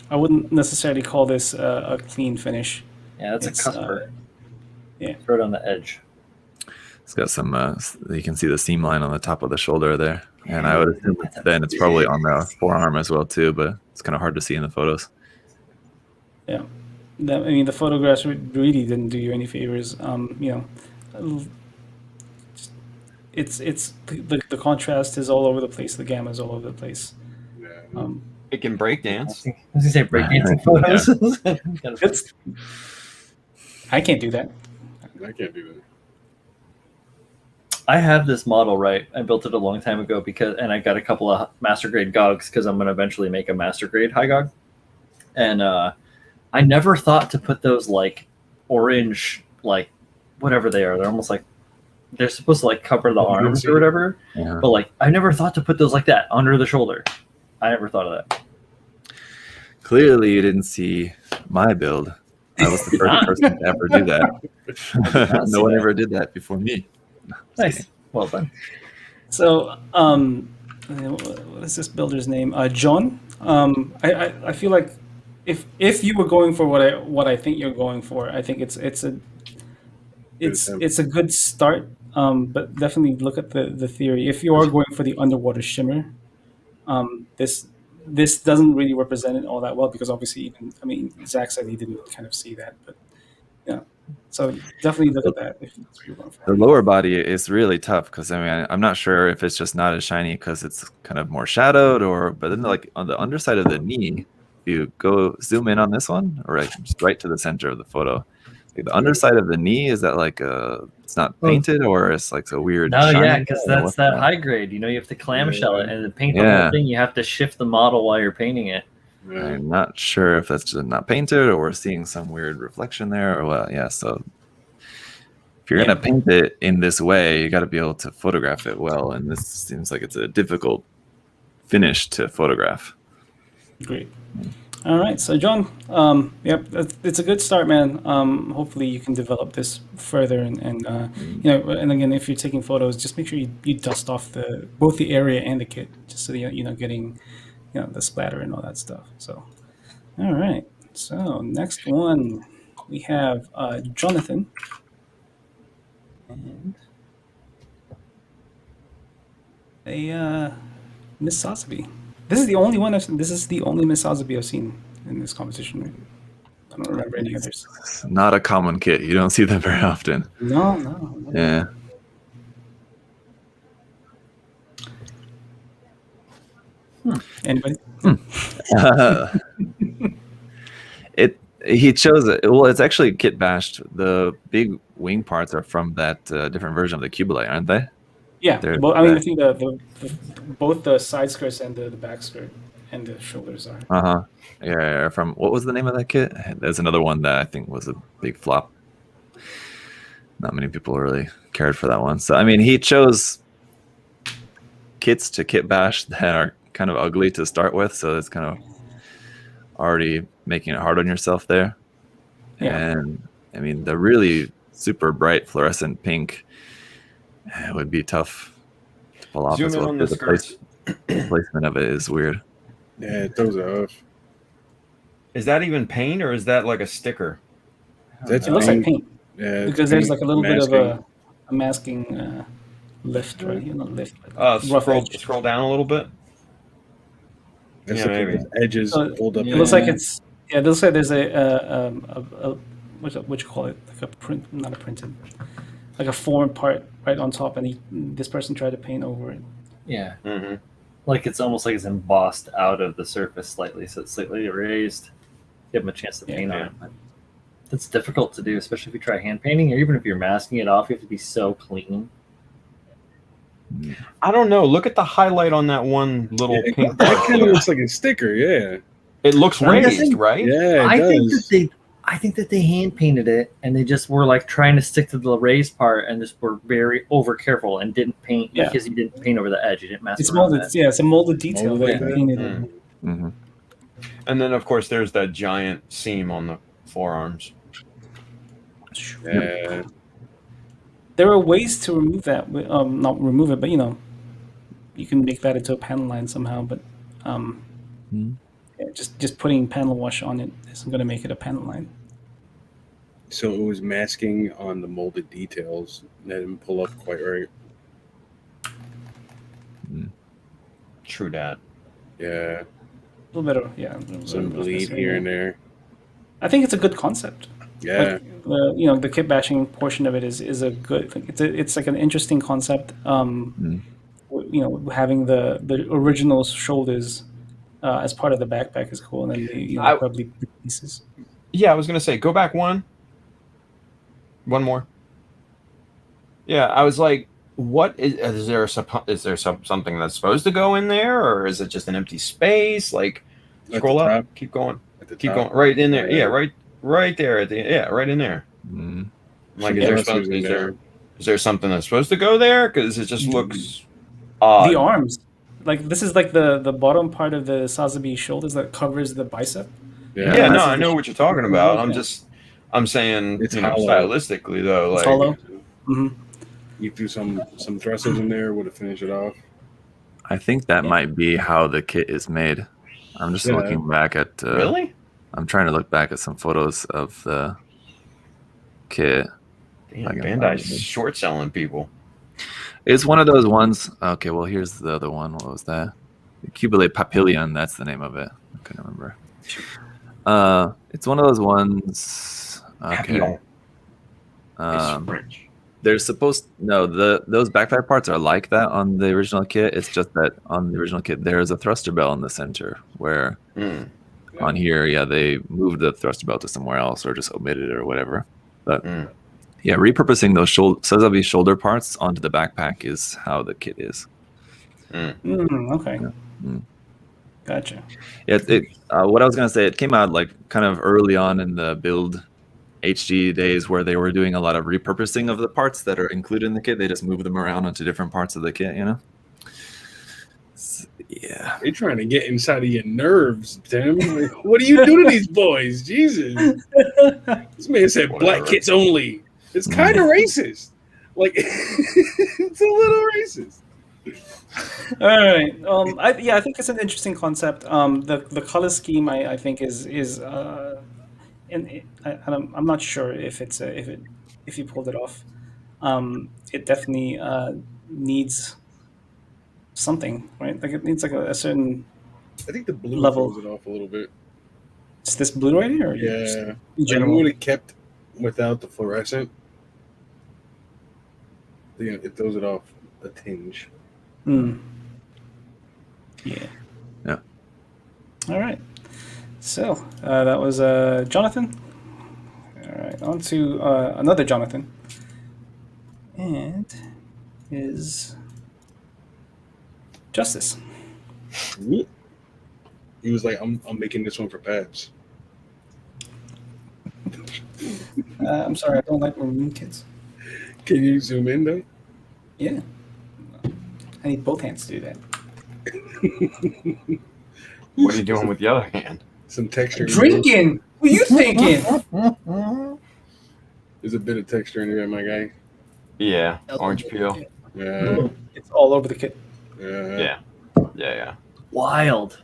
A: I wouldn't necessarily call this a clean finish.
C: Yeah, that's
A: It's,
C: a cusper.
A: yeah.
C: It's right on the edge.
E: It's got some. You can see the seam line on the top of the shoulder there, and I would assume then it's probably on the forearm as well too. But it's kind of hard to see in the photos.
A: Yeah, I mean the photographs really didn't do you any favors. It's the contrast is all over the place. The gamma is all over the place.
B: Yeah.
D: It can break
C: I
D: dance.
C: was gonna say breakdancing photos. Kind of
A: It's, I can't do that.
B: I can't do that.
C: I have this model, right? I built it a long time ago and I got a couple of master grade gogs because I'm going to eventually make a master grade high gog. And I never thought to put those like orange, like whatever they are. They're almost like they're supposed to like cover the arms or whatever.
E: Yeah.
C: But like I never thought to put those like that under the shoulder. I never thought of that.
E: Clearly, you didn't see my build. I was the first person to ever do that. No one ever did that before me.
C: Nice. Well done.
A: So, what is this builder's name? John. I feel like if you were going for what I think you're going for, I think it's a good start. But definitely look at the theory. If you are going for the underwater shimmer, this doesn't really represent it all that well because obviously Zach said he didn't kind of see that, but yeah. So definitely look at that if that's what you're going for.
E: The lower body is really tough because I'm not sure if it's just not as shiny because it's kind of more shadowed, but then like on the underside of the knee, if you go zoom in on this one or just right to the center of the photo, like the underside of the knee is that like it's not painted or it's like a weird.
C: No,
E: shiny?
C: yeah, because
E: I don't know
C: that's
E: what's
C: that high grade. You have to clamshell it and to paint the
E: Yeah.
C: whole thing. You have to shift the model while you're painting it.
B: Yeah.
E: I'm not sure if that's just not painted or we're seeing some weird reflection there or what. Yeah, so if you're gonna paint it in this way, you got to be able to photograph it well, and this seems like it's a difficult finish to photograph.
A: Great. All right, so John, yep, it's a good start, man. Hopefully you can develop this further, and and again, if you're taking photos, just make sure you dust off both the area and the kit, just so you're not getting the splatter and all that stuff. So, all right. So next one we have Jonathan, and a Miss Sotheby. This is the only one. This is the only Miss Sotheby I've seen in this competition. I don't remember any others.
E: It's not a common kit. You don't see them very often.
A: No.
E: Yeah.
A: Anybody?
E: he chose it. Well, it's actually kit bashed. The big wing parts are from that different version of the Cubolite, aren't they?
A: Yeah,
E: They're
A: well, I mean, I
E: back.
A: think both the side skirts and the back skirt and the shoulders are.
E: Uh-huh. Yeah, from what was the name of that kit? There's another one that I think was a big flop. Not many people really cared for that one. So I mean, he chose kits to kit bash that are kind of ugly to start with, so it's kind of already making it hard on yourself there.
A: Yeah.
E: And I mean, the really super bright fluorescent pink would be tough to pull off
D: Zoom
E: as
D: in
E: well.
D: on the
E: The
D: skirts.
E: placement of it is weird.
B: Yeah, it throws it off.
D: Is that even paint or is that like a sticker?
B: That's
A: It looks like paint
B: Yeah,
A: because there's like a little bit of
B: masking.
A: a masking lift, right? Not lift, but rough edge.
D: Scroll down a little bit.
B: That's
D: Yeah,
B: the
D: maybe.
B: edges
A: So
B: pulled up.
A: It looks like it's it looks like there's a what you call it, like a print, not a printed, like a formed part right on top, and this person tried to paint over it.
C: Yeah,
D: Mm-hmm.
C: like it's almost like it's embossed out of the surface slightly, so it's slightly erased. Give them a chance to paint on it. But it's difficult to do, especially if you try hand painting, or even if you're masking it off. You have to be so clean.
D: I don't know. Look at the highlight on that one little pink.
B: That kind of looks like a sticker. Yeah,
D: It looks
C: I'm
D: raised,
C: guessing-
D: right?
B: yeah, it
C: I think
B: does.
C: that I think that they hand painted it, and they just were like trying to stick to the raised part, and just were very over careful and didn't paint because you didn't paint over the edge. You didn't mask
A: It's
C: around
A: molded.
C: that.
A: Yeah, it's a molded detail.
B: Molded
A: They
B: like that?
A: painted it.
D: Mm.
E: Mm-hmm.
D: And then, of course, there's that giant seam on the forearms.
B: Yeah,
A: There are ways to remove that. Not remove it, but you can make that into a panel line somehow. But yeah, just putting panel wash on it isn't going to make it a panel line.
B: so it was masking on the molded details that didn't pull up quite right.
D: True dat.
B: Yeah,
A: A little bit of
B: some bleed here and there.
A: I think it's a good concept.
B: Yeah,
A: Like, the kit bashing portion of it is a good. Like, it's like an interesting concept. Having the original shoulders as part of the backpack is cool, and then probably pieces.
D: Yeah, I was gonna say, go back one. One more. Yeah, I was like, what is there? Is there something that's supposed to go in there, or is it just an empty space? Like,
B: At
D: scroll
B: the
D: up,
B: top.
D: keep going,
B: at the
D: keep
B: top.
D: going, right in there.
B: Yeah.
D: Yeah, right there at the right in there.
E: Mm-hmm.
D: Like,
B: Some thrusters in
D: is there something that's supposed to go there? Because it just looks odd.
A: The arms, like this is like the bottom part of the Sazabi shoulders that covers the bicep.
B: Yeah,
D: Yeah, no,
A: This is
D: I know
A: the-
D: what you're talking about.
A: Yeah.
D: I'm saying,
B: It's hollow.
D: stylistically though,
A: It's
D: like,
A: hollow. Mm-hmm.
B: You threw some thrusters in there, would have finished it off.
E: I think that might be how the kit is made. I'm just
B: Yeah.
E: looking back at.
D: really?
E: I'm trying to look back at some photos of the kit.
D: Damn,
E: I can
D: Bandai's
E: find it.
D: short selling people.
E: It's one of those ones. Okay, well, here's the other one. What was that? The Cubolate Papillion. That's the name of it. I couldn't remember. It's one of those ones. Okay.
D: Papillon. It's French.
E: Those backpack parts are like that on the original kit. It's just that on the original kit there is a thruster bell in the center, where
D: Mm.
E: on here, they moved the thruster bell to somewhere else or just omitted it or whatever. But yeah, repurposing those Sazabi shoulder parts onto the backpack is how the kit is.
A: Okay.
E: Mm.
A: Gotcha.
E: Yeah, what I was gonna say, it came out like kind of early on in the build HG days where they were doing a lot of repurposing of the parts that are included in the kit. They just move them around onto different parts of the kit, Yeah.
B: They're trying to get inside of your nerves, Tim. Like, what do you do to these boys? Jesus. This man said black kits only. It's kind of racist. Like, it's a little racist.
A: All right. I think it's an interesting concept. The color scheme I think is I'm not sure if if you pulled it off. It definitely needs something, right? Like it needs like a certain.
B: I think the blue
A: Level.
B: throws it off a little bit.
A: Is this blue right here? Or
B: Yeah.
A: just in
B: Like, we
A: general?
B: would have kept without the fluorescent. It throws it off a tinge.
A: Hmm. Yeah.
E: Yeah.
A: All right. So that was Jonathan. All right, on to another Jonathan, and is Justice.
B: He was like, I'm making this one for Pabs.
A: I'm sorry, I don't like maroon kids.
B: Can you zoom in though?
A: Yeah, I need both hands to do that.
D: What are you doing with the other hand?
B: Some texture.
A: Drinking. What are you thinking?
B: There's a bit of texture in there, my guy.
D: Yeah, orange peel.
B: Yeah.
A: It's all over the kit.
D: Yeah. Wild.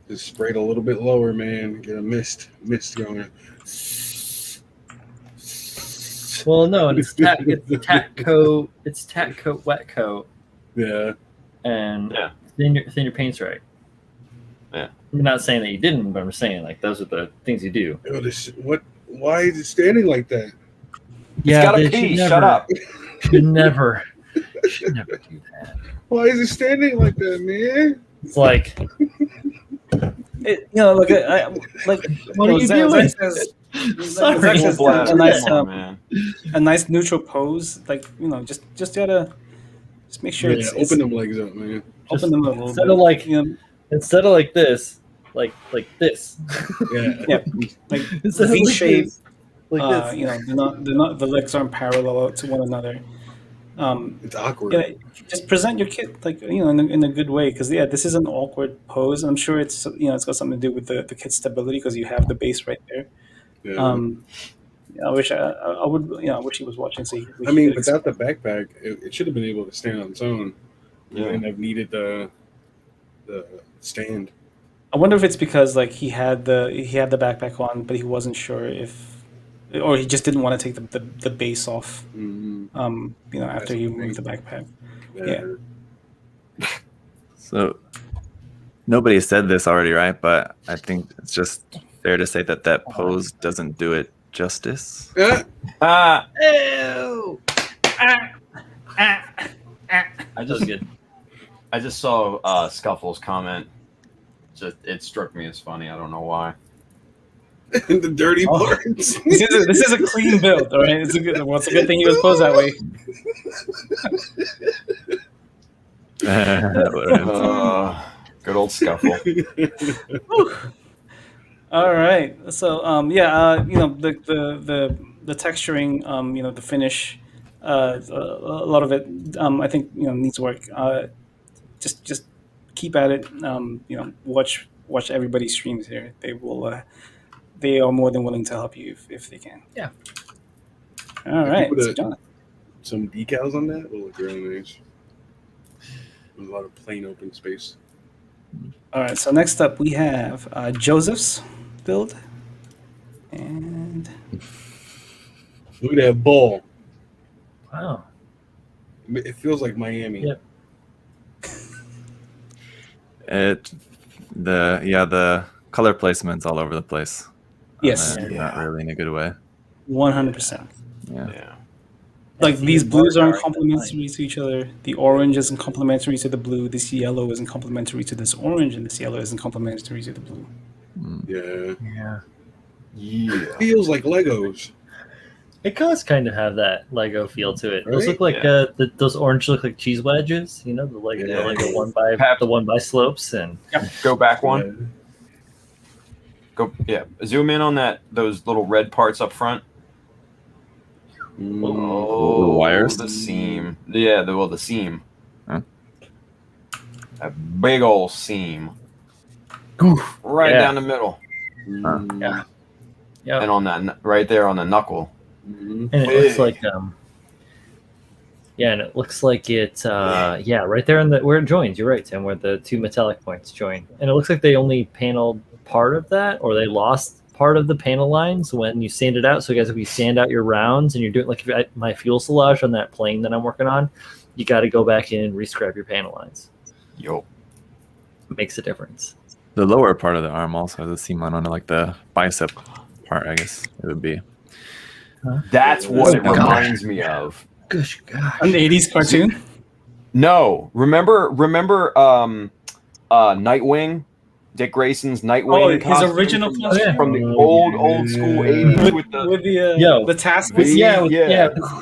B: Just spray it a little bit lower, man. Get a mist going.
C: Well, no, and it's tack coat. It's tack coat, wet coat,
B: Yeah.
C: and then your paint's right.
D: Yeah.
C: I'm not saying that you didn't, but I'm saying like those are the things you do.
B: Yo, why is it standing like that?
C: Yeah,
D: gotta
C: they
D: pee.
C: should
D: Shut up.
C: Should never do that.
B: Why is it standing like that, man?
C: It's like,
A: Look,
C: what are you doing? Sorry.
A: Zach says
D: Bladder.
A: a nice,
D: Come on, man.
A: a nice neutral pose. Like just gotta make sure
B: Yeah, open them legs up, man.
A: open them a little
C: Instead
A: bit.
C: of like
A: you know,
C: like this, like this.
B: Yeah.
A: yeah, like
C: Instead of
A: V
C: like
A: shape.
C: this, like this.
A: They're not. The legs aren't parallel to one another.
B: It's awkward.
A: Yeah, just present your kit like in a good way, because this is an awkward pose. I'm sure it's it's got something to do with the kit's stability, because you have the base right there.
B: Yeah.
A: I wish I would I wish he was watching. So
B: I mean, without the backpack, it should have been able to stand on its own. You wouldn't have needed the stand.
A: I wonder if it's because like he had the backpack on, but he wasn't sure or he just didn't want to take the base off.
B: Mm-hmm.
A: After he removed the backpack. Yeah.
E: So nobody said this already, right? But I think it's just fair to say that pose doesn't do it justice.
A: Ew.
C: I just
D: good. I just saw Scuffle's comment. It struck me as funny. I don't know why.
B: The dirty parts.
A: This is a clean build, all right? It's a good thing he was posed that way.
D: Good old Scuffle.
A: All right. So the texturing, the finish, a lot of it, I think needs work. Just keep at it. Watch everybody's streams here. They will. They are more than willing to help you if they can.
C: Yeah.
A: All right. So Jonathan.
B: Some decals on that will look really nice. There's a lot of plain open space.
A: All right. So next up we have Joseph's build, and
B: Look at that ball.
C: wow.
B: It feels like Miami.
C: Yep.
E: The color placement's all over the place.
A: yes,
E: Not really in a good way.
A: 100%.
E: Yeah.
A: Like these blues aren't complementary to each other. The orange isn't complementary to the blue. This yellow isn't complementary to this orange, and this yellow isn't complementary to the blue.
B: Yeah.
D: Yeah.
B: Feels like Legos.
C: It does kind of have that Lego feel to it. Those
B: Right?
C: look like those orange look like cheese wedges. The Lego,
B: Yeah.
C: the Lego one by slopes, and
D: Go back one. Zoom in on those little red parts up front.
E: The wires?
D: The seam. Yeah, the seam.
E: Huh?
D: A big old seam. Right down the middle.
C: yeah,
D: And on that right there on the knuckle.
B: Mm-hmm.
C: and it looks like and it looks like it right there where it joins. You're right, Tim, where the two metallic points join, and it looks like they only paneled part of that, or they lost part of the panel lines when you sand it out. So guys, if you sand out your rounds and you're doing like my fuel silage on that plane that I'm working on, you got to go back in and rescribe your panel lines.
D: Yo.
C: It makes a difference.
E: The lower part of the arm also has a seam line on it, like the bicep part, I guess it would be.
D: That's what it
E: God.
D: reminds me of.
C: Gosh,
A: An 80s cartoon?
D: No, remember Nightwing Dick Grayson's Nightwing
A: his
D: costume
A: original
D: from,
A: costume?
D: from the old school 80s with the
A: the task.
D: V,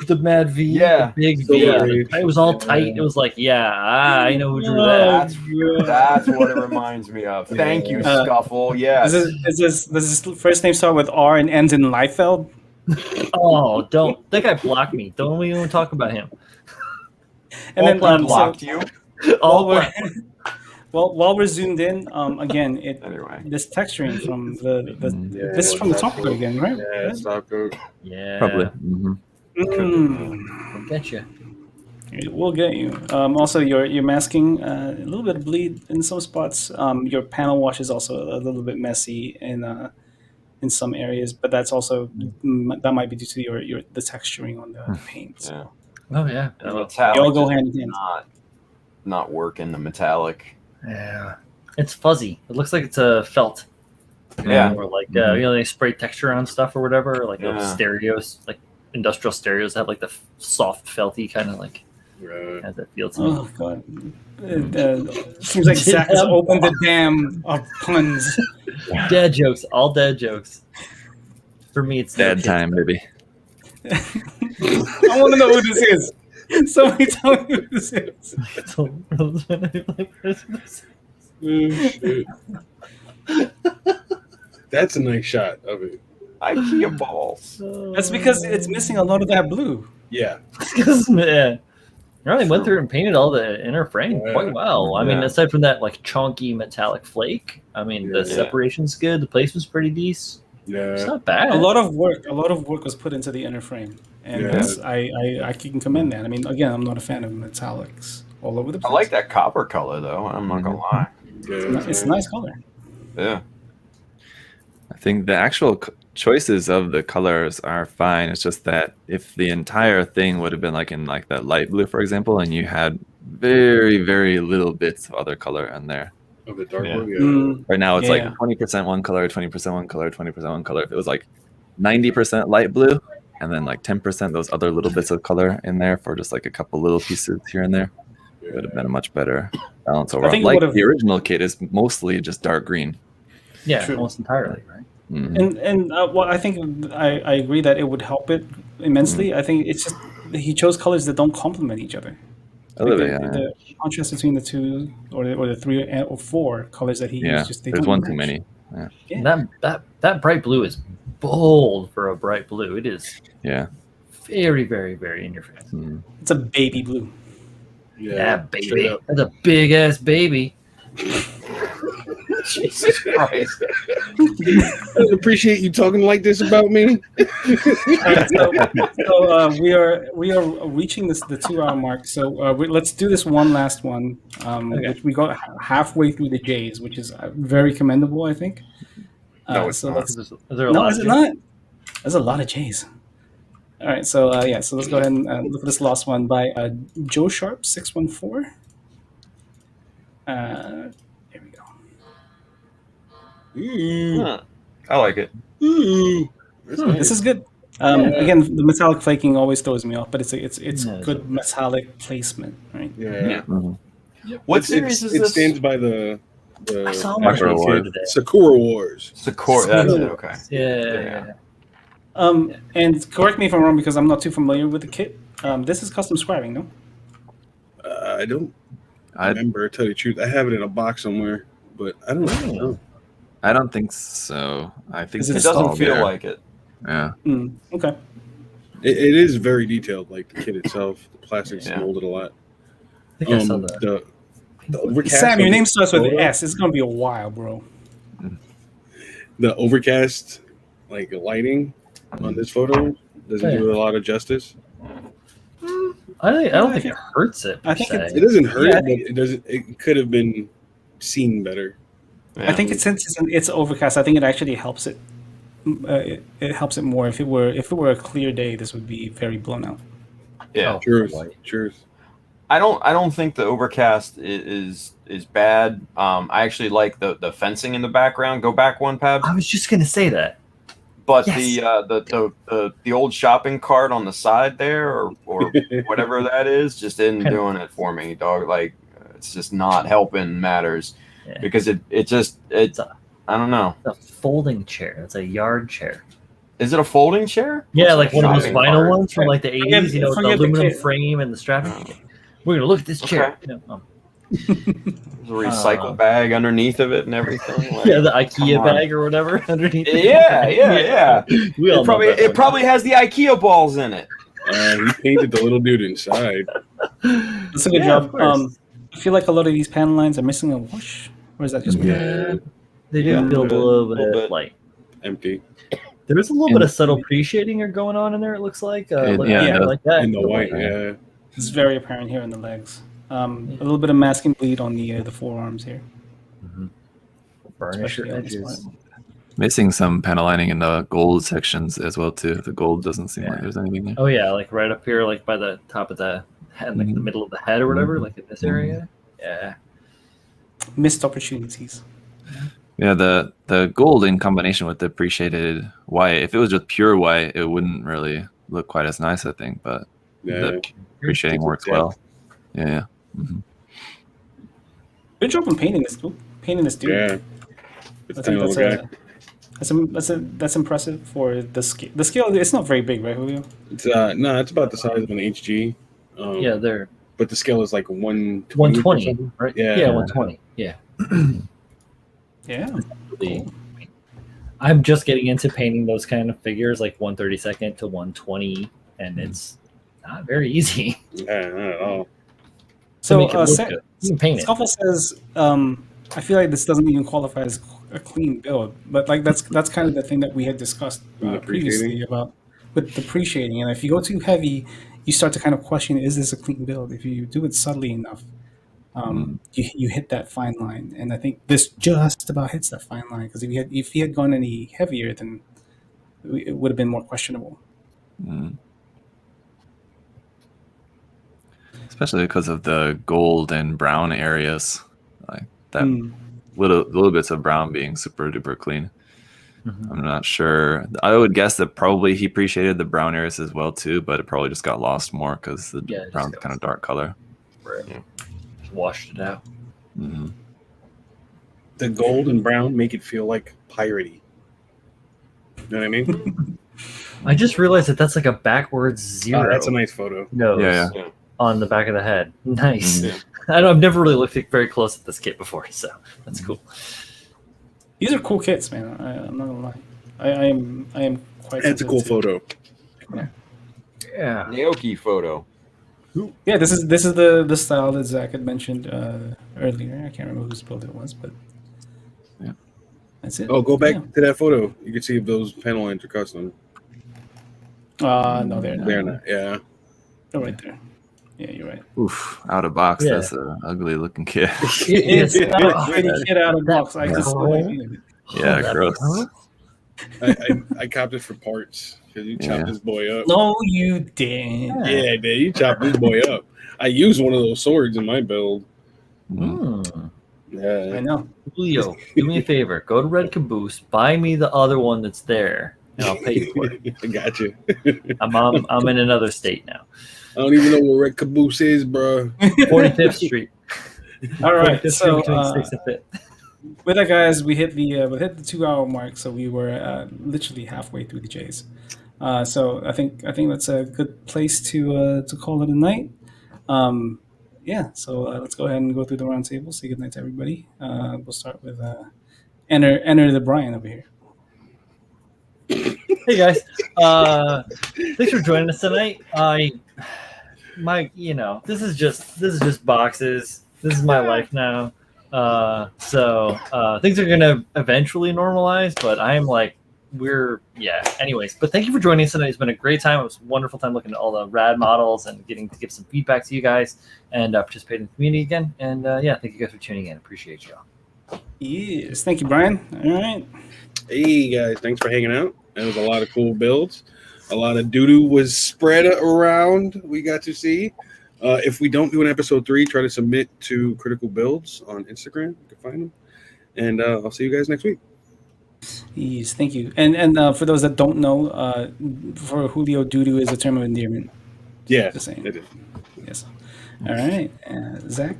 C: the mad V,
D: Yeah.
C: the big
B: So
C: V.
B: rage.
C: It was all tight. It was like, I know who drew that.
D: That's what it reminds me of. Thank you, Scuffle. Yes.
A: Does his first name start with R and ends in Liefeld?
C: Oh, don't. That guy blocked me. Don't we even talk about him?
A: And then
D: blocked you.
C: All
A: while we're zoomed in, again,
D: Anyway.
A: this texturing from this is from the top code again, right?
B: Yeah, it's top code.
C: Yeah.
E: Probably.
C: We'll get you.
A: We'll get you. Also, you're masking a little bit of bleed in some spots. Your panel wash is also a little bit messy in some areas, but that's also that might be due to the texturing on the paint.
D: Yeah.
C: Oh, yeah.
D: The metallic
A: They all go
D: just
A: hand in hand.
D: not work in the metallic.
C: Yeah. It's fuzzy. It looks like it's a felt.
D: Yeah.
C: Or like, they spray texture on stuff or whatever. Like stereos, like industrial stereos have like the soft felty kind of like has that feel to
A: Oh god! Seems like Zach has opened the dam of puns.
C: Dad jokes, all dad jokes. For me, it's
E: Dad time, baby.
A: I want to know who this is. Somebody tell me who this is.
B: Shit. That's a nice shot of it.
D: IKEA balls.
A: That's because it's missing a lot of that blue.
B: Yeah.
C: Man, I really went through and painted all the inner frame quite well. I mean, aside from that like chunky metallic flake, I mean the separation's good. The placement's pretty decent.
B: Yeah.
C: It's not bad.
A: A lot of work was put into the inner frame, and I can commend that. I mean, again, I'm not a fan of metallics all over the place.
D: I like that copper color though. I'm not gonna lie.
A: It's a nice color.
D: Yeah.
E: I think the actual choices of the colors are fine. It's just that if the entire thing would have been like in like that light blue, for example, and you had very, very little bits of other color in there.
B: Of the dark blue,
E: Right now it's like 20% one color, 20% one color, 20% one color. If it was like 90% light blue and then like 10% those other little bits of color in there for just like a couple little pieces here and there, it would have been a much better balance overall. Like the original kit is mostly just dark green.
C: Yeah, almost entirely, right?
A: And well, I think I agree that it would help it immensely. I think it's just he chose colors that don't complement each other. The contrast between the two or the three or four colors that he used, just
E: there's one too many.
C: That bright blue is bold for a bright blue. It is very, very, very in your face.
A: It's a baby blue.
C: Yeah, baby. That's a big ass baby.
D: Jesus Christ.
B: I appreciate you talking like this about me.
A: So we are reaching the 2 hour mark. So let's do this one last one. Which we got halfway through the J's, which is very commendable, I think.
B: No, it's not.
C: Is there a lot
A: is it not? There's a lot of J's. All right, so so let's go ahead and look at this last one by Joe Sharp 614. Here we go.
D: I like it.
A: This is good. Again, the metallic flaking always throws me off, but it's good metallic placement, right?
B: Yeah.
D: What series is
B: it
D: this?
B: It stands by the
C: I saw
E: Sakura Wars.
B: Sakura Wars.
D: Sakura. That's it. Okay.
C: Yeah.
A: And correct me if I'm wrong because I'm not too familiar with the kit. This is custom scribing, no?
B: I don't remember. To tell you the truth, I have it in a box somewhere, but I don't know.
E: I don't think so. I think
D: it doesn't feel like it.
E: Yeah.
A: Okay.
B: It is very detailed, like the kit itself. The plastic's molded a lot.
C: I think I saw that.
B: The overcast.
A: Sam, your name starts with an S. It's gonna be a while, bro.
B: The overcast, like lighting on this photo, doesn't do it a lot of justice.
C: I don't think it hurts it.
A: I think
B: it doesn't hurt it, but it doesn't. It could have been seen better.
A: Yeah. I think since it's overcast, I think it actually helps it. It helps it more. If it were a clear day, this would be very blown out.
D: Yeah,
B: truth.
D: I don't think the overcast is bad. I actually like the fencing in the background. Go back one, Pab.
C: I was just gonna say that.
D: But the old shopping cart on the side there, or whatever that is, just isn't doing it for me, dog. Like it's just not helping matters.
C: Yeah.
D: because it I don't know.
C: It's a folding chair. It's a yard chair.
D: Is it a folding chair?
C: Yeah,
D: That's
C: like
D: a
C: one of those
D: shopping
C: vinyl
D: cart.
C: ones from like the 80s, you know, with the
A: forget the
C: aluminum
A: kit.
C: frame and the strapping. We're gonna look at this chair.
D: Okay.
C: You know,
D: There's a recycle bag underneath of it and everything. Like,
C: yeah, the IKEA
D: come on.
C: bag or whatever underneath. it.
D: Yeah.
C: We all know that
D: It
C: one.
D: probably has the IKEA balls in it.
B: He painted the little dude inside.
A: That's a good
C: Yeah, of
A: job.
C: course.
A: I feel like a lot of these panel lines are missing a whoosh, or is that just me?
C: Yeah, they do
A: Yeah,
C: feel a little
D: little
C: bit
D: bit.
C: light.
B: Empty.
C: There is a little bit of subtle appreciating going on in there. It looks like.
E: Yeah,
C: I
A: it does.
C: like that.
B: In the white,
E: white.
B: yeah.
A: It's very apparent here in the legs. A little bit of masking bleed on the forearms here.
C: Burnish your
A: especially on this
C: edges.
A: one.
E: Missing some panel lining in the gold sections as well too. The gold doesn't seem like there's anything there.
C: Oh yeah, like right up here, like by the top of the head, like in the middle of the head or whatever, like in this area. Yeah.
A: Missed opportunities.
E: Yeah, the gold in combination with the appreciated white. If it was just pure white, it wouldn't really look quite as nice, I think. But
B: Yeah.
E: the appreciating works well. Yeah. Mm-hmm.
A: Good job on painting this dude.
B: Yeah. It's
A: I
B: tiny
A: think
B: little guy.
A: that's impressive for the scale. The scale, it's not very big, right, Julio?
B: It's no, it's about the size of an HG.
C: Yeah, they're
B: But the scale is like 120.
C: 120, right?
B: Yeah.
C: Yeah, 120. Yeah.
A: Yeah.
C: Really- I'm just getting into painting those kind of figures, like 132nd to 120, and it's not very easy.
B: Yeah, not at all.
A: So,
C: make it look good. You can paint it.
A: Scuffle says, I feel like this doesn't even qualify as a clean build, but like that's kind of the thing that we had discussed previously about with depreciating. And if you go too heavy, you start to kind of question: is this a clean build? If you do it subtly enough, you hit that fine line. And I think this just about hits that fine line because if he had gone any heavier, then it would have been more questionable.
E: Especially because of the gold and brown areas, like that little bits of brown being super duper clean. I'm not sure. I would guess that probably he appreciated the brown areas as well too, but it probably just got lost more because the brown's kind of dark color.
C: Right. Just washed it out.
B: The gold and brown make it feel like piratey. You know what I mean?
C: I just realized that that's like a backwards zero.
B: Oh, that's a nice photo.
C: nose
E: Yeah.
C: on the back of the head. Nice.
B: Yeah.
C: I've never really looked very close at this kit before, so that's cool.
A: These are cool kits, man. I'm not gonna lie. I am quite.
B: That's a cool
A: sensitive to-
B: photo.
C: Yeah.
D: Naoki photo.
A: Yeah, this is the style that Zach had mentioned earlier. I can't remember whose build it was, but
E: Yeah.
A: that's it.
B: Oh, go back
A: Yeah.
B: to that photo. You can see if those panel lines are custom.
A: No, they're not.
B: They're not. Yeah.
A: They're right there. Yeah, you're right.
E: Oof, out of box.
C: Yeah.
E: That's an ugly looking kid.
C: It's
A: Pretty kid out of box. I just
E: Yeah, gross.
B: I copped it for parts because you chopped
E: Yeah.
B: this boy up.
A: No, you didn't.
B: Yeah, dude, you chopped this boy up. I used one of those swords in my build.
A: I
B: Yeah.
A: know.
C: Julio, do me a favor. Go to Red Caboose. Buy me the other one that's there, and I'll pay you for it.
B: I got you.
C: I'm in another state now.
B: I don't even know where Red Caboose is, bro.
C: 45th Street.
A: All right.
C: 45th
A: So
C: between 6th and 5th.
A: with that, guys, we hit the 2-hour mark. So we were literally halfway through the J's. So I think that's a good place to call it a night. Yeah. So let's go ahead and go through the round table. Say good night to everybody. We'll start with enter the Brian over here.
C: Hey guys, thanks for joining us tonight. This is just boxes. This is my life now. So things are gonna eventually normalize, but anyways, but thank you for joining us tonight. It's been a great time. It was a wonderful time looking at all the rad models and getting to give some feedback to you guys and participating in the community again. And thank you guys for tuning in. Appreciate y'all.
A: Yes. Thank you, Brian. All right.
B: Hey guys, thanks for hanging out. There was a lot of cool builds. A lot of doo-doo was spread around. We got to see. If we don't do an episode 3, try to submit to Critical Builds on Instagram. You can find them. And I'll see you guys next week.
A: Yes, thank you. And for those that don't know, for Julio, doo-doo is a term of endearment.
B: Yeah,
A: The same.
B: it is.
A: Yes. All right. Zach?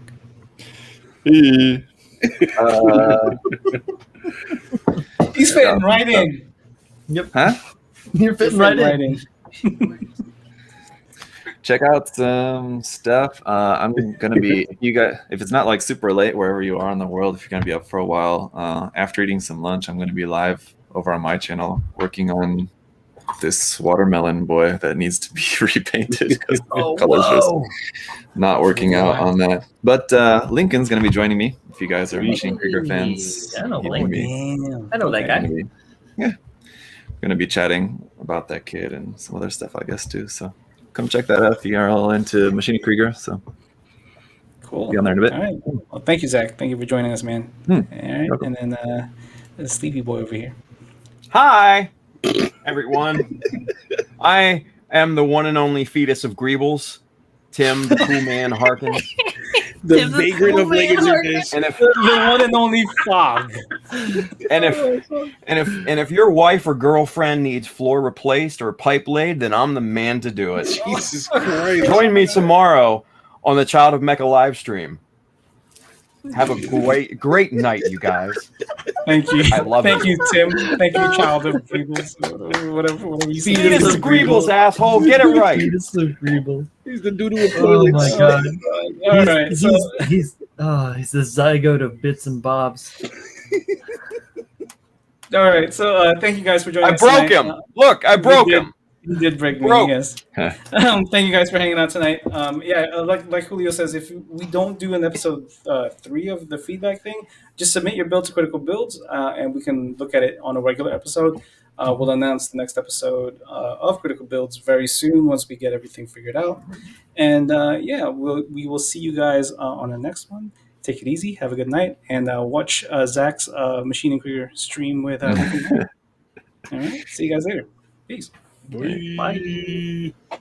A: He's fitting right in.
E: Huh?
C: You're fitting right in.
E: Check out some stuff. I'm gonna be if it's not like super late wherever you are in the world, if you're gonna be up for a while, after eating some lunch, I'm gonna be live over on my channel working on this watermelon boy that needs to be repainted because the colors just not working out on that. But Lincoln's gonna be joining me. If you guys are Machine Krieger fans,
C: I know
E: he'd
C: Lincoln.
E: be-
C: I know that guy.
E: gonna be chatting about that kid and some other stuff, I guess, too. So come check that out if you are all into Machine Krieger. So
A: Cool.
E: be on there in a bit.
A: All right. Well, thank you, Zach. Thank you for joining us, man. All right.
E: Welcome.
A: And then the Sleepy Boy over here.
D: Hi, everyone. I am the one and only fetus of Greebles, Tim, the cool man Harkins.
B: The vagrant of Legacy.
D: And if
A: The one and only Fog.
D: and if your wife or girlfriend needs floor replaced or pipe laid, then I'm the man to do it.
B: Jesus Christ.
D: Join me tomorrow on the Child of Mecha live stream. Have a great night, you guys.
A: Thank you.
D: I love
A: Thank
D: it.
A: you, Tim. Thank you, Child of Greebles. Whatever you say.
D: Fetus of Greebles, asshole. Get it right.
C: Fetus of Greebles.
B: He's the doodle of
C: Oh
B: toilets.
C: my god.
A: All right.
C: He's,
A: So,
C: he's the zygote of bits and bobs.
A: all right. So, thank you guys for joining
D: I
A: us.
D: broke
A: tonight.
D: him. Look, I broke
A: you did.
D: him.
A: You did break me,
D: Broke.
A: yes. Thank you guys for hanging out tonight. Like Julio says, if we don't do an episode 3 of the feedback thing, just submit your build to Critical Builds, and we can look at it on a regular episode. We'll announce the next episode of Critical Builds very soon once we get everything figured out. And we will see you guys on the next one. Take it easy. Have a good night, and watch Zach's Machine and Krieger stream with Lincoln. All right. See you guys later. Peace.
B: Bye.
C: Bye.